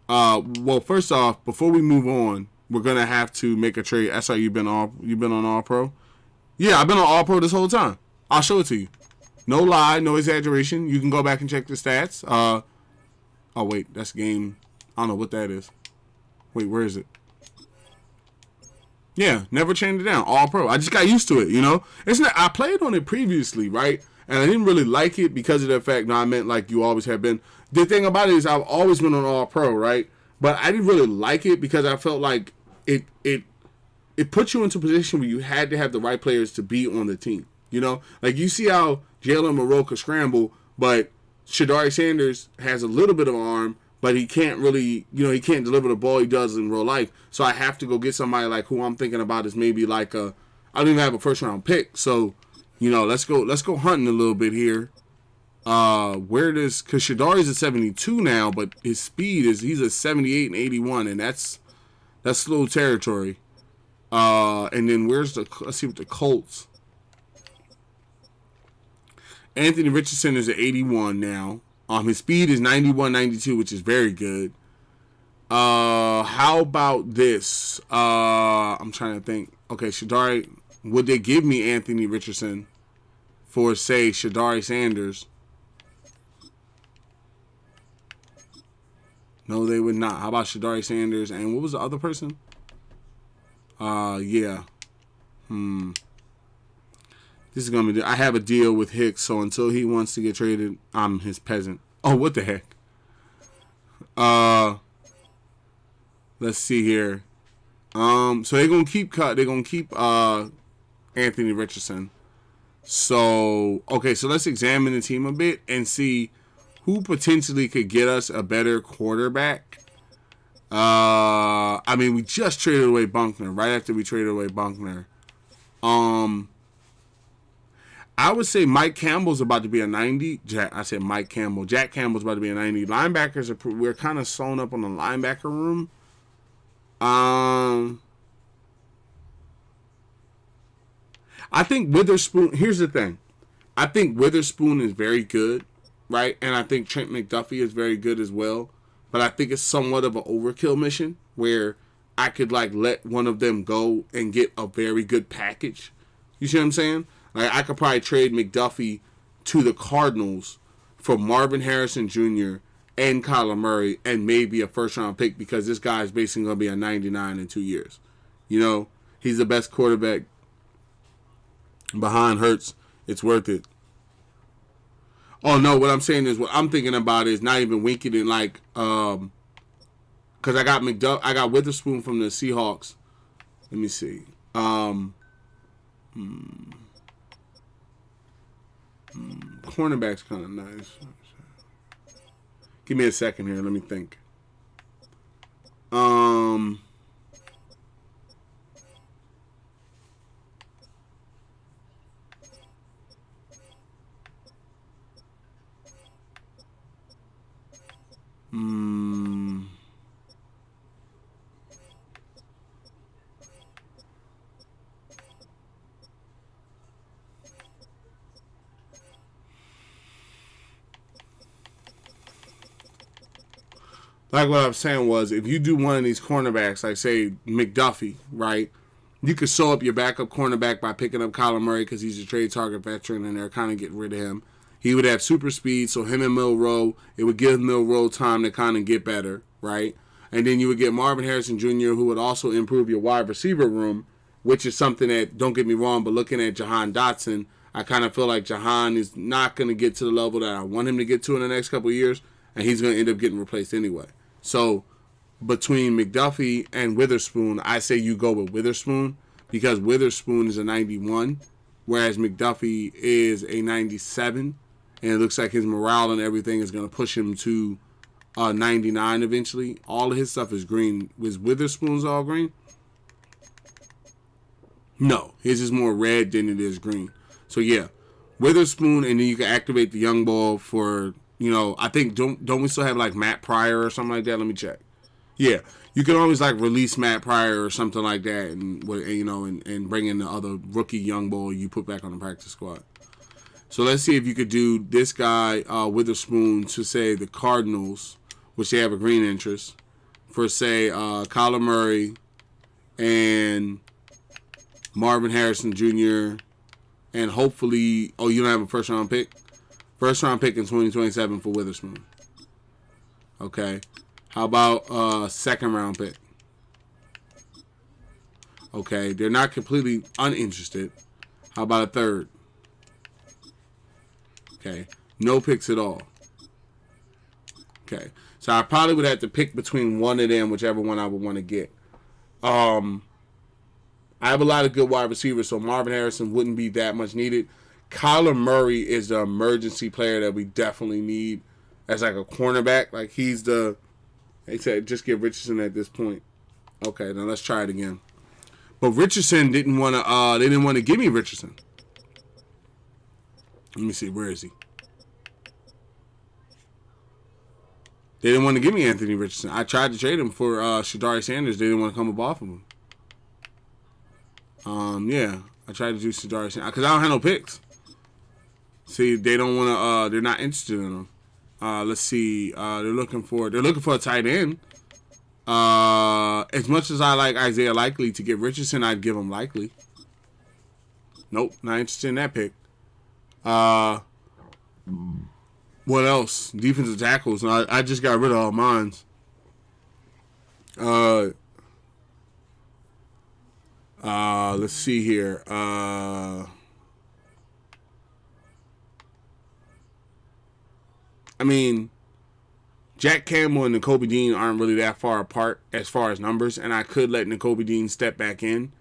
Well, first off, before we move on, we're gonna have to make a trade. SR, you've been on All Pro? Yeah, I've been on All Pro this whole time. I'll show it to you. No lie, no exaggeration. You can go back and check the stats. Oh wait, that's game. I don't know what that is. Wait, where is it? Yeah, never changed it down. All Pro. I just got used to it, It's not. I played on it previously, right? And I didn't really like it because of the fact. No, I meant like you always have been. The thing about it is I've always been on All Pro, right? But I didn't really like it because I felt like it put you into a position where you had to have the right players to be on the team. Like you see how Jalen Moreau could scramble, but Shadari Sanders has a little bit of an arm, but he can't really, he can't deliver the ball he does in real life. So I have to go get somebody like who I'm thinking about is maybe like I don't even have a first round pick. So, let's go hunting a little bit here. Because Shadari's at 72 now, but his speed he's at 78 and 81, and that's slow territory. And then let's see what the Colts. Anthony Richardson is at 81 now. His speed is 91, 92, which is very good. How about this? I'm trying to think. Okay, Shadari, would they give me Anthony Richardson for, say, Shadari Sanders? No, they would not. How about Shadari Sanders? And what was the other person? Yeah. This is going to be... I have a deal with Hicks, so until he wants to get traded, I'm his peasant. Oh, what the heck? Let's see here. So they're going to keep Anthony Richardson. So, okay, so let's examine the team a bit and see who potentially could get us a better quarterback. We just traded away Bunkner. Right after we traded away Bunkner. I would say Mike Campbell's about to be a 90. I said Mike Campbell. Jack Campbell's about to be a 90. Linebackers, we're kind of sewn up on the linebacker room. I think Witherspoon, here's the thing. I think Witherspoon is very good, right? And I think Trent McDuffie is very good as well. But I think it's somewhat of an overkill mission where I could let one of them go and get a very good package. You see what I'm saying? Like, I could probably trade McDuffie to the Cardinals for Marvin Harrison Jr. and Kyler Murray and maybe a first-round pick because this guy is basically going to be a 99 in 2 years. He's the best quarterback behind Hurts It's worth it. Oh no, what I'm saying is what I'm thinking about is not even winking it like because I got Witherspoon from the Seahawks. Let me see. Cornerback's kind of nice. Give me a second here. Let me think. Like what I was saying was, if you do one of these cornerbacks, like say McDuffie, right? You could sew up your backup cornerback by picking up Kyler Murray because he's a trade target veteran and they're kind of getting rid of him. He would have super speed, so him and Milroe, it would give Milroe time to kind of get better, right? And then you would get Marvin Harrison Jr., who would also improve your wide receiver room, which is something that, don't get me wrong, but looking at Jahan Dotson, I kind of feel like Jahan is not going to get to the level that I want him to get to in the next couple of years, and he's going to end up getting replaced anyway. So between McDuffie and Witherspoon, I say you go with Witherspoon because Witherspoon is a 91, whereas McDuffie is a 97, and it looks like his morale and everything is going to push him to 99 eventually. All of his stuff is green. Was Witherspoon's all green? No, his is more red than it is green. So yeah, Witherspoon, and then you can activate the young ball for, you know, I think don't we still have like Matt Pryor or something like that? Let me check. Yeah, you can always like release Matt Pryor or something like that, and you know, and bring in the other rookie young ball you put back on the practice squad. So let's see if you could do this guy Witherspoon to say the Cardinals, which they have a green interest, for say Kyler Murray and Marvin Harrison Jr. and hopefully, oh, you don't have a first round pick? First round pick in 2027 for Witherspoon. Okay. How about second round pick? Okay. They're not completely uninterested. How about a third? Okay. No picks at all. Okay. So I probably would have to pick between one of them, whichever one I would want to get. I have a lot of good wide receivers, so Marvin Harrison wouldn't be that much needed. Kyler Murray is the emergency player that we definitely need as like a cornerback. Like he's the, they said just get Richardson at this point. Okay, now let's try it again. But Richardson didn't want to. They didn't want to give me Richardson. Let me see, where is he? They didn't want to give me Anthony Richardson. I tried to trade him for Shadari Sanders. They didn't want to come up off of him. Yeah, I tried to do Shadari Sanders because I don't have no picks. See, they don't want to. They're not interested in them. Let's see. They're looking for a tight end. As much as I like Isaiah Likely to get Richardson, I'd give him Likely. Nope, not interested in that pick. What else? Defensive tackles. I just got rid of all mine. Let's see here. I mean, Jack Campbell and Nakobe Dean aren't really that far apart as far as numbers, and I could let Nakobe Dean step back in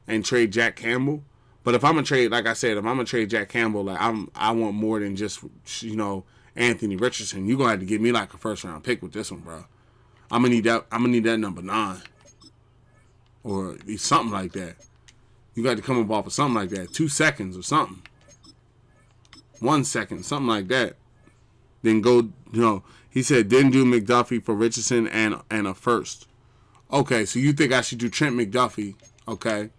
and trade Jack Campbell. But if I'm gonna trade, like I said, if I'm gonna trade Jack Campbell, like I want more than just, you know, Anthony Richardson. You're gonna have to give me like a first round pick with this one, bro. I'm gonna need that number 9 or something like that. You got to come up off of something like that. 2 seconds or something. 1 second, something like that. Then go, you know, he said, then do McDuffie for Richardson and a first. Okay, so you think I should do Trent McDuffie. Okay.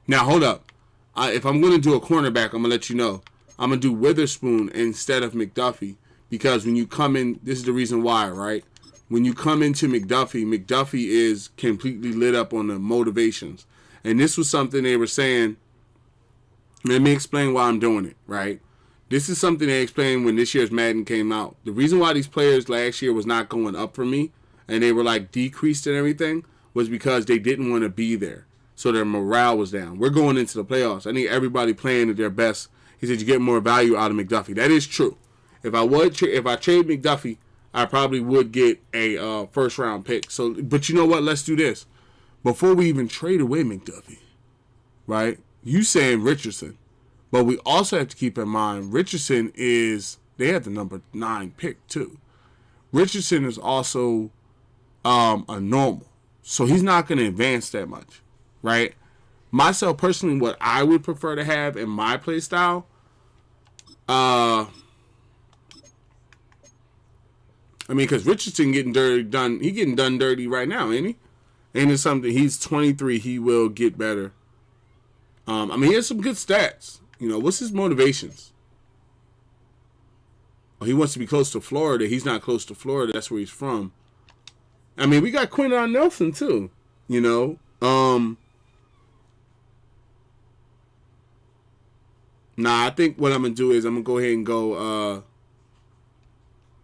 Now, hold up. If I'm going to do a cornerback, I'm going to let you know. I'm going to do Witherspoon instead of McDuffie. Because when you come in, this is the reason why, right? When you come into McDuffie is completely lit up on the motivations. And this was something they were saying. Let me explain why I'm doing it, right? This is something they explained when this year's Madden came out. The reason why these players last year was not going up for me and they were like decreased and everything was because they didn't want to be there. So their morale was down. We're going into the playoffs. I need everybody playing at their best He said you get more value out of McDuffie. That is true. If I trade McDuffie, I probably would get a first round pick. So, but you know what? Let's do this. Before we even trade away McDuffie, right? You saying Richardson, but we also have to keep in mind Richardson they have the number 9 pick too. Richardson is also a normal, so he's not going to advance that much, right? Myself personally, what I would prefer to have in my play style, because Richardson getting done. He getting done dirty right now, ain't he? And it's something. He's 23. He will get better. He has some good stats. What's his motivations? Oh, he wants to be close to Florida. He's not close to Florida. That's where he's from. We got Quinton Nelson too. I think what I'm gonna do is I'm gonna go ahead and go.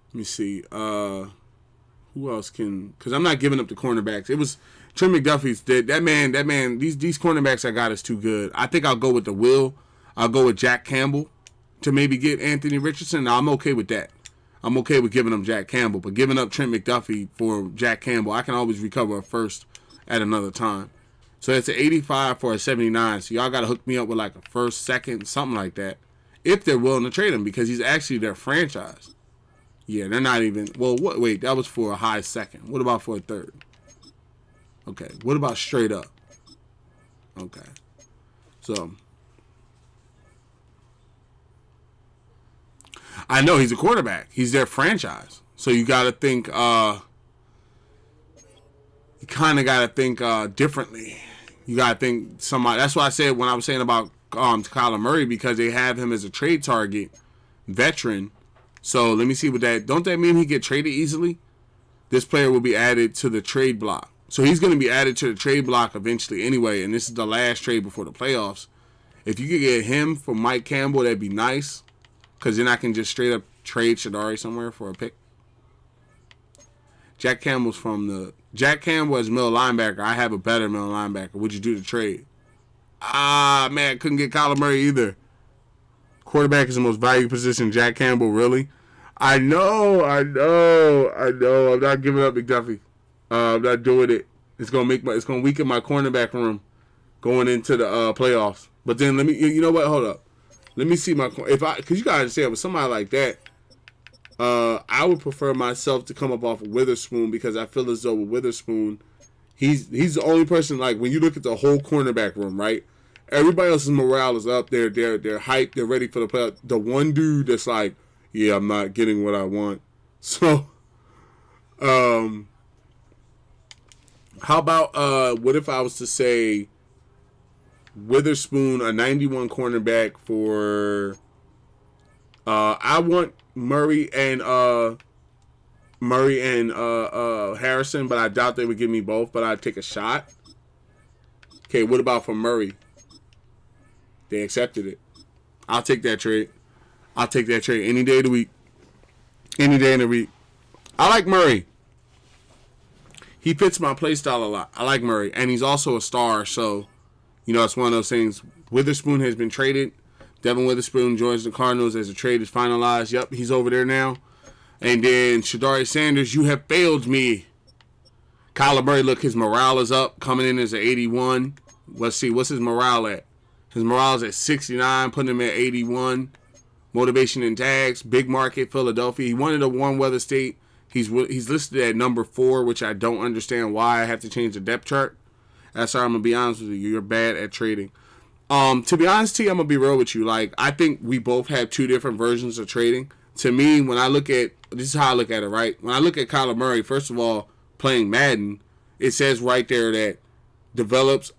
Let me see. Who else can? Because I'm not giving up the cornerbacks. It was Trent McDuffie's dead. That man. These cornerbacks I got is too good. I think I'll go with the Will. I'll go with Jack Campbell to maybe get Anthony Richardson. Now, I'm okay with that. I'm okay with giving them Jack Campbell, but giving up Trent McDuffie for Jack Campbell, I can always recover a first at another time. So it's an 85 for a 79. So y'all got to hook me up with like a first, second, something like that, if they're willing to trade him, because he's actually their franchise. Yeah, they're not even. Well, wait, that was for a high second. What about for a third? Okay, what about straight up? Okay, so I know he's a quarterback. He's their franchise. So you got to think. You kind of got to think differently. You got to think somebody. That's what I said when I was saying about Kyler Murray, because they have him as a trade target, veteran. So let me see what that. Don't that mean he get traded easily? This player will be added to the trade block. So he's going to be added to the trade block eventually anyway. And this is the last trade before the playoffs. If you could get him for Mike Campbell, that'd be nice. Because then I can just straight up trade Shadari somewhere for a pick. Jack Campbell as middle linebacker. I have a better middle linebacker. Would you do the trade? Man, couldn't get Kyler Murray either. Quarterback is the most valuable position. Jack Campbell, really? I know. I'm not giving up McDuffie. I'm not doing it. It's gonna weaken my cornerback room going into the playoffs. But then you know what? Hold up. Let me see because you gotta understand with somebody like that, I would prefer myself to come up off of Witherspoon, because I feel as though with Witherspoon, he's the only person, like, when you look at the whole cornerback room, right? Everybody else's morale is up. They're hyped. They're ready for the playoffs. The one dude that's like, yeah, I'm not getting what I want. So, how about what if I was to say Witherspoon, a 91 cornerback for I want Murray and Harrison, but I doubt they would give me both, but I'd take a shot. Okay, what about for Murray? They accepted it. I'll take that trade. Any day of the week. Any day in the week. I like Murray. He fits my play style a lot. I like Murray. And he's also a star, so, it's one of those things. Witherspoon has been traded. Devin Witherspoon joins the Cardinals as the trade is finalized. Yep, he's over there now. And then Shadari Sanders, you have failed me. Kyler Murray, look, his morale is up, coming in as an 81. Let's see, what's his morale at? His morale is at 69, putting him at 81. Motivation and tags, big market, Philadelphia. He wanted a warm weather state. He's listed at number 4, which I don't understand why I have to change the depth chart. That's all I'm going to be honest with you. You're bad at trading. To be honest, T, I'm going to be real with you. Like, I think we both have two different versions of trading. To me, when I look at, this is how I look at it, right? When I look at Kyler Murray, first of all, playing Madden, it says right there that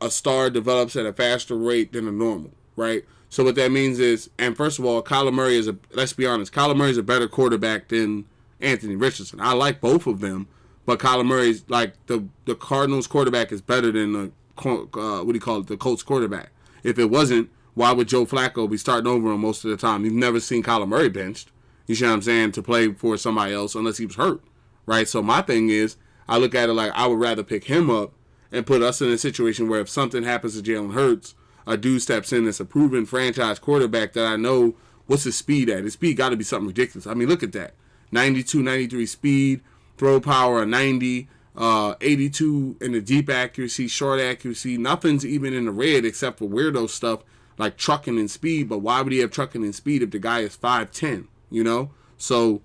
a star develops at a faster rate than a normal, right? So what that means is, and first of all, Kyler Murray let's be honest, Kyler Murray is a better quarterback than Anthony Richardson. I like both of them, but Kyler Murray's, like, the Cardinals quarterback is better than the Colts quarterback. If it wasn't, why would Joe Flacco be starting over him most of the time? You've never seen Kyler Murray benched, you see what I'm saying, to play for somebody else unless he was hurt, right? So my thing is, I look at it like I would rather pick him up and put us in a situation where if something happens to Jalen Hurts, a dude steps in that's a proven franchise quarterback that I know what's his speed at. His speed got to be something ridiculous. I mean, look at that. 92, 93 speed, throw power of 90, 82 in the deep accuracy, short accuracy. Nothing's even in the red except for weirdo stuff like trucking and speed. But why would he have trucking and speed if the guy is 5'10", you know? So,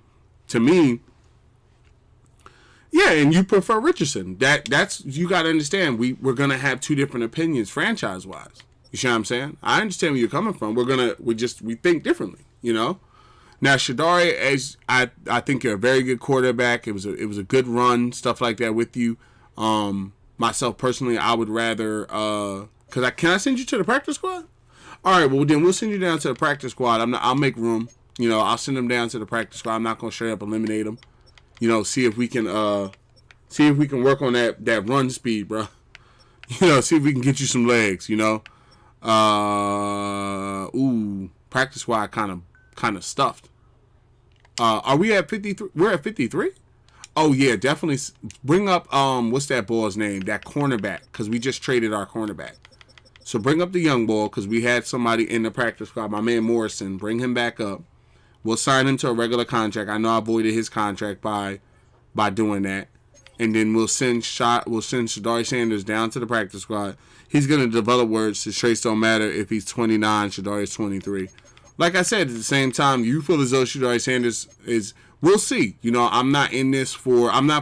to me, yeah, and you prefer Richardson. That's you got to understand. We're gonna have two different opinions franchise wise. You see what I'm saying? I understand where you're coming from. We think differently. You know. Now Shadari, as I think you're a very good quarterback. It was a good run, stuff like that with you. Myself personally, I would rather can I send you to the practice squad? All right, well then we'll send you down to the practice squad. I'll make room. You know, I'll send them down to the practice squad. I'm not gonna straight up eliminate them. You know, see if we can work on that run speed, bro. You know, see if we can get you some legs. You know, practice squad kind of stuffed. Are we at 53? We're at 53. Oh yeah, definitely bring up what's that boy's name? That cornerback, because we just traded our cornerback. So bring up the young boy because we had somebody in the practice squad. My man Morrison, bring him back up. We'll sign him to a regular contract. I know I voided his contract by doing that. And then we'll send Shadari Sanders down to the practice squad. He's going to develop words. His traits don't matter if he's 29, Shadari is 23. Like I said, at the same time, you feel as though Shadari Sanders is... We'll see. You know, I'm not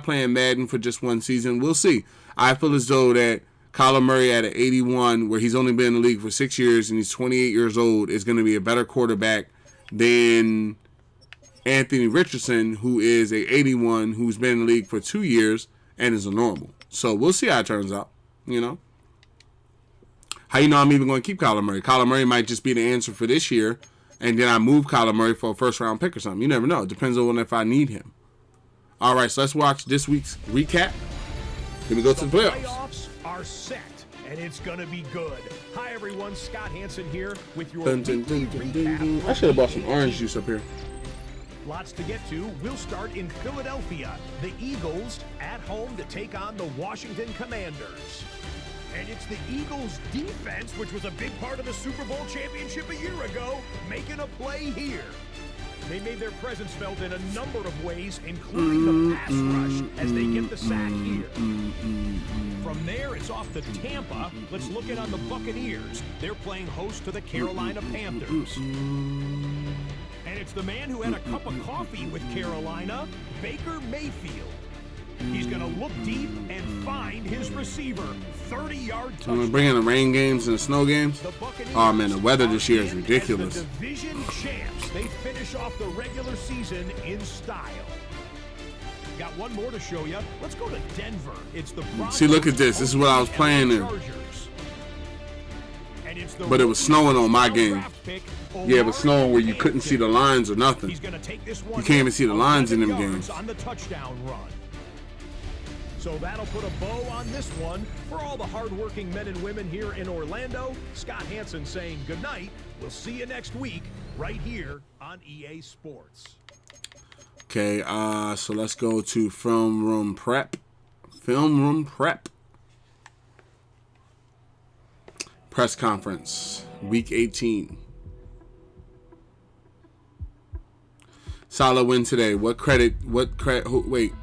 playing Madden for just one season. We'll see. I feel as though that Kyler Murray at an 81, where he's only been in the league for 6 years and he's 28 years old, is going to be a better quarterback than Anthony Richardson, who is a 81, who's been in the league for 2 years and is a normal. So we'll see how it turns out, you know. How you know I'm even going to keep Kyler Murray? Kyler Murray might just be the answer for this year, and then I move Kyler Murray for a first-round pick or something. You never know. It depends on if I need him. All right, so let's watch this week's recap. Then we go to the playoffs. Playoffs are set, and it's going to be good. Hi, everyone. Scott Hansen here with your Dun, dun, dun, dun, dun, dun. I should have bought some orange juice up here. Lots to get to. We'll start in Philadelphia. The Eagles at home to take on the Washington Commanders. And it's the Eagles' defense, which was a big part of the Super Bowl championship a year ago, making a play here. They made their presence felt in a number of ways, including the pass rush, as they get the sack here. From there, it's off to Tampa. Let's look in on the Buccaneers. They're playing host to the Carolina Panthers. And it's the man who had a cup of coffee with Carolina, Baker Mayfield. He's going to look deep and find his receiver. 30-yard touchdown. I'm going to bring in the rain games and the snow games. Oh, man, the weather this year is ridiculous. The division champs, they finish off the regular season in style. Got one more to show you. Let's go to Denver. It's the See, look at this. This is what I was playing in. But it was snowing on my game. Yeah, it was snowing where you couldn't see the lines or nothing. You can't even see the lines in them games. On the touchdown run. So that'll put a bow on this one. For all the hardworking men and women here in Orlando, Scott Hansen saying good night. We'll see you next week right here on EA Sports. Okay, so let's go to Film Room Prep. Film Room Prep. Press conference, week 18. Solid win today.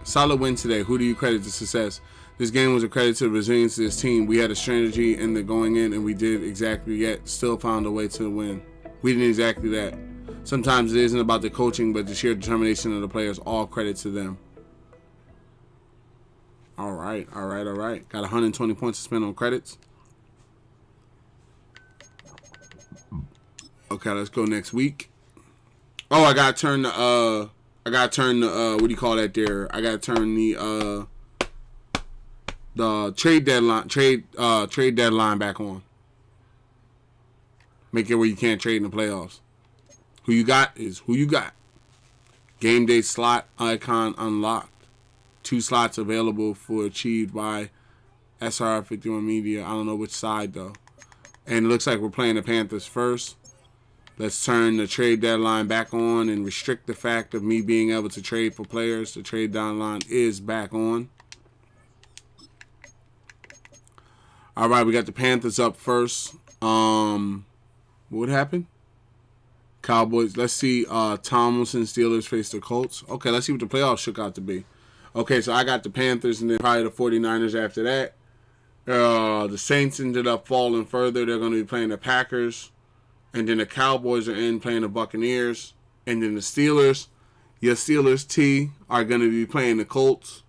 Solid win today. Who do you credit the success? This game was a credit to the resilience of this team. We had a strategy in the going in, and we did exactly yet still found a way to win. We did exactly that. Sometimes it isn't about the coaching, but the sheer determination of the players. All credit to them. All right. Got 120 points to spend on credits. Okay, let's go next week. Oh, I gotta turn the what do you call that there? I gotta turn the trade deadline back on. Make it where you can't trade in the playoffs. Who you got is who you got. Game day slot icon unlocked. 2 slots available for achieved by SR51 Media. I don't know which side though. And it looks like we're playing the Panthers first. Let's turn the trade deadline back on and restrict the fact of me being able to trade for players. The trade deadline is back on. All right, we got the Panthers up first. What happened? Cowboys. Let's see. Tomlinson Steelers face the Colts. Okay, let's see what the playoffs shook out to be. Okay, so I got the Panthers and then probably the 49ers after that. The Saints ended up falling further. They're going to be playing the Packers. And then the Cowboys are in playing the Buccaneers. And then the Steelers, your Steelers T, are going to be playing the Colts.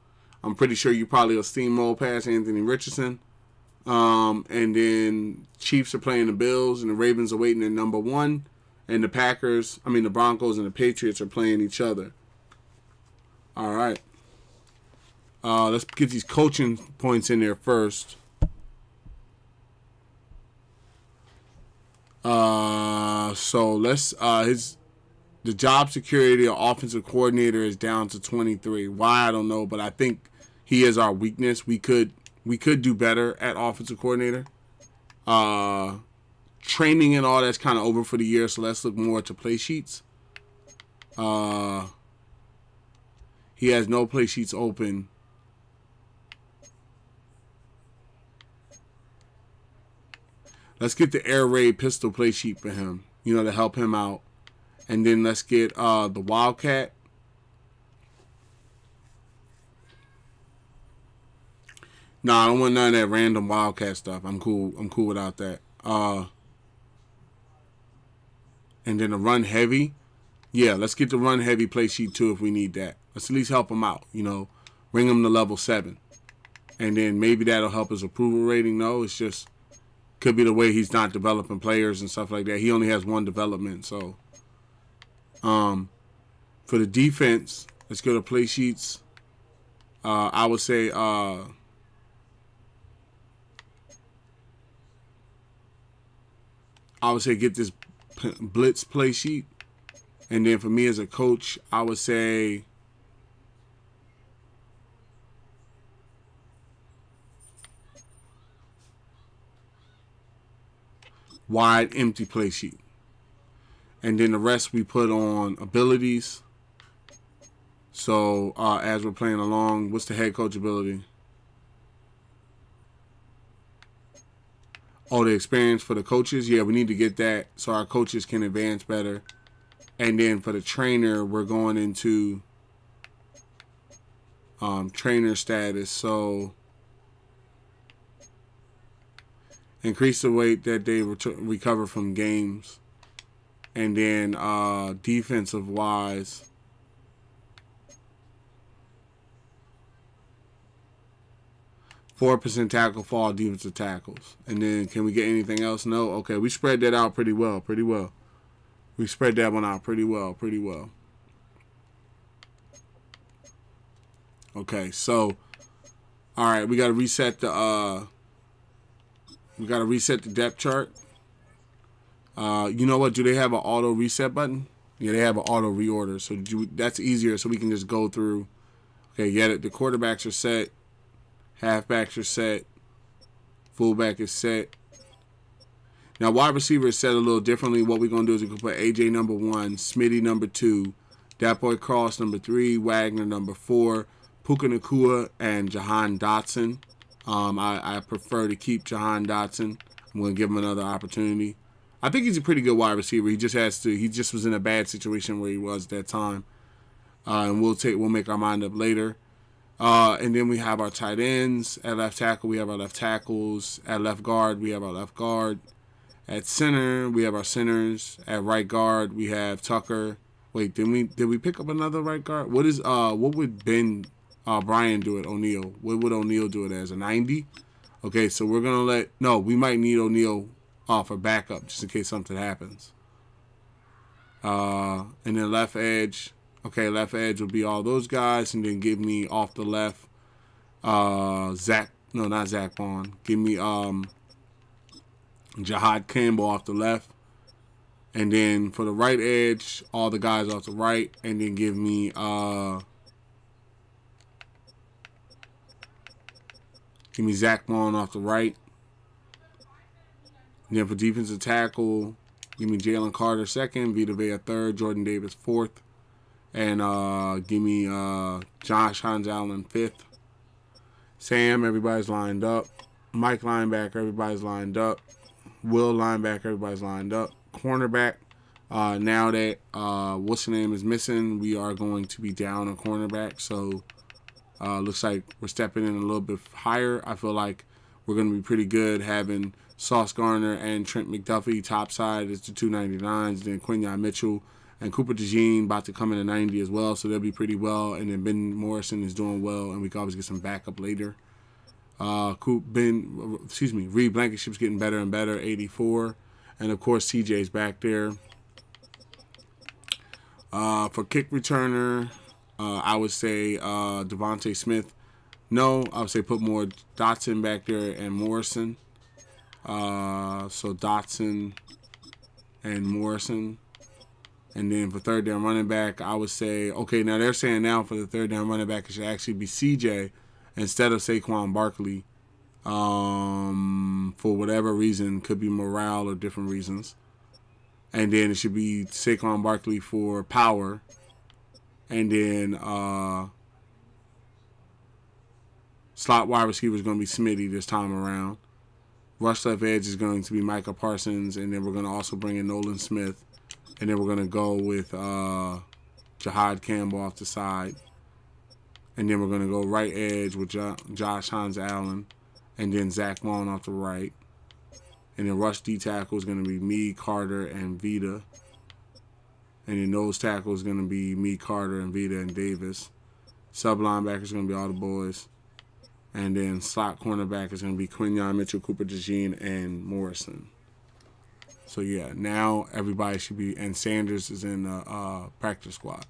I'm pretty sure you probably will steamroll past Anthony Richardson. And then Chiefs are playing the Bills, and the Ravens are waiting at number 1. And the the Broncos and the Patriots are playing each other. All right. Let's get these coaching points in there first. So let's the job security of offensive coordinator is down to 23. Why, I don't know, but I think he is our weakness. We could do better at offensive coordinator. Training and all that's kind of over for the year, so let's look more to play sheets. He has no play sheets open. Let's get the air raid pistol play sheet for him, to help him out. And then let's get the Wildcat. Nah, I don't want none of that random Wildcat stuff. I'm cool without that. And then the run heavy. Yeah, let's get the run heavy play sheet too if we need that. Let's at least help him out, bring him to level 7. And then maybe that'll help his approval rating. No, it's just could be the way he's not developing players and stuff like that. He only has 1 development, so for the defense, let's go to play sheets. I would say get this blitz play sheet. And then for me as a coach, I would say wide empty play sheet. And then the rest we put on abilities. So as we're playing along, what's the head coach ability? Oh, the experience for the coaches? Yeah, we need to get that so our coaches can advance better. And then for the trainer, we're going into trainer status. So increase the weight that they recover from games. And then defensive wise, %4 tackle for all defensive tackles. And then can we get anything else? No? Okay, we spread that out pretty well. We spread that one out pretty well. Okay, so all right, we gotta reset the depth chart. You know what? Do they have an auto reset button? Yeah, they have an auto reorder. So that's easier. So we can just go through. Okay, yeah, the quarterbacks are set. Halfbacks are set. Fullback is set. Now, wide receiver is set a little differently. What we're going to do is we're going to put AJ number 1, Smitty number 2, Dat Boy Cross number 3, Wagner number 4, Puka Nacua, and Jahan Dotson. I prefer to keep Jahan Dotson. I'm going to give him another opportunity. I think he's a pretty good wide receiver. He just was in a bad situation where he was at that time. And we'll make our mind up later. And then we have our tight ends. At left tackle, we have our left tackles. At left guard, we have our left guard. At center, we have our centers. At right guard, we have Tucker. Wait, did we pick up another right guard? What would Ben Brian do at O'Neal? What would O'Neal do it as? A 90? Okay, so we're gonna we might need O'Neal for backup just in case something happens. And then left edge. Okay, left edge will be all those guys, and then give me off the left, not Zach Bond. Give me Jahad Campbell off the left, and then for the right edge, all the guys off the right, and then give me Zach Bond off the right. And then for defensive tackle, give me Jalen Carter 2nd, Vita Vea 3rd, Jordan Davis 4th. And give me Josh Hans Allen 5th. Sam, everybody's lined up. Mike linebacker, everybody's lined up. Will linebacker, everybody's lined up. Cornerback, now that what's the name is missing, we are going to be down a cornerback. So looks like we're stepping in a little bit higher. I feel like we're going to be pretty good having Sauce Gardner and Trent McDuffie topside is the 299s. Then Quinyon Mitchell and Cooper DeJean about to come in at 90 as well, so they'll be pretty well. And then Ben Morrison is doing well, and we can always get some backup later. Reed Blankenship's getting better and better, 84. And, of course, CJ's back there. For kick returner, I would say Devontae Smith. No, I would say put more Dotson back there and Morrison. So Dotson and Morrison. And then for third down running back, I would say, okay, now they're saying now for the third down running back, it should actually be CJ instead of Saquon Barkley. For whatever reason, could be morale or different reasons. And then it should be Saquon Barkley for power. And then slot wide receiver is going to be Smitty this time around. Rush left edge is going to be Micah Parsons. And then we're going to also bring in Nolan Smith. And then we're going to go with Jahad Campbell off the side. And then we're going to go right edge with Josh Hines Allen. And then Zach Vaughn off the right. And then rush D tackle is going to be me, Carter, and Vita. And then nose tackle is going to be me, Carter, and Vita, and Davis. Sub linebacker is going to be all the boys. And then slot cornerback is going to be Quinyon Mitchell, Cooper DeJean, and Morrison. So, yeah, now everybody should be... And Sanders is in the practice squad.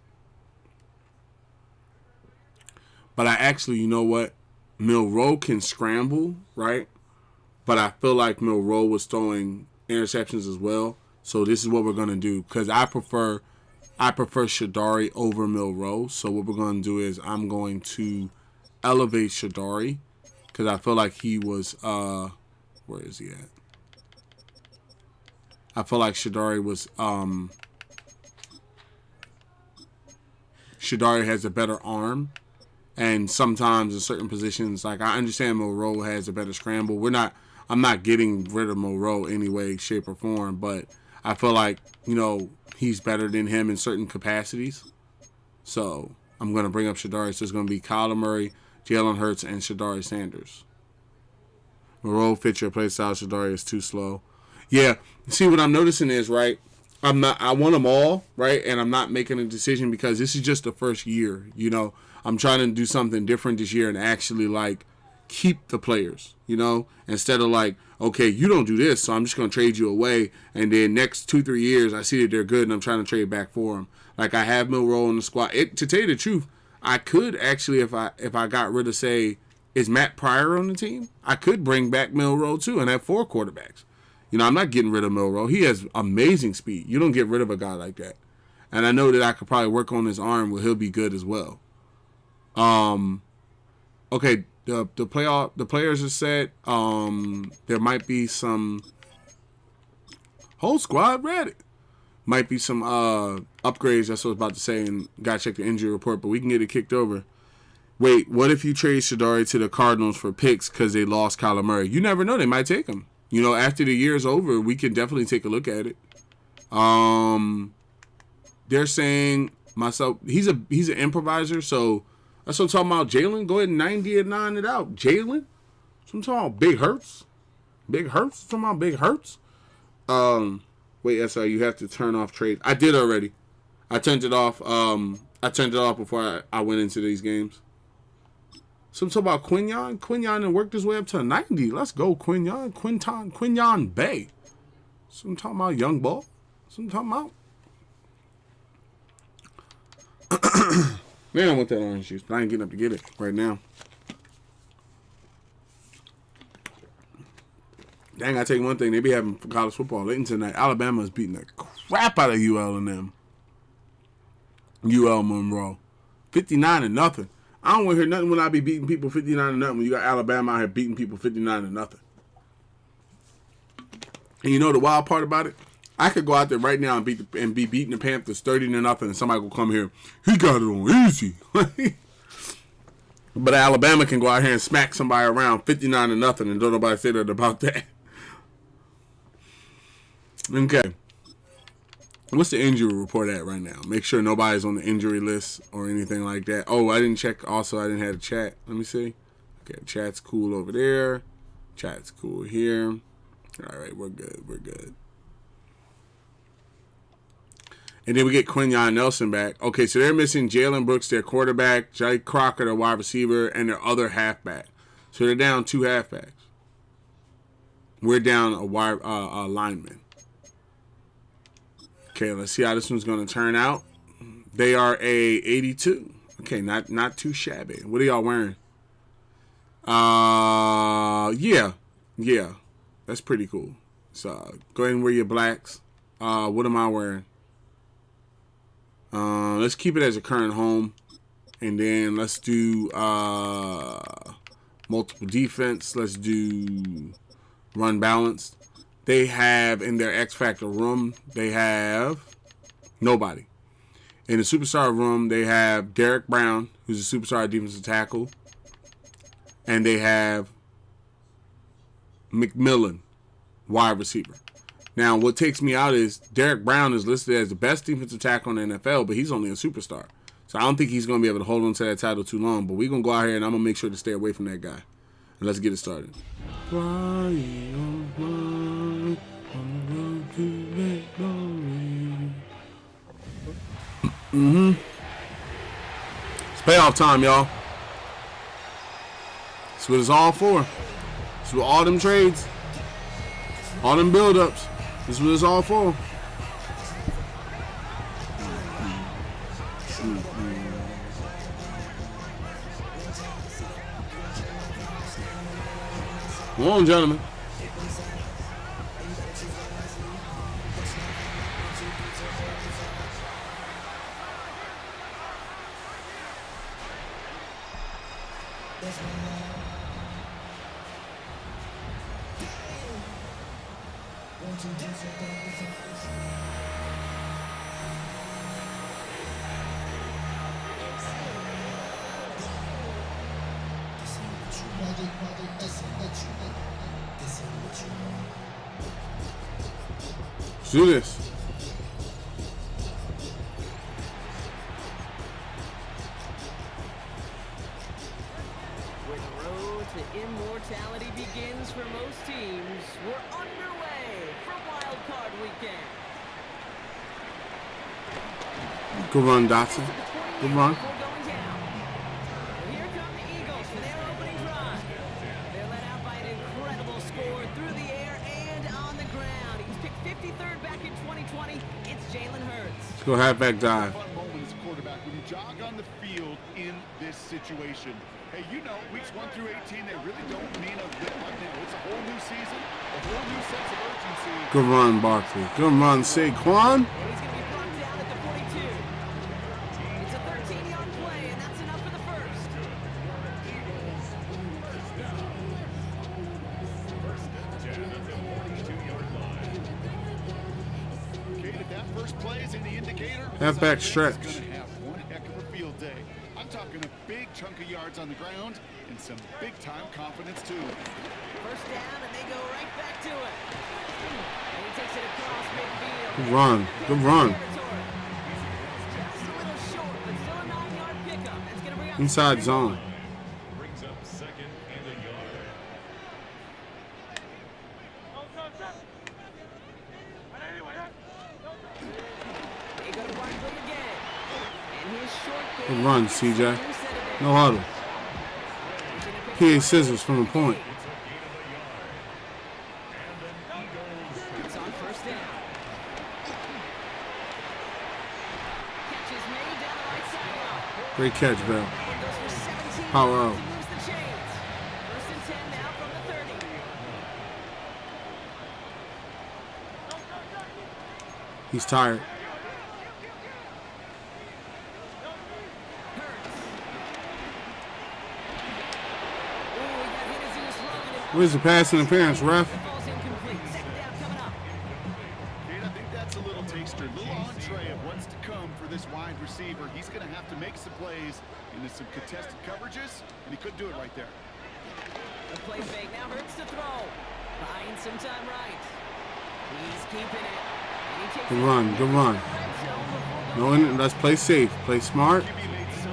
But I actually, you know what? Milroe can scramble, right? But I feel like Milroe was throwing interceptions as well. So this is what we're going to do. Because I prefer Shadari over Milroe. So what we're going to do is I'm going to elevate Shadari. Because I feel like he was... where is he at? I feel like Shadari was... Shadari has a better arm. And sometimes in certain positions, like I understand Milroe has a better scramble. I'm not getting rid of Milroe any way, shape, or form, but I feel like, you know, he's better than him in certain capacities. So I'm going to bring up Shadari. So it's going to be Kyler Murray, Jalen Hurts, and Shadari Sanders. Milroe fits your play style. Shadari is too slow. Yeah, see what I'm noticing is, right, I want them all, right, and I'm not making a decision because this is just the first year, you know. I'm trying to do something different this year and actually, like, keep the players, you know, instead of like, okay, you don't do this, so I'm just going to trade you away. And then next 2-3 years, I see that they're good and I'm trying to trade back for them. Like I have Milroe in the squad. To tell you the truth, I could actually, if I got rid of, say, is Matt Pryor on the team, I could bring back Milroe too and have 4 quarterbacks. You know, I'm not getting rid of Milroe. He has amazing speed. You don't get rid of a guy like that. And I know that I could probably work on his arm where he'll be good as well. Okay, the players are set. There might be some whole squad ready. Might be some upgrades. That's what I was about to say, and gotta check the injury report. But we can get it kicked over. Wait, what if you trade Shadari to the Cardinals for picks because they lost Kyler Murray? You never know. They might take him. You know, after the year's over, we can definitely take a look at it. They're saying he's an improviser, so. That's what I'm talking about. Jalen, go ahead and 90 and 9 it out. Jalen? So I'm talking about Big Hurts. Big Hurts? I'm talking about Big Hurts. Wait, SR, you have to turn off trades. I did already. I turned it off. I turned it off before I went into these games. So I'm talking about Quinyon. Quinyon worked his way up to 90. Let's go, Quinyon. Quinyon Bay. So I'm talking about young ball. So I'm talking about. Man, I want that orange juice, but I ain't getting up to get it right now. Dang, I tell you one thing. They be having college football late tonight. Alabama's beating the crap out of UL and them. UL Monroe. 59-0. I don't want to hear nothing when I be beating people 59-0 when you got Alabama out here beating people 59-0. And you know the wild part about it? I could go out there right now and be beating the Panthers 30-0, and somebody will come here. He got it on easy. But Alabama can go out here and smack somebody around 59-0, and don't nobody say that about that. Okay. What's the injury report at right now? Make sure nobody's on the injury list or anything like that. Oh, I didn't check. Also, I didn't have a chat. Let me see. Okay, chat's cool over there. Chat's cool here. All right, we're good. We're good. And then we get Quinyon Nelson back. Okay, so they're missing Jalen Brooks, their quarterback, Jake Crocker, their wide receiver, and their other halfback. So they're down 2 halfbacks. We're down a lineman. Okay, let's see how this one's going to turn out. They are a 82. Okay, not too shabby. What are y'all wearing? Yeah. That's pretty cool. So go ahead and wear your blacks. What am I wearing? Let's keep it as a current home. And then let's do multiple defense. Let's do run balanced. They have in their X Factor room, they have nobody. In the superstar room, they have Derek Brown, who's a superstar defensive tackle. And they have McMillan, wide receiver. Now, what takes me out is Derek Brown is listed as the best defensive tackle in the NFL, but he's only a superstar. So I don't think he's going to be able to hold on to that title too long. But we're going to go out here, and I'm going to make sure to stay away from that guy. And let's get it started. It's payoff time, y'all. That's what it's all for. That's what all them trades, all them build-ups, that's what it's all for. Come on, gentlemen. Let's do this. Where the road to immortality begins for most teams, we're underway for Wild Card Weekend. Good run, Dotson. Good run. Here come the Eagles for their opening drive. They're led out by an incredible score through the air and on the ground. He's picked 53rd back in 2020. It's Jalen Hurts. Let's go halfback dive. Fun moment as a quarterback when you jog on the field in this situation. Hey, you know, weeks 1 through 18, they really don't mean a bit right now. It's a whole new season, a whole new sense of urgency. Good run, Barkley. Good run, Saquon. And he's going to be brought down at the 42. It's a 13-yard play, and that's enough for the first. Okay, if that first play is in the indicator, Halfback stretch. going to have one heck of a field day. I'm talking a big chunk of yards on the ground and some big-time confidence, too. First down, and they go right back to it. And he takes it across midfield. Good run. Good run. Just a little short, but still a 9-yard pickup. That's going to bring up Inside zone. Brings up 2nd and a yard. They go to Barkley again. And his short Good run, CJ. No huddle. PA scissors from the point. It's on first down. Catch is made down the right sideline. Great catch, Bell. Goes for 17 Power yards out. and moves the chains. First and 10 now from the 30. He's tired. Where's the pass interference, ref? Ball's incomplete. Second down coming up. And I think that's a little taster, a little entree of what's to come for this wide receiver. He's going to have to make some plays into some contested coverages, and he couldn't do it right there. The play fake now Hurts to throw. Buying some time right. He's keeping it. And he takes Good run, good run. No, let's play safe. Play smart.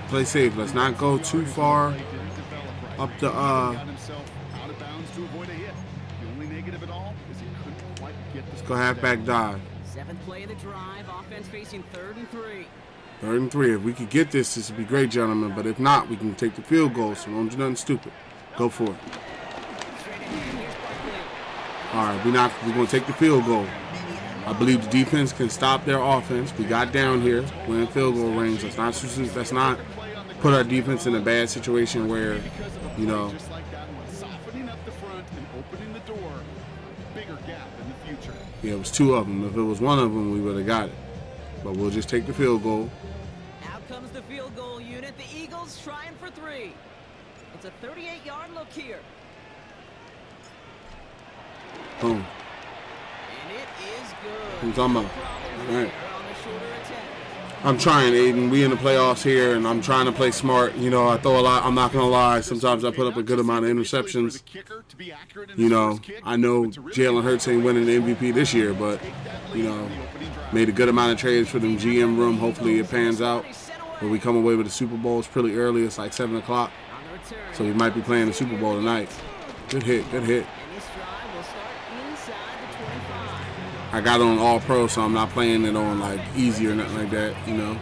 Play safe. Let's not go too far up the Got himself out of bounds to avoid a hit. The only negative at all is he couldn't quite get the go halfback dive. 7th play of the drive. Offense facing 3rd and 3. 3rd and 3. If we could get this would be great, gentlemen. But if not, we can take the field goal. So don't do nothing stupid. Go for it. Straight ahead. Here's Barkley. All right, we're going to take the field goal. I believe the defense can stop their offense. We got down here. We're in field goal range. Let's not put our defense in a bad situation where, you know. Just like that one, softening up the front and opening the door. Bigger gap in the future. Yeah, it was 2 of them. If it was 1 of them, we would have got it. But we'll just take the field goal. Out comes the field goal unit. The Eagles trying for 3. It's a 38-yard look here. Boom. And it is good. I'm talking about. All right. On the shorter attempt. I'm trying, Aiden. We in the playoffs here, and I'm trying to play smart. You know, I throw a lot. I'm not going to lie. Sometimes I put up a good amount of interceptions. You know, I know Jalen Hurts ain't winning the MVP this year, but, you know, made a good amount of trades for them GM room. Hopefully it pans out. But we come away with the Super Bowl. It's pretty early. It's like 7 o'clock. On the return. So we might be playing the Super Bowl tonight. Good hit, good hit. And this drive will start inside the 25. I got it on All Pro, so I'm not playing it on, like, easy or nothing like that, you know.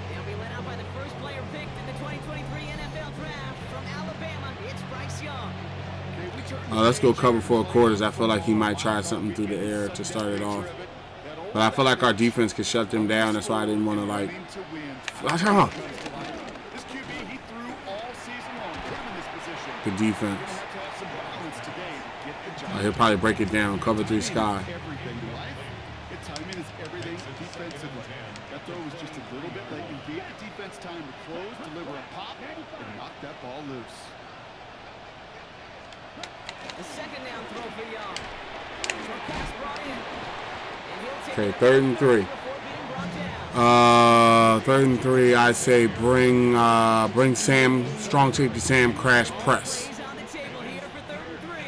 They'll be led out by the first player picked in the 2023 NFL Draft from Alabama. It's Bryce Young. Let's go cover 4 quarters. I feel like he might try something through the air to start it off. But I feel like our defense could shut them down. That's why I didn't want to, like... This QB, he threw all season long. Put him in this position. The defense. Have to have some balance today to get the job. He'll probably break it down. Cover 3 sky. Everything in life. Its timing is everything defensively. That throw was just a little bit late and gave the defense time to close, deliver a pop, and knock that ball loose. The second down throw for Young. Short pass brought in. And he'll take Okay, it 3rd and 3. before being brought down. 3rd and 3, I say bring Sam, strong safety Sam, crash press. He's on the table here for 3rd and 3.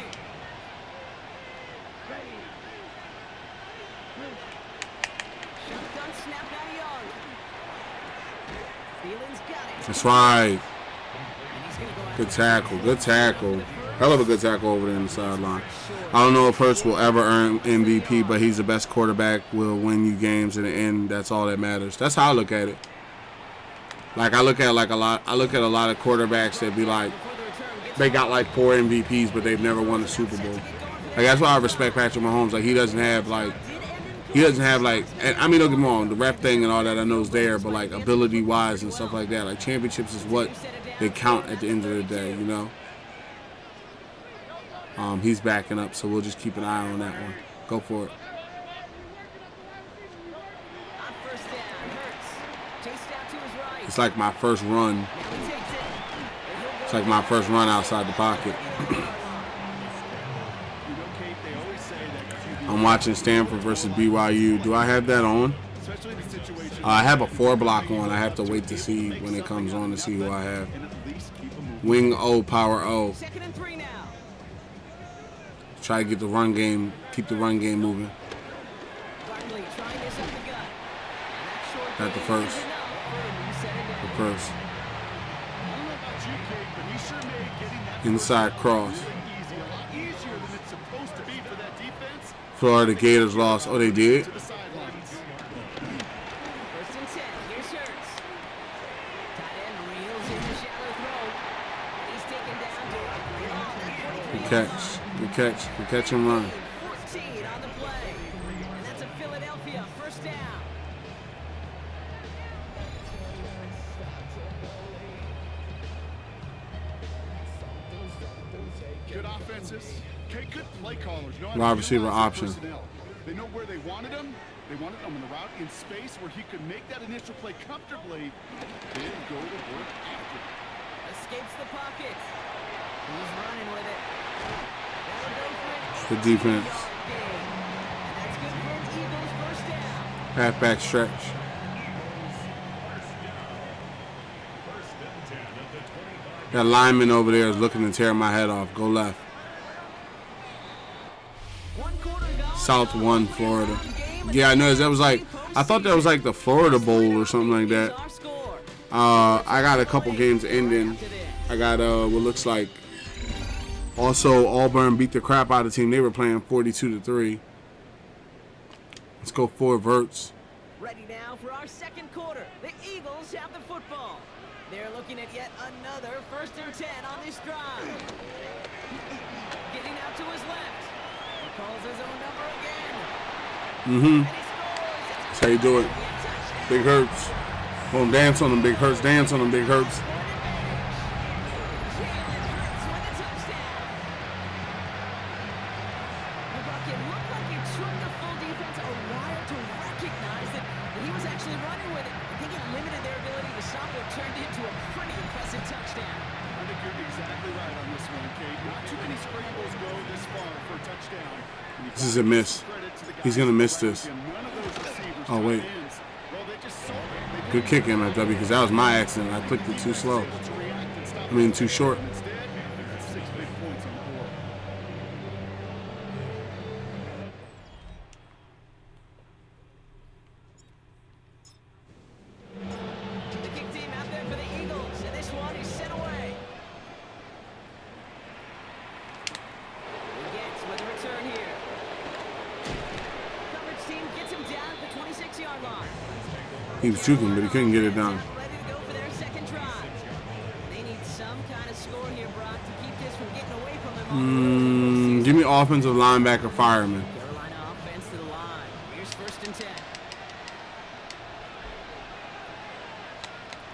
Shotgun snap out of Young. Thielen's got it. That's right. And he's going to go Good tackle, good tackle. Hell of a good tackle over there on the sideline. I don't know if Hurts will ever earn MVP, but he's the best quarterback, will win you games in the end. That's all that matters. That's how I look at it. Like I look at a lot of quarterbacks that be like, they got like 4 MVPs, but they've never won a Super Bowl. Like that's why I respect Patrick Mahomes. Like he doesn't have like, and I mean don't get me wrong, the rep thing and all that I know is there, but like ability wise and stuff like that, like championships is what they count at the end of the day, you know. He's backing up, so we'll just keep an eye on that one. Go for it. on first down. Hurts. Chased out to his right. It's like my first run. Now he takes it. And he'll go It's like my first run outside the pocket. You know, Kate, they always say that QB, I'm watching Stanford versus BYU. Do I have that on? especially in the situation, I have a 4 block on. I have to wait to see when it comes on to see who I have. and at least keep them moving. Wing O, power O. 2nd and 3 now. Try to get the run game, keep the run game moving. Barkley trying this up the gut. And that short At the gain first. is enough for a new set of The downs. first. I don't know about you, Kate, but he sure made getting that Inside cross. really easy, a lot easier than it's supposed to be for that defense. Florida Gators lost. Oh, they did? To the sidelines. 1st and 10. Here's Hurts. Tight end reels in the shallow throw. And he's taken down directly on that 43. Good catch. Good catch. Good catch and run. 14 on the play. And that's a Philadelphia 1st down. Good offenses. Kate, good play callers. Know how to Wide receiver utilize their option. personnel. They know where they wanted him. They wanted him on the route in space where he could make that initial play comfortably, then go to work after. Escapes the pocket. He's running with it. That'll go for it. Good defense. Gain. And that's good for an Eagles 1st down. Halfback stretch. That lineman over there is looking to tear my head off. Go left. 1 quarter gone. South 1, Florida. Yeah, I know. That was like, I thought that was like the Florida Bowl or something like that. I got a couple games ending. I got what looks like. Also, Auburn beat the crap out of the team. They were playing 42-3. Let's go for Verts. Ready now for our second quarter. The Eagles have the football. They're looking at yet another 1st and 10 on this drive. Getting out to his left. He calls his own number again. And he scores. That's how you do it. Big Hurts. Go dance on them, Big Hurts. Dance on them, Big Hurts. This is a miss. He's going to miss this. Oh, wait. Good kick, MFW, because that was my accident. I clicked it too slow. I mean, too short. The kick team out there for the Eagles, and this one is sent away. Against with a return here. Coverage team gets him down at the 26-yard line. He was juking, but he couldn't get it down. Ready to go for their second drive. They need some kind of score here, Brock, to keep this from getting away from them. Give me offensive linebacker fireman. Carolina offense to the line. Here's 1st and 10.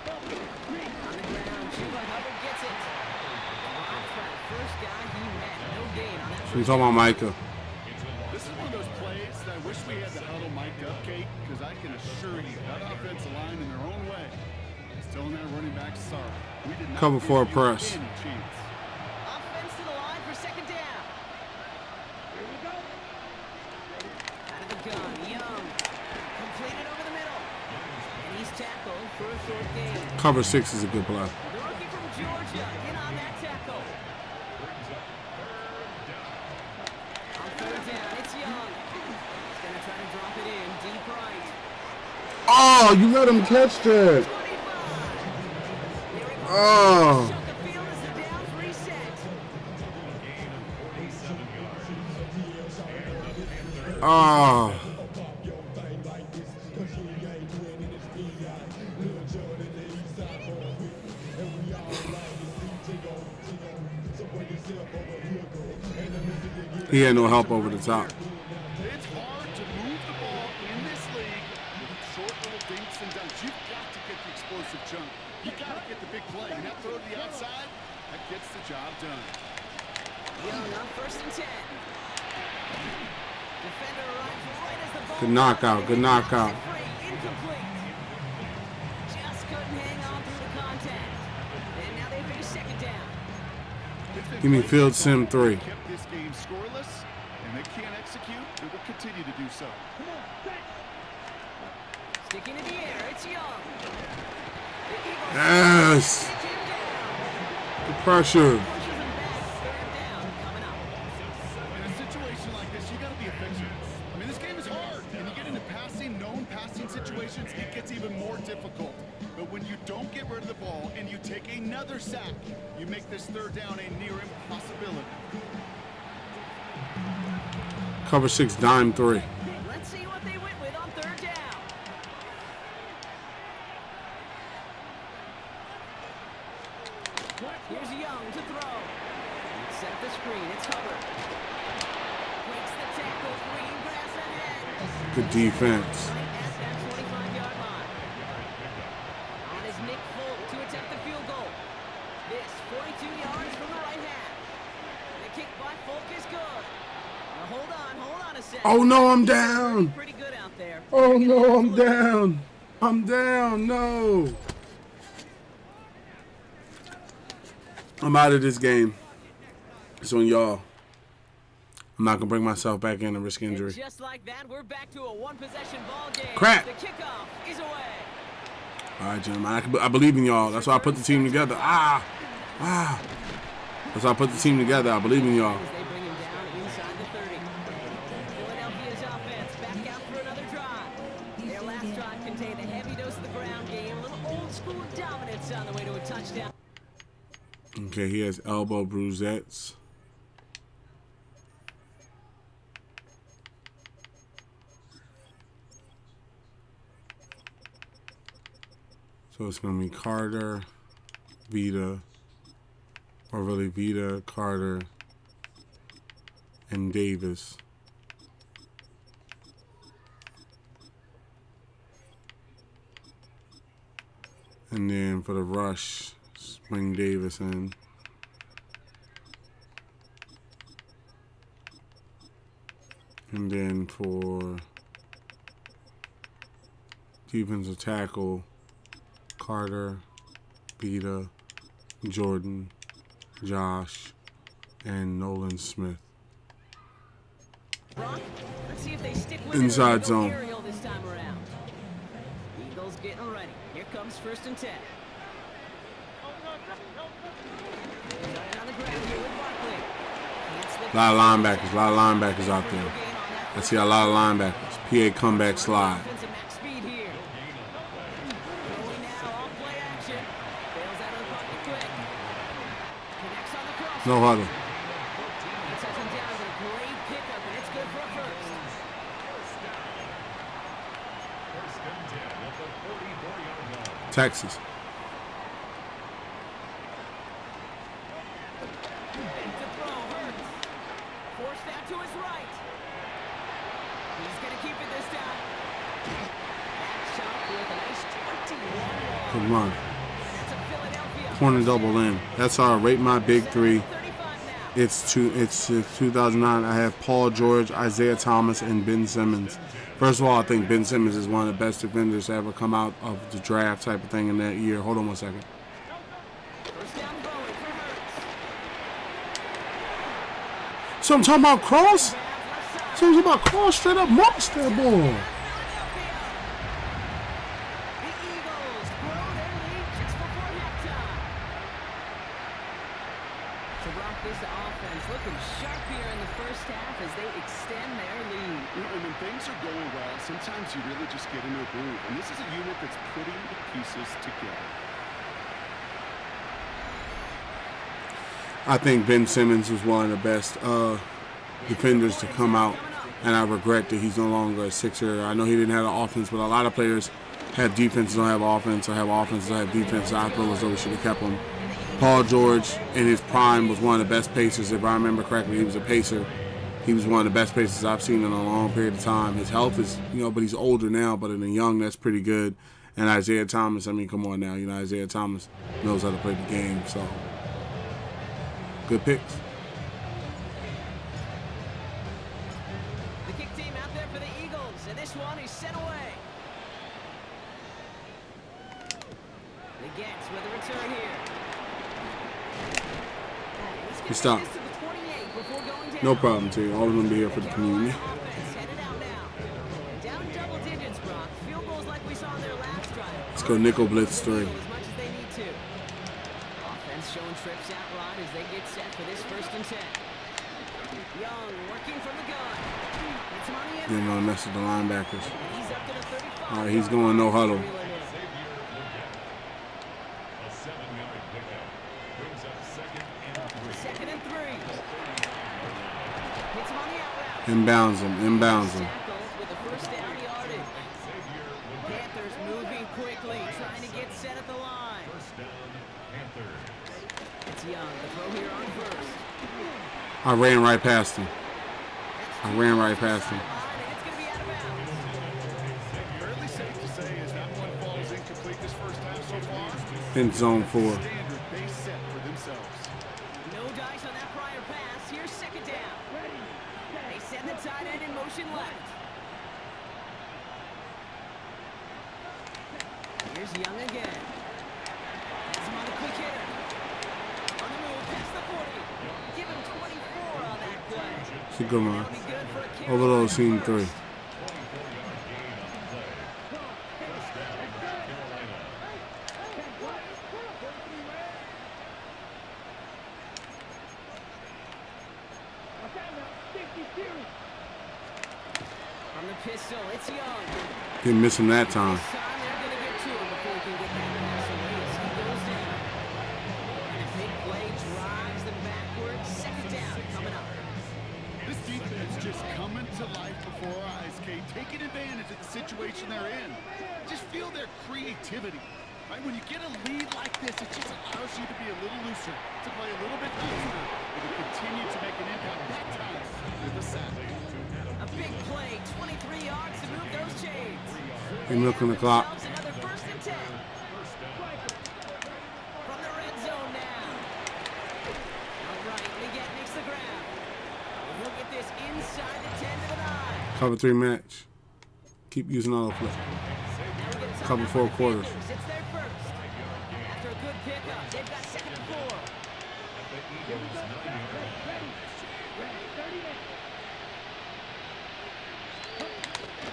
On the ground, Chuba Hubbard gets it. Brock for the first guy he met. No gain on that. We're talking about Micah. This is one of those plays that I wish we had the huddle mic'd up, Kate, because I can assure you that offensive line in their own way is telling their running back sorry. We did not Cover give for a you press. any chance. Offense to the line for second down. Here we go. Out of the gun, Young. Completed over the middle. And he's tackled for a short gain. Cover 6 is a good play. The rookie from Georgia in on that tackle. On 3rd down, it's Young. He's going to try to drop it in deep right. Oh, you let him catch that. 25. Here he goes. Oh. Shook the field as the downs reset. Oh. He had no help over the top. It's hard to move the ball in this league with short little dinks and dunks. You've got to get the explosive chunk. You've got to get the big play. And that throw to the outside, that gets the job done. Young on 1st and 10. Defender arrives right as the ball. Good knockout. Good knockout. Free, incomplete. Just couldn't hang on through the contact. And now they face second down. Give me field sim 3. Kept this game scoreless, and they can't execute. They will continue to do so. Sticking in the air, it's Young. The Eagles Yes. take him down. The pressure. Pushes him back. 3rd down coming up. In a situation like this, you got to be efficient. I mean, this game is hard, and you get into known passing situations, it gets even more difficult. But when you don't get rid of the ball and you take another sack, you make this 3rd down a near impossibility. Cover 6, dime 3. Let's see what they went with on 3rd down. Here's Young to throw. Set up the screen. It's Hubbard. Breaks the tackle. Green grass ahead. Good defense. Right at that 25-yard line. On is Nick Folk to attempt the field goal. This 42 yards from the right half. The kick by Folk is good. Now hold on a second. Oh no, I'm down. Pretty good out there. Oh no, I'm down. I'm down. No. I'm out of this game. It's on y'all. I'm not gonna bring myself back in and risk injury. And just like that, we're back to a one-possession ball game. Crap. The kickoff is away. All right, gentlemen. I believe in y'all. That's why I put the team together. That's why I put the team together. I believe in y'all. As they bring him down inside the 30. Philadelphia Hey, the heavy dose of the ground game, a little old school dominance on the way to a touchdown. Okay, he has elbow bruisettes. So it's going to be Carter, Vita, or really Vita, Carter, and Davis. And then for the rush, bring Davis in. And then for defensive tackle, Carter, Vita, Jordan, Josh, and Nolan Smith. Brock, let's see if they stick with Inside it zone. aerial this time around. Eagles getting ready. Here comes 1st and 10. On the ground here with Barkley. A lot of linebackers out there. I see a lot of linebackers. PA comeback slide. Offensive max speed here. Throwing now, off play action. Bails out of the pocket quick. Connects on the cross. No huddle. He touches him down with a great pickup, and it's good for a first. First and 10 at the 44-yard line. Texas. Back to throw, Hurts. Forced out to his right. He's going to keep it this time. Back shot with a nice 21 Good long. run. That's a Philadelphia. Corner double in. That's our rate my big three. 35 now. It's 2009. I have Paul George, Isaiah Thomas, and Ben Simmons. First of all, I think Ben Simmons is one of the best defenders to ever come out of the draft type of thing in that year. Hold on one second. First down throwing for Hurts. So I'm talking about Cross? So I'm talking about Cross straight up marched that ball. The Eagles grow their lead just before halftime. So Brock, this offense looking sharp here in the first half as they extend their lead. And when things are going well, sometimes you really just get into a groove. And this is a unit that's putting the pieces together. I think Ben Simmons was one of the best defenders to come out, and I regret that he's no longer a Sixer. I know he didn't have an offense, but a lot of players have defenses, don't have offense, or have offenses, don't have defense. I feel as though we should have kept him. Paul George, in his prime, was one of the best pacers. If I remember correctly, he was a pacer. He was one of the best pacers I've seen in a long period of time. His health is, but he's older now, but in the young, that's pretty good. And Isaiah Thomas, I mean, come on now. Isaiah Thomas knows how to play the game, so good picks. The kick team out there for the Eagles, and this one is sent away. The Gets with a return here. He stopped. No problem, T. Always going to be here for the community. Let's go nickel blitz 3. Offense showing trips out right as they get set for this 1st and 10. Young working from the gun. It's him on the end. You know, mess with the linebackers. He's up to the 35. All right, he's going no huddle. A 7-yard pickup brings up 2nd and 3. 2nd and 3. Hits him on the out route. Inbounds him. Tackled with a 1st down yardage. Panthers moving quickly, trying to get set at the line. First down, Panthers. It's Young, the throw here on 1st. I ran right past him. It's going to be out of bounds. Fairly safe to say as that one falls incomplete this first half so far. In zone 4. Standard they set for themselves. No dice on that prior pass. Here's 2nd down. They send the tight end in motion left. Here's Young again. He's on the quick hitter. On the move, past the 40. Give him 24 on that play. It's a good one. That'll be good for a kick. Overload scene 3. 24-yard gain on the play. First down, North Carolina. From the pistol. It's Young. Didn't miss him that time. This time they're going to get to him before he can get that pass away as he goes down. And a big play drives them backwards. Second down coming up. This defense just coming to life before our eyes, Kate, taking advantage of the situation they're in. Just feel their creativity. Right? When you get a lead like this, it just allows you to be a little looser, to play a little bit faster, and to continue to make an impact that time with the sack. A big play, 23 yards to move those chains. They're milking the clock. Another 1st and 10. From the red zone now. Outright, Leggett makes the grab. And we'll get this inside the 10 to the 9. Cover 3 match. Keep using all the play. Cover 4 quarters. It's their first. After a good pickup, they've got 2nd and 4.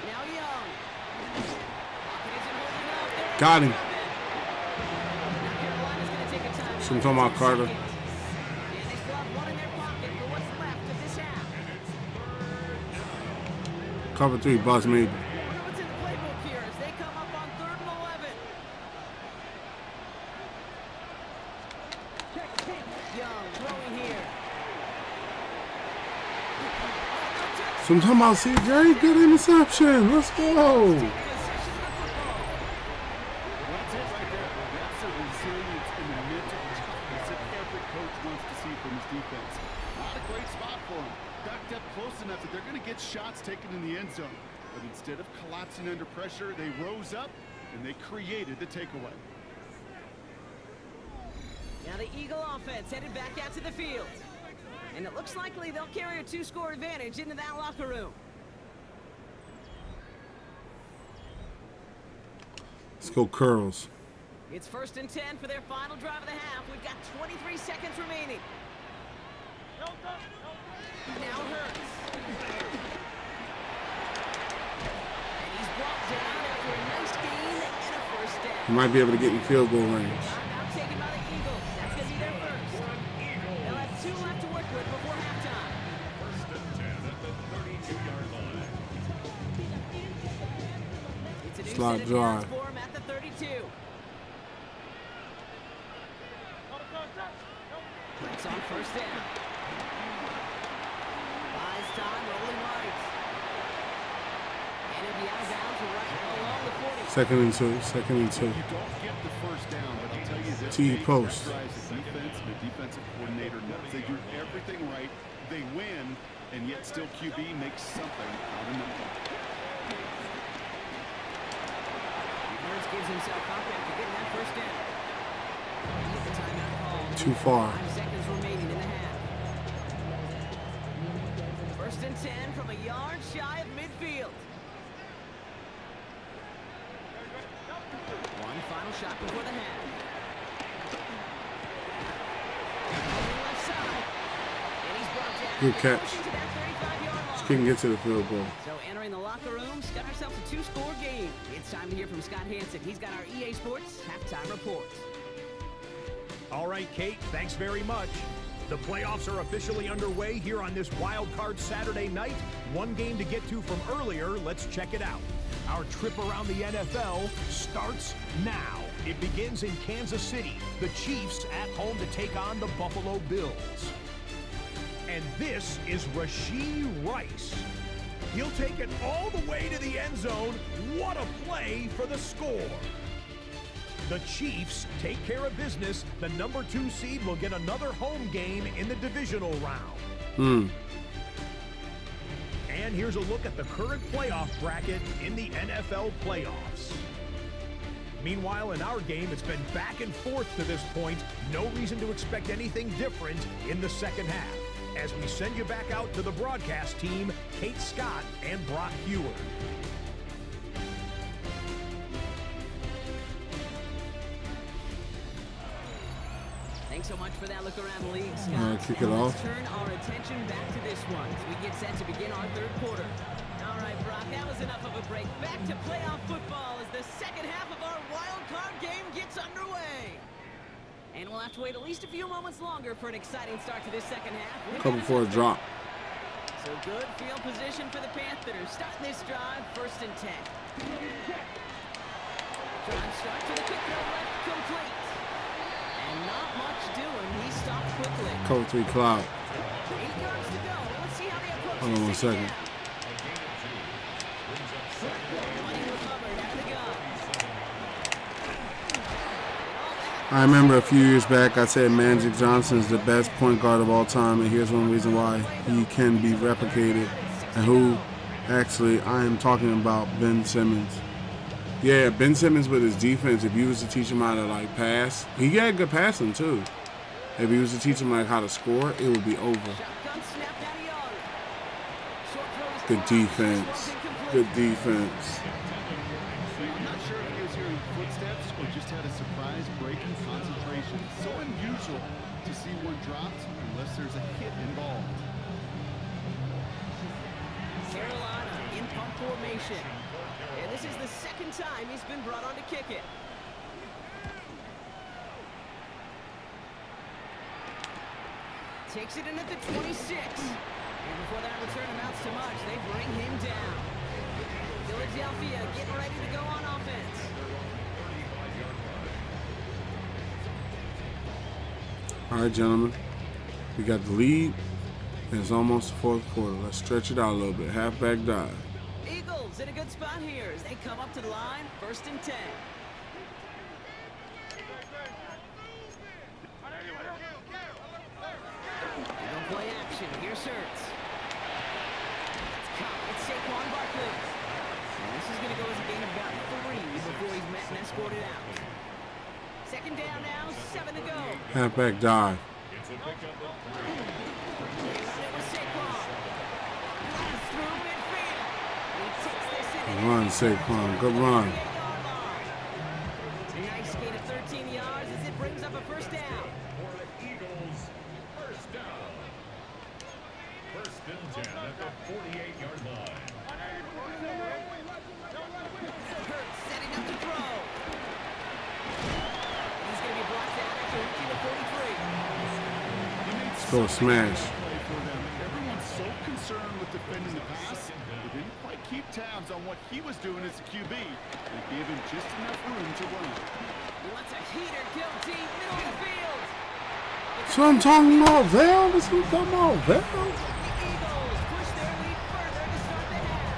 Now Young. Got him. Now Carolina's going to take a time. So I'm talking about Carter. And they still have one in their pocket for what's left of this half. Cover 3, bust maybe. What's in the playbook here as they come up on 3rd and 11. Young throwing here. So I'm talking about CJ. Good interception. Let's go. Well, that's it right there. That's the resilience and the mental toughness that every coach wants to see from his defense. Not a great spot for him. Backed up close enough that they're going to get shots taken in the end zone. But instead of collapsing under pressure, they rose up and they created the takeaway. Now the Eagle offense headed back out to the field. And it looks likely they'll carry a 2-score advantage into that locker room. Let's go curls. It's 1st and 10 for their final drive of the half. We've got 23 seconds remaining. Now Hurts. And he's brought down after a nice gain and a 1st down. He might be able to get in field goal range. Timeout taken by the Eagles. That's going to be their first. They'll have 2 left to work with before halftime. 1st and 10 at the 32-yard line. It's a new Slot set of drive. downs for him at the 32. It's on 1st down. Buys time, rolling right. And it'll be out of bounds right along the 40. 2nd and 2. 2nd and 2. You don't get the 1st down, but I'll tell you this. T post. The defense and the defensive coordinator knows they do everything right. They win, and yet still QB makes something out of nothing. Hurts gives himself up after getting that 1st down. Get the timeout call. Too far. 5 seconds remaining in the half. 1st and 10 from a yard shy of midfield. One final shot before the half. Left side. And he's brought down. Good catch. Pushing to that 35-yard line. Just couldn't get to the field goal. So entering the locker room, got ourselves a 2-score game. It's time to hear from Scott Hansen. He's got our EA Sports halftime report. All right, Kate, thanks very much. The playoffs are officially underway here on this wild card Saturday night. One game to get to from earlier. Let's check it out. Our trip around the NFL starts now. It begins in Kansas City. The Chiefs at home to take on the Buffalo Bills. And this is Rashee Rice. He'll take it all the way to the end zone. What a play for the score. The Chiefs take care of business. The number 2 seed will get another home game in the divisional round. And here's a look at the current playoff bracket in the NFL playoffs. Meanwhile, in our game, it's been back and forth to this point. No reason to expect anything different in the second half. As we send you back out to the broadcast team, Kate Scott and Brock Hewer. Thanks so much for that look around the league, Scott. Kick it And off. let's turn our attention back to this one as we get set to begin our 3rd quarter. All right, Brock, that was enough of a break. Back to playoff football as the second half of our wild card game gets underway. And we'll have to wait at least a few moments longer for an exciting start to this second half. Cover for a drop. So good field position for the Panthers. Starting this drive, 1st and 10. Drive start to the kick, no left, complete. And not much doing. He stopped quickly. Cover 3 cloud. 8 yards to go. Let's see how they approach Hold on one this second. down. Money recovered out of the gun. I remember a few years back I said Magic Johnson is the best point guard of all time, and here's one reason why he can be replicated. And who? Actually, I am talking about Ben Simmons. Yeah, Ben Simmons with his defense, if you was to teach him how to like pass, he had good passing too. If you was to teach him like how to score, it would be over. Shotgun snapped out of yard. Short throw is Good caught. defense. Throws incomplete. Good defense. I'm not sure if he was hearing footsteps or just had a surprise break in concentration. It's so unusual to see one dropped unless there's a hit involved. Carolina in punt formation. And this is the 2nd time he's been brought on to kick it. Takes it in at the 26. And before that return amounts to much, they bring him down. Philadelphia getting ready to go on offense. All right, gentlemen. We got the lead, and it's almost the 4th quarter. Let's stretch it out a little bit. Halfback dive. Eagles in a good spot here as they come up to the line, 1st and 10. They don't play action. Here's Hurts. It's Saquon Barkley. And this is going to go as a gain of about 3 before he's met and escorted out. 2nd down now, 7 to go. Halfback dive. It's a pickup of 3. They run it with Saquon. Runs through midfield. He takes this in. Good run, Saquon. Good run. A nice gain of 13 yards as it brings up a 1st down. For the Eagles, 1st down. 1st and 10 at the 48-yard line. Hurts setting up to throw. He's going to be brought down after reaching the 43. Let's go smash. Play for them. Everyone's so concerned with defending the pass, they didn't quite keep tabs on what he was doing as a QB. They gave him just enough room to run. He wants a heater, kill team, middle of the field. That's what I'm talking about, Val. That's what I'm talking about, Val. The Eagles push their lead further to start the half.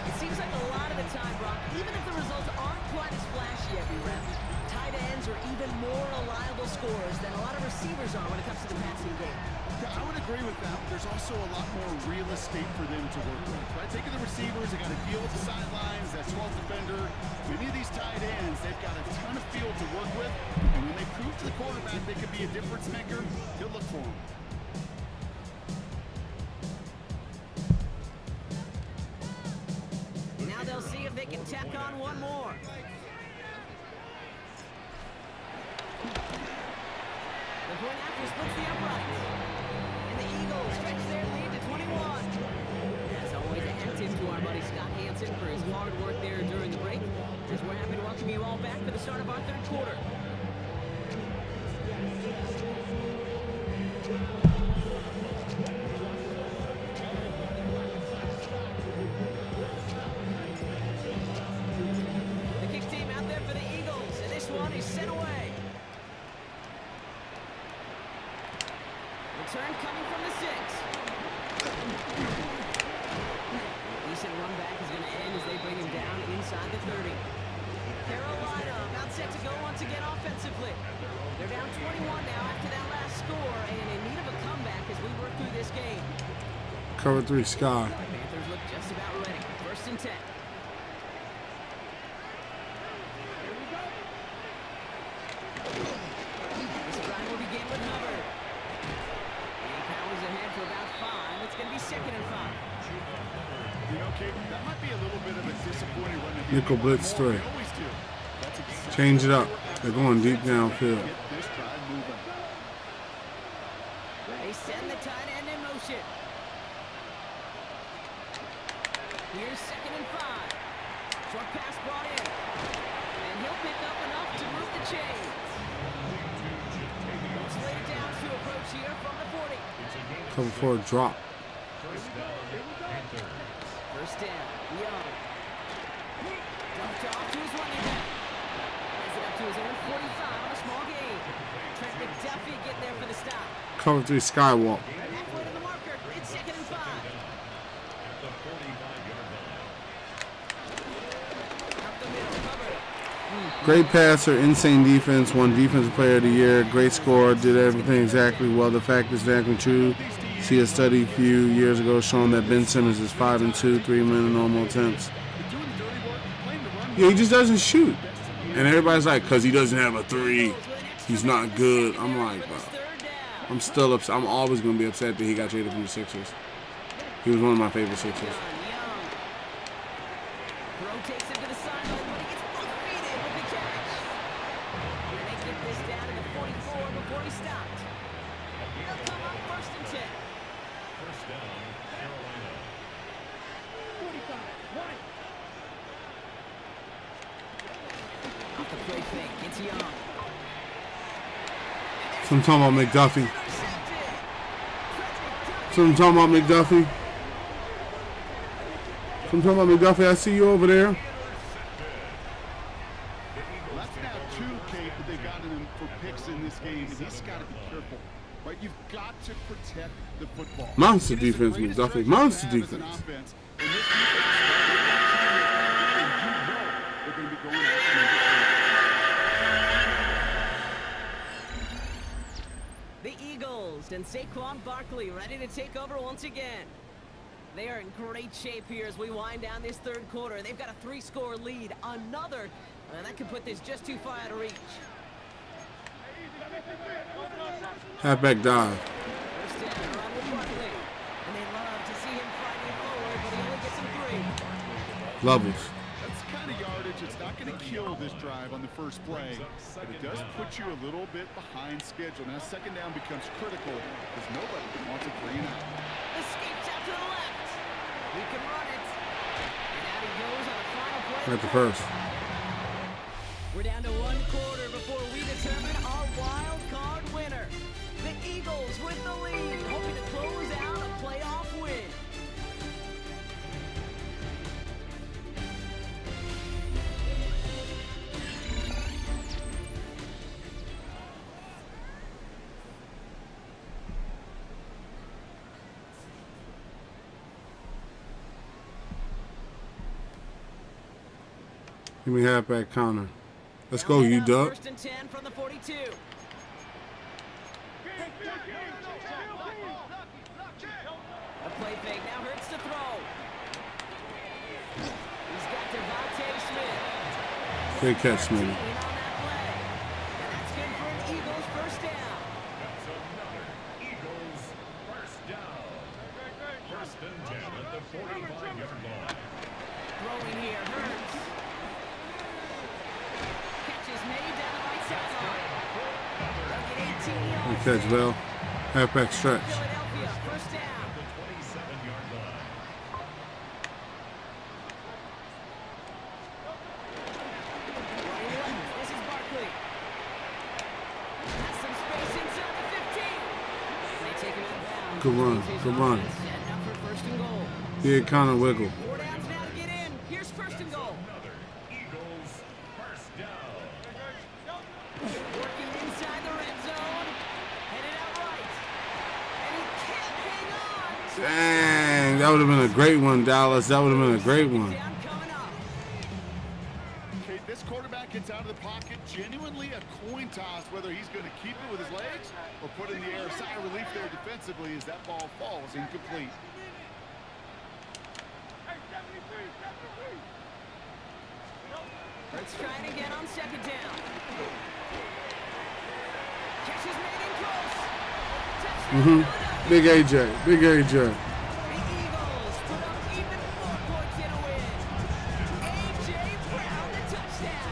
It seems like a lot of the time, Brock, even if the results aren't quite as flashy every round, tight ends are even more reliable scorers than a lot of receivers are when it comes to the passing game. Yeah, I would agree with that, but there's also a lot more real estate for them to work with. Right? Think of the receivers, they got to deal with the sidelines, that 12th defender. Many of these tight ends, they've got a ton of field to work with, and when they prove to the quarterback they can be a difference maker, he'll look for them. Now they'll see if they can tack on one more. The point after splits the uprights. And the Eagles stretch their lead to 21. As always, a hat tip to our buddy Scott Hansen for his hard work there during the break. As we're happy to welcome you all back for the start of our 3rd quarter. The kick team out there for the Eagles, and this one is sent away. Return coming from the 6. Decent run back is going to end as they bring him down inside the 30. Carolina about set to go once again offensively. They're down 21 now after that last score and in need of a comeback as we work through this game. Cover 3 sky. Panthers look just about ready. 1st and 10. This drive will begin with Hubbard. He powers ahead for about 5. It's going to be 2nd and 5. You know, Kate, that might be a little bit of a disappointing run. Nickel blitz 3. They always do. That's exactly Change it up. what we're They're going deep after. downfield. Get this drive moving. They send the tight end in motion. Here's 2nd and 5. Short pass brought in. And he'll pick up enough to move the chains. Slated down to approach here from the 40. Cover for a drop. First down, Panthers. First down, Young. Dumped off to his running back. Brings it up to his own 45 on a small gain. Trent McDuffie getting there for the stop. Cover 3 skywalk. Halfway to the marker. It's 2nd and 5. At the 45-yard line. Up the middle, covered. Great passer, insane defense, won Defensive Player of the Year, great scorer, did everything exactly well. The fact is exactly true. See a study a few years ago showing that Ben Simmons is 5-2, 3 normal attempts. Yeah, he just doesn't shoot. And everybody's like, because he doesn't have a 3, he's not good. I'm like, bro, I'm still upset. I'm always going to be upset that he got traded from the Sixers. He was one of my favorite Sixers. Rotates him to the sideline, but he gets both feet in with the catch. And they get this down to the 44 before he stopped. They'll come up 1st and 10. First down, Carolina. Off the play fake, it's Young. So I'm talking about McDuffie. So I'm talking about McDuffie. So I'm talking about McDuffie. I see you over there. Well, that's now 2, Kate, that they've gotten him for picks in this game, and he's got to be careful. Right? You've got to protect the football. Monster It is the defense, greatest McDuffie. treasure Monster you have as an defense. offense. And this defense, and you know they're going to be going after him. The Eagles and Saquon Barkley ready to take over once again. They are in great shape here as we wind down this 3rd quarter. They've got a 3-score lead. Another, and that could put this just too far out of reach. Halfback dive. First down, run with Barkley. And they love to see him fighting forward, but he only gets him 3. Levels. That's the kind of yardage. It's not going to kill this drive on the first play, but it does put you a little bit behind schedule. Now, 2nd down becomes critical because nobody wants a 3 and out. Escapes out to the left. He can run it. And out he goes on the final play. At the first. We're down to 1 quarter before we determine our wild card winner. The Eagles with the lead, hoping to close out a playoff win. Give me halfback counter. Let's Now go, head you out duck. 1st and 10 from the 42. A play fake now hurts to throw. He's got Devontae Smith. Great catch, Smitty. On that play. And that's good for an Eagles first down. That's another Eagles first down. First and 10 at the 45-yard line. Throwing here hurts. Catch is made down the right sideline. They'll get 18 yards. Good catch, Bell. Halfback stretch. Philadelphia, first down. The 27-yard line. Running left, this is Barkley. Has some space inside the 15. They take him out of bounds. Good run, good run. Setting up for 1st and goal. Yeah, kind of wiggle. 4 downs now to get in. Here's 1st and goal. Another Eagles first down. Working inside the red zone. Headed out right. And he can't hang on. Dang, that would have been a great one, Dallas. That would have been a great one. Down coming up. Okay, this quarterback gets out of the pocket, genuinely a coin toss whether he's going to keep it with his legs or put in the air. Sigh of relief there defensively as that ball falls incomplete. Let's try it again on 2nd down. Catch is made in close. Touchdown. Big AJ. Big AJ. The Eagles put up even more points in a win. A.J. Brown, the touchdown.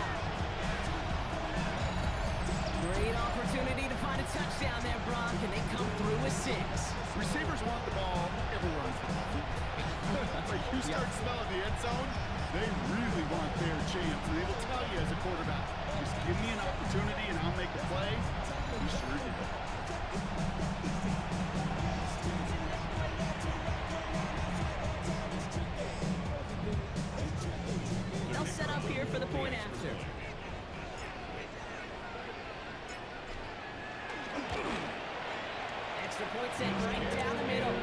Great opportunity to find a touchdown there, Bronk, and they come through with 6. Receivers want the ball, everyone's but you start smelling the end zone, they really want their chance. And they will tell you as a quarterback, just give me an opportunity and I'll make a play. He sure did. They'll set up here for the point after. Extra point sent right down the middle.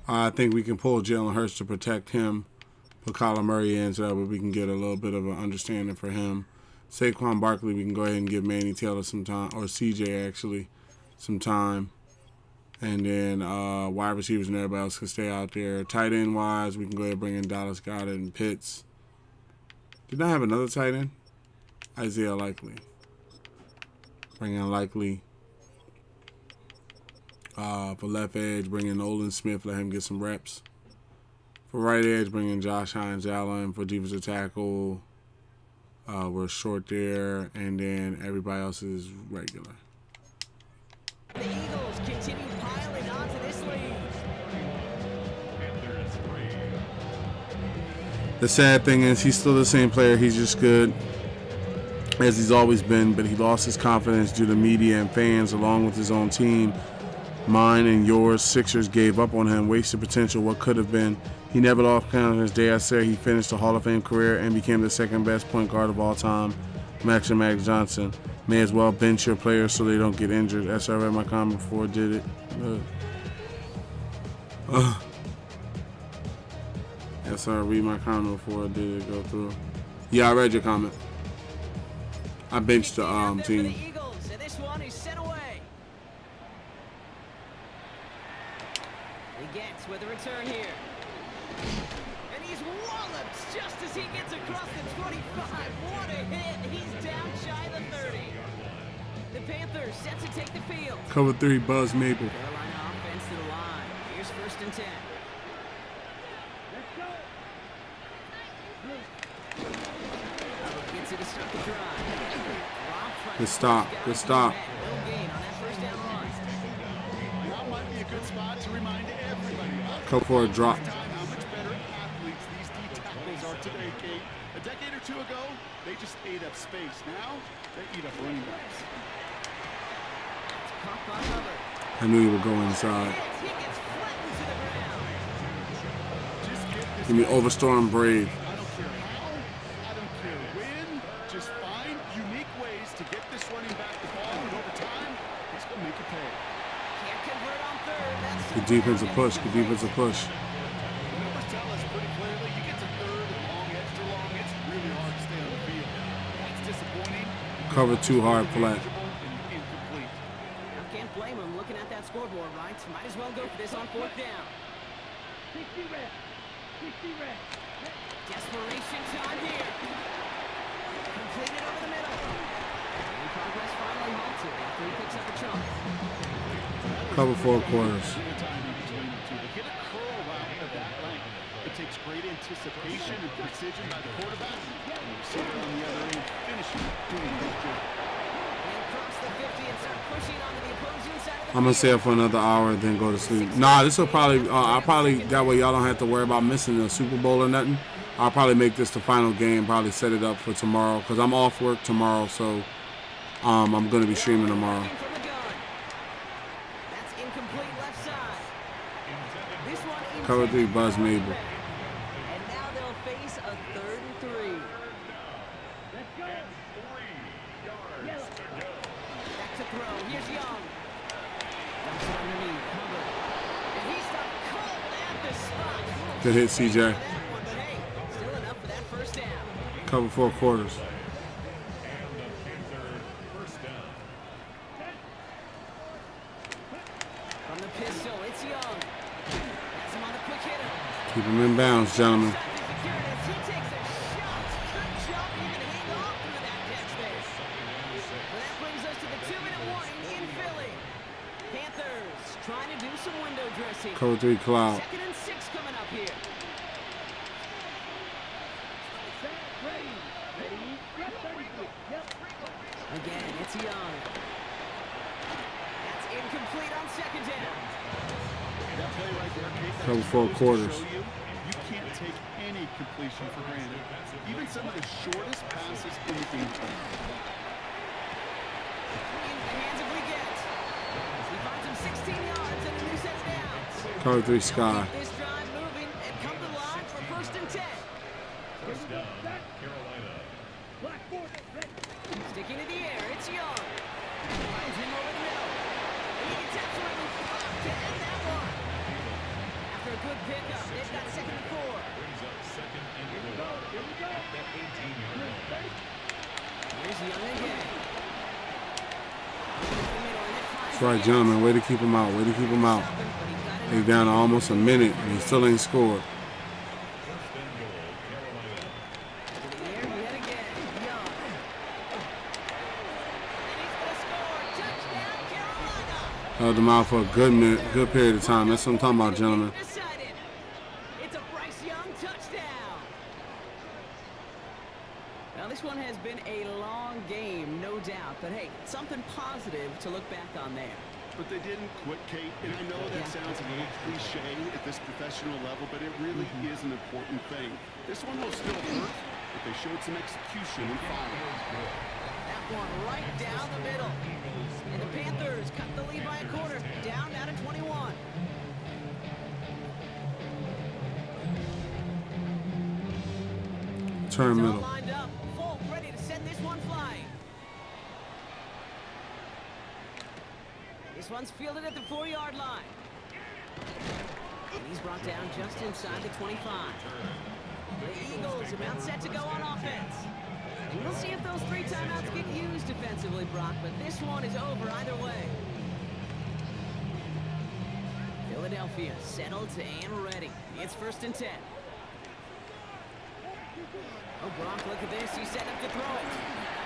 I think we can pull Jalen Hurts to protect him. Put Kyler Murray in so that way we can get a little bit of an understanding for him. Saquon Barkley, we can go ahead and give Manny Taylor some time, or CJ actually, some time. And then wide receivers and everybody else can stay out there. Tight end wise, we can go ahead and bring in Dallas Goedert and Pitts. Did I have another tight end? Isaiah Likely. Bring in Likely. For left edge, bring in Olin Smith, let him get some reps. For right edge, bring in Josh Hines Allen. For defensive tackle, we're short there, and then everybody else is regular. The Eagles continue piling onto this lead. The sad thing is he's still the same player. He's just good as he's always been, but he lost his confidence due to media and fans along with his own team. Mine and yours, Sixers, gave up on him, wasted potential, what could have been. He never lost confidence. Day I said he finished a Hall of Fame career and became the second best point guard of all time. Max and Max Johnson. May as well bench your players so they don't get injured. That's I read my comment before I did it. Yes, I read my comment before I did it go through. Yeah, I read your comment. I benched the team. The Eagles, and this one is sent away. He gets with a return here. And he's walloped just as he gets across the 25. What a hit. He's down shy of the 30. The Panthers set to take the field. Cover 3, Buzz Maple. Carolina offense to the line. Here's 1st and 10. Gets it to start the drive. Good stop. Good stop. No gain on that 1st down run. Now might be a good spot to remind everybody about Go for a drop. how much better athletes these D tackles are today, Kate. A decade or two ago, they just ate up space. Now, they eat up running backs. Caught by Hubbard. I knew he would go inside. He gets flattened to the ground. Just get this. Give me Overstorm Brave. I don't care how, I don't care when. Just find unique ways to get this running back the ball, and over time, he's going to make it pay. Can't convert on 3rd. That's Good defensive push. Good defensive push. The numbers tell us pretty clearly, you get to 3rd and long, extra long, it's really hard to stay on the field. That's disappointing. Cover 2 hard flat. And incomplete. I can't blame him looking at that scoreboard, right? Might as well go for this on 4th down. Desperation time here. Completed over the middle. And progress finally halted after he picks up a chunk. Cover 4 quarters. Hit a curl route of that length. It takes great anticipation and precision by the quarterback. And the receiver on the other end finishing, doing his job. And cross the 50 and start pushing onto the opposing side of the I'm gonna stay up for another hour and then go to sleep. Nah, this will probably, I'll probably, that way y'all don't have to worry about missing the Super Bowl or nothing. I'll probably make this the final game, probably set it up for tomorrow, because I'm off work tomorrow, so I'm gonna be streaming tomorrow. from the gun. That's incomplete left side. This one Cover 3, intended Buzz for the Mabel. back. And now they'll face a 3rd and 3. Back to throw. Here's Young. Dumps it underneath. Hubbard. And he stopped cold at the spot. Good hit, CJ. That one, but hey, still enough for that 1st down. Cover 4 quarters. From the pistol, it's Young. Has him on a quick hitter. Keep him in bounds, gentlemen. He takes a shot. Good job even hang on through that catch there. Well, that brings us to the 2-minute warning in Philly. Panthers trying to do some window dressing. Cover 3, Cloud. 2nd and 6 coming up here. Again, it's Young. That's incomplete on 2nd down. That play right there, Kate, that Cover just 4 goes to quarters. show you can't take any completion for granted. Even some of the shortest passes in the game. In the hands of Leggett. He Cover 3 Sky. This drive moving and come to line for 1st and 10. First down, Carolina. Sticking to the air, it's Young. Finds him over the middle. And it's absolutely popped to end that one. After a good pickup, they've got 2nd and 4. Brings up 2nd and 4. At that 18-yard line. Here's Young again. That's right, gentlemen. Way to keep him out. Way to keep him out. They're down to almost a minute, and he still ain't scored. First and goal, Carolina. To the air, yet again. Young. And he's going to score. Touchdown, Carolina. Held them out for a good period of time. That's what I'm talking about, gentlemen. Decided. It's a Bryce Young touchdown. Now, this one has been a long game, no doubt. But, hey, something positive to look back on there. But they didn't quit, Kate, and I know that sounds a little cliche at this professional level, but it really is an important thing. This one will still hurt, but they showed some execution and follow. That one right down the middle. And the Panthers cut the lead by a quarter, down to 21. Turn It's all middle. lined up, full, ready to send this one flying. This one's fielded at the 4-yard line. And he's brought down just inside the 25. The Eagles about set to go on offense. And we'll see if those 3 timeouts get used defensively, Brock, but this one is over either way. Philadelphia settled and ready. It's 1st and 10. Oh, Brock, look at this. He's set up to throw it.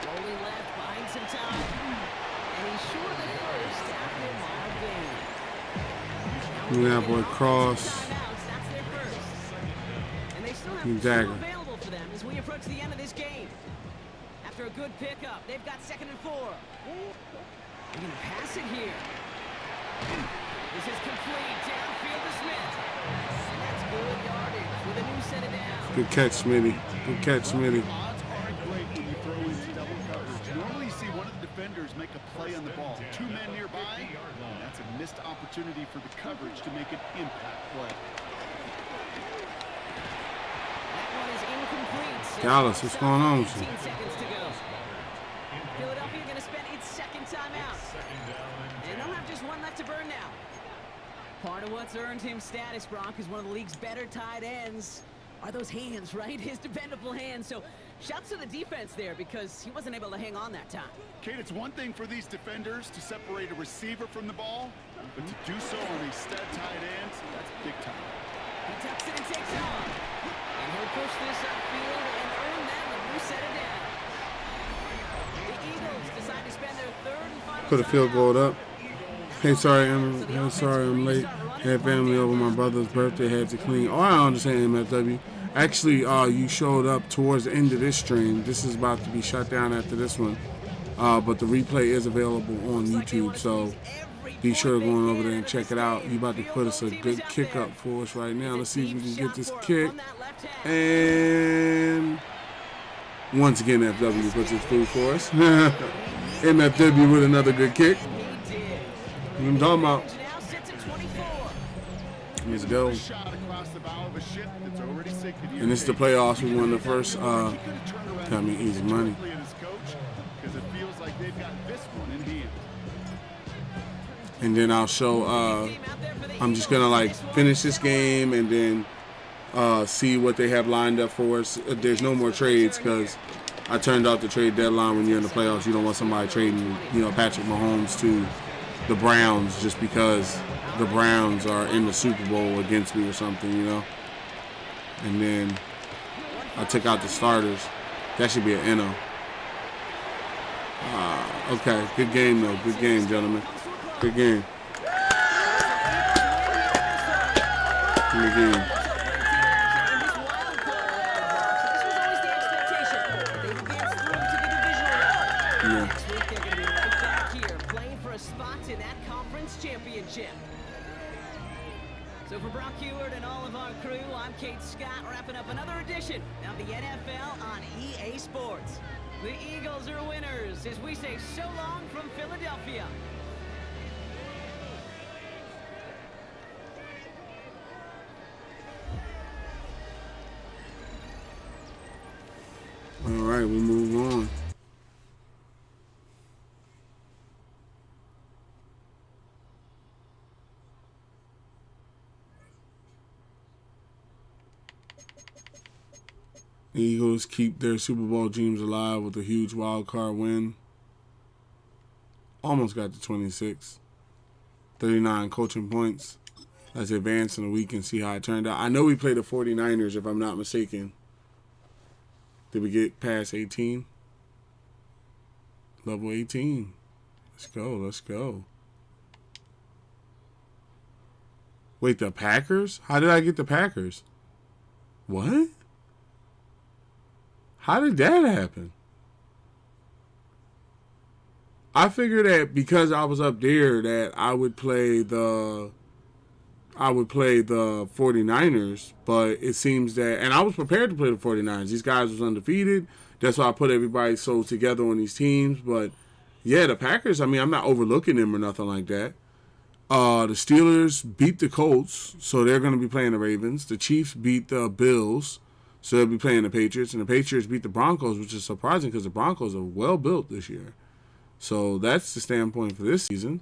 Rolling left, buying some time. And he's short of the first after a long game. Look at that boy cross. Timeouts, that's their first. And they still have You two dagger. available for them as we approach the end of this game. After a good pickup, they've got 2nd and 4. They're going to pass it here. This is complete. Downfield to Smith. And that's good yardage with a new set of downs. Good catch, Smitty. Good catch, Smitty. Odds aren't great when you throw into double coverage. Normally you see one of the defenders make a play on the ball. 2 men nearby, and that's a missed opportunity for the coverage to make an impact play. That one is incomplete. Dallas, what's going on with you? 18 seconds to go. Philadelphia going to spend its 2nd timeout. And they'll have just one left to burn now. Part of what's earned him status, Brock, is one of the league's better tight ends. Are those hands, right? His dependable hands. So shouts to the defense there because he wasn't able to hang on that time. Kate, it's one thing for these defenders to separate a receiver from the ball, but to do so on these stud tight ends, that's big time. He tucks it and takes off. And he'll push this upfield and earn them a new set of downs. The Eagles decide to spend their 3rd and final Put a field timeout. goal up. Hey, sorry, I'm late. Had family over my brother's birthday. Had to clean. Oh, I don't understand MFW. Actually, you showed up towards the end of this stream. This is about to be shut down after this one. But the replay is available on YouTube, so be sure to go on over there and check it out. You about to put us a good kick up for us right now. Let's see if we can get this kick. And once again, FW puts it through for us. MFW with another good kick. What I'm talking about. Now sits at 24. Let's go. Shot across the bow of a ship that's already sinking here. And this is the playoffs. We won the first. Got me easy money. Because it feels like they've got this one in hand. And then I'll show. I'm just gonna like finish this game and then see what they have lined up for us. There's no more trades because I turned out the trade deadline. When you're in the playoffs, you don't want somebody trading, Patrick Mahomes to the Browns just because the Browns are in the Super Bowl against me or something, And then I took out the starters. That should be an NO. Okay, good game though. Good game, gentlemen. Good game. Good game. Yeah. Next week they're going to be right back here playing for a spot in that conference championship. So for Brock Heward and all of our crew, I'm Kate Scott, wrapping up another edition of the NFL on EA Sports. The Eagles are winners as we say so long from Philadelphia. right, we move on. The Eagles keep their Super Bowl dreams alive with a huge wild card win. Almost got to 26. 39 coaching points. Let's advance in a week and see how it turned out. I know we played the 49ers, if I'm not mistaken. Did we get past 18? Level 18. Let's go, let's go. Wait, the Packers? How did I get the Packers? What? How did that happen? I figured that because I was up there that I would play the 49ers, but it seems that, and I was prepared to play the 49ers. These guys was undefeated. That's why I put everybody so together on these teams. But yeah, the Packers, I mean, I'm not overlooking them or nothing like that. The Steelers beat the Colts, so they're going to be playing the Ravens. The Chiefs beat the Bills, so they'll be playing the Patriots. And the Patriots beat the Broncos, which is surprising because the Broncos are well built this year. So that's the standpoint for this season.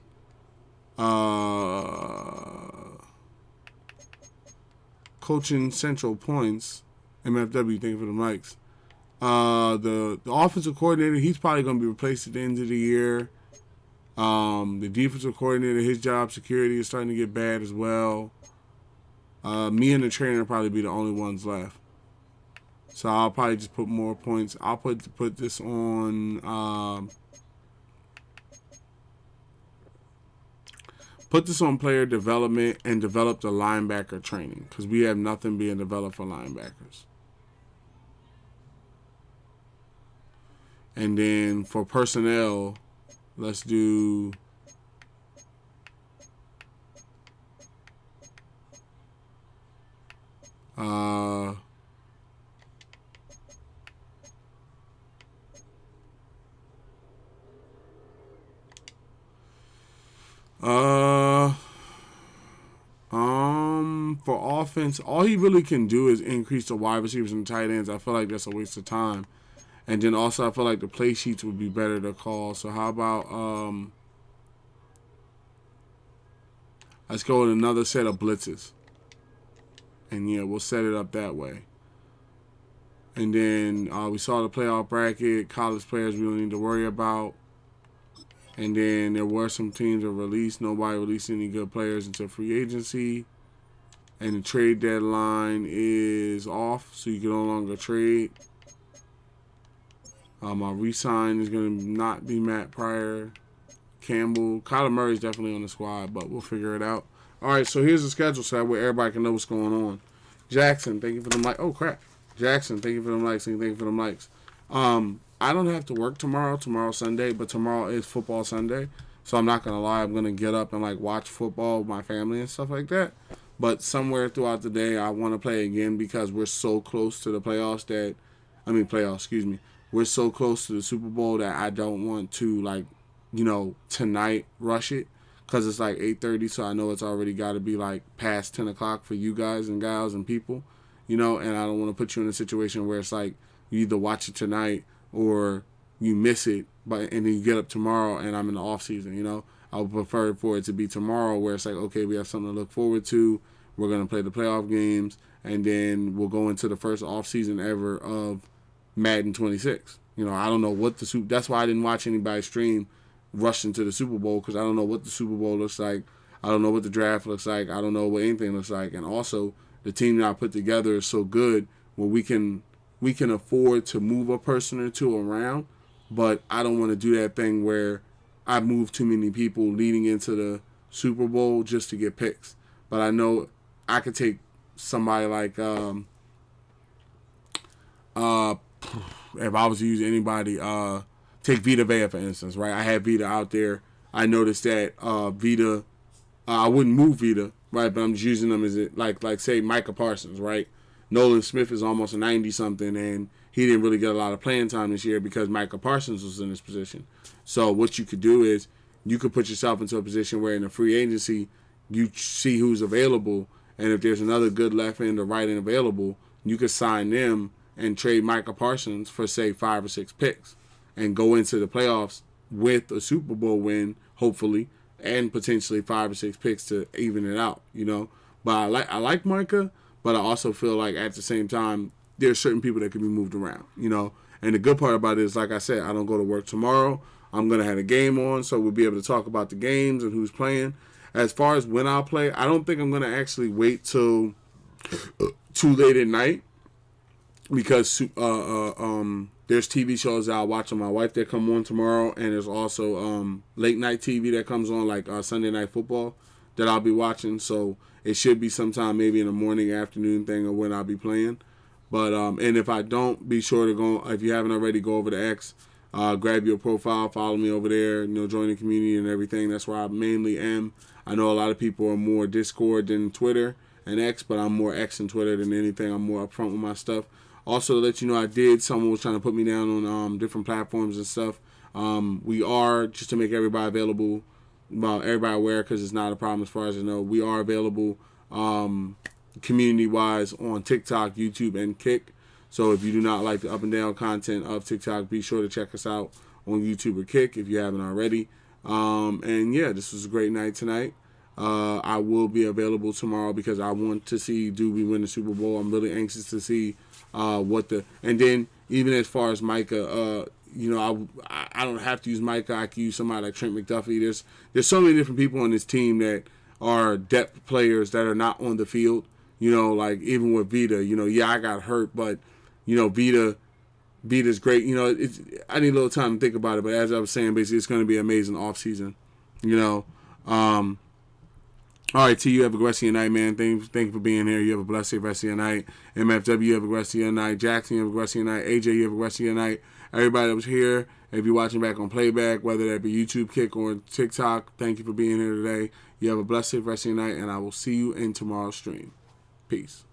Coaching Central points. MFW, thank you for the mics. The offensive coordinator, he's probably going to be replaced at the end of the year. The defensive coordinator, his job security is starting to get bad as well. Me and the trainer will probably be the only ones left. So I'll probably just put more points. I'll put this on... Put this on player development and develop the linebacker training because we have nothing being developed for linebackers. And then for personnel, let's do for offense, all he really can do is increase the wide receivers and tight ends. I feel like that's a waste of time. And then also I feel like the play sheets would be better to call. So how about let's go with another set of blitzes. And yeah, we'll set it up that way. And then we saw the playoff bracket, college players we don't need to worry about. And then there were some teams that released. Nobody released any good players until free agency. And the trade deadline is off, so you can no longer trade. My re-sign is going to not be Matt Pryor. Campbell. Kyler Murray is definitely on the squad, but we'll figure it out. All right, so here's the schedule so that way everybody can know what's going on. Jackson, thank you for the mic. Oh, crap. Jackson, thank you for the mics. Thank you for the mics. I don't have to work tomorrow. Tomorrow's Sunday, but tomorrow is football Sunday. So I'm not going to lie. I'm going to get up and, watch football with my family and stuff like that. But somewhere throughout the day, I want to play again because we're so close to the playoffs We're so close to the Super Bowl that I don't want to, tonight rush it. Because it's 8:30, so I know it's already got to be, past 10 o'clock for you guys and gals and people. And I don't want to put you in a situation where it's you either watch it tonight or you miss it, and then you get up tomorrow and I'm in the off season, I would prefer for it to be tomorrow where it's okay, we have something to look forward to. We're going to play the playoff games, and then we'll go into the first off season ever of Madden 26. I don't know what that's why I didn't watch anybody stream rush into the Super Bowl because I don't know what the Super Bowl looks like. I don't know what the draft looks like. I don't know what anything looks like. And also, the team that I put together is so good where we can afford to move a person or two around, but I don't want to do that thing where I move too many people leading into the Super Bowl just to get picks. But I know I could take somebody if I was to use anybody, take Vita Vea, for instance, right? I had Vita out there. I noticed that Vita, I wouldn't move Vita, right? But I'm just using them as say Micah Parsons, right? Nolan Smith is almost a 90-something, and he didn't really get a lot of playing time this year because Micah Parsons was in this position. So what you could do is you could put yourself into a position where in the free agency, you see who's available, and if there's another good left end or right end available, you could sign them and trade Micah Parsons for, say, 5 or 6 picks and go into the playoffs with a Super Bowl win, hopefully, and potentially 5 or 6 picks to even it out, you know. But I like Micah, but I also feel like at the same time, there's certain people that can be moved around, you know. And the good part about it is, like I said, I don't go to work tomorrow. I'm going to have a game on, so we'll be able to talk about the games and who's playing. As far as when I'll play, I don't think I'm going to actually wait till too late at night, because there's TV shows that I'll watch with my wife that come on tomorrow, and there's also late night TV that comes on, like Sunday Night Football, that I'll be watching. So it should be sometime maybe in the morning, afternoon thing of when I'll be playing. But and if I don't, be sure to go, if you haven't already, go over to X, grab your profile, follow me over there, you know, join the community and everything. That's where I mainly am. I know a lot of people are more Discord than Twitter and X, but I'm more X and Twitter than anything. I'm more upfront with my stuff. Also, to let you know, someone was trying to put me down on different platforms and stuff. We are, just to make everybody available, well, everybody aware, because it's not a problem as far as I know, we are available community-wise on TikTok, YouTube, and Kick. So if you do not like the up and down content of TikTok, be sure to check us out on YouTube or Kick if you haven't already. And yeah, this was a great night tonight. I will be available tomorrow because I want to see, do we win the Super Bowl? I'm really anxious to see and then even as far as Micah, you know, I don't have to use Micah. I can use somebody like Trent McDuffie. There's so many different people on this team that are depth players that are not on the field. You know, like even with Vita, you know, yeah, I got hurt, but you know, Vita's great. You know, I need a little time to think about it, but as I was saying, basically, it's going to be an amazing offseason. You know, all right, T, you have a rest of your night, man. Thank you for being here. You have a blessed rest of your night. MFW, you have a rest of your night. Jackson, you have a rest of your night. AJ, you have a rest of your night. Everybody that was here, if you're watching back on playback, whether that be YouTube, Kick, or TikTok, thank you for being here today. You have a blessed rest of your night, and I will see you in tomorrow's stream. Peace.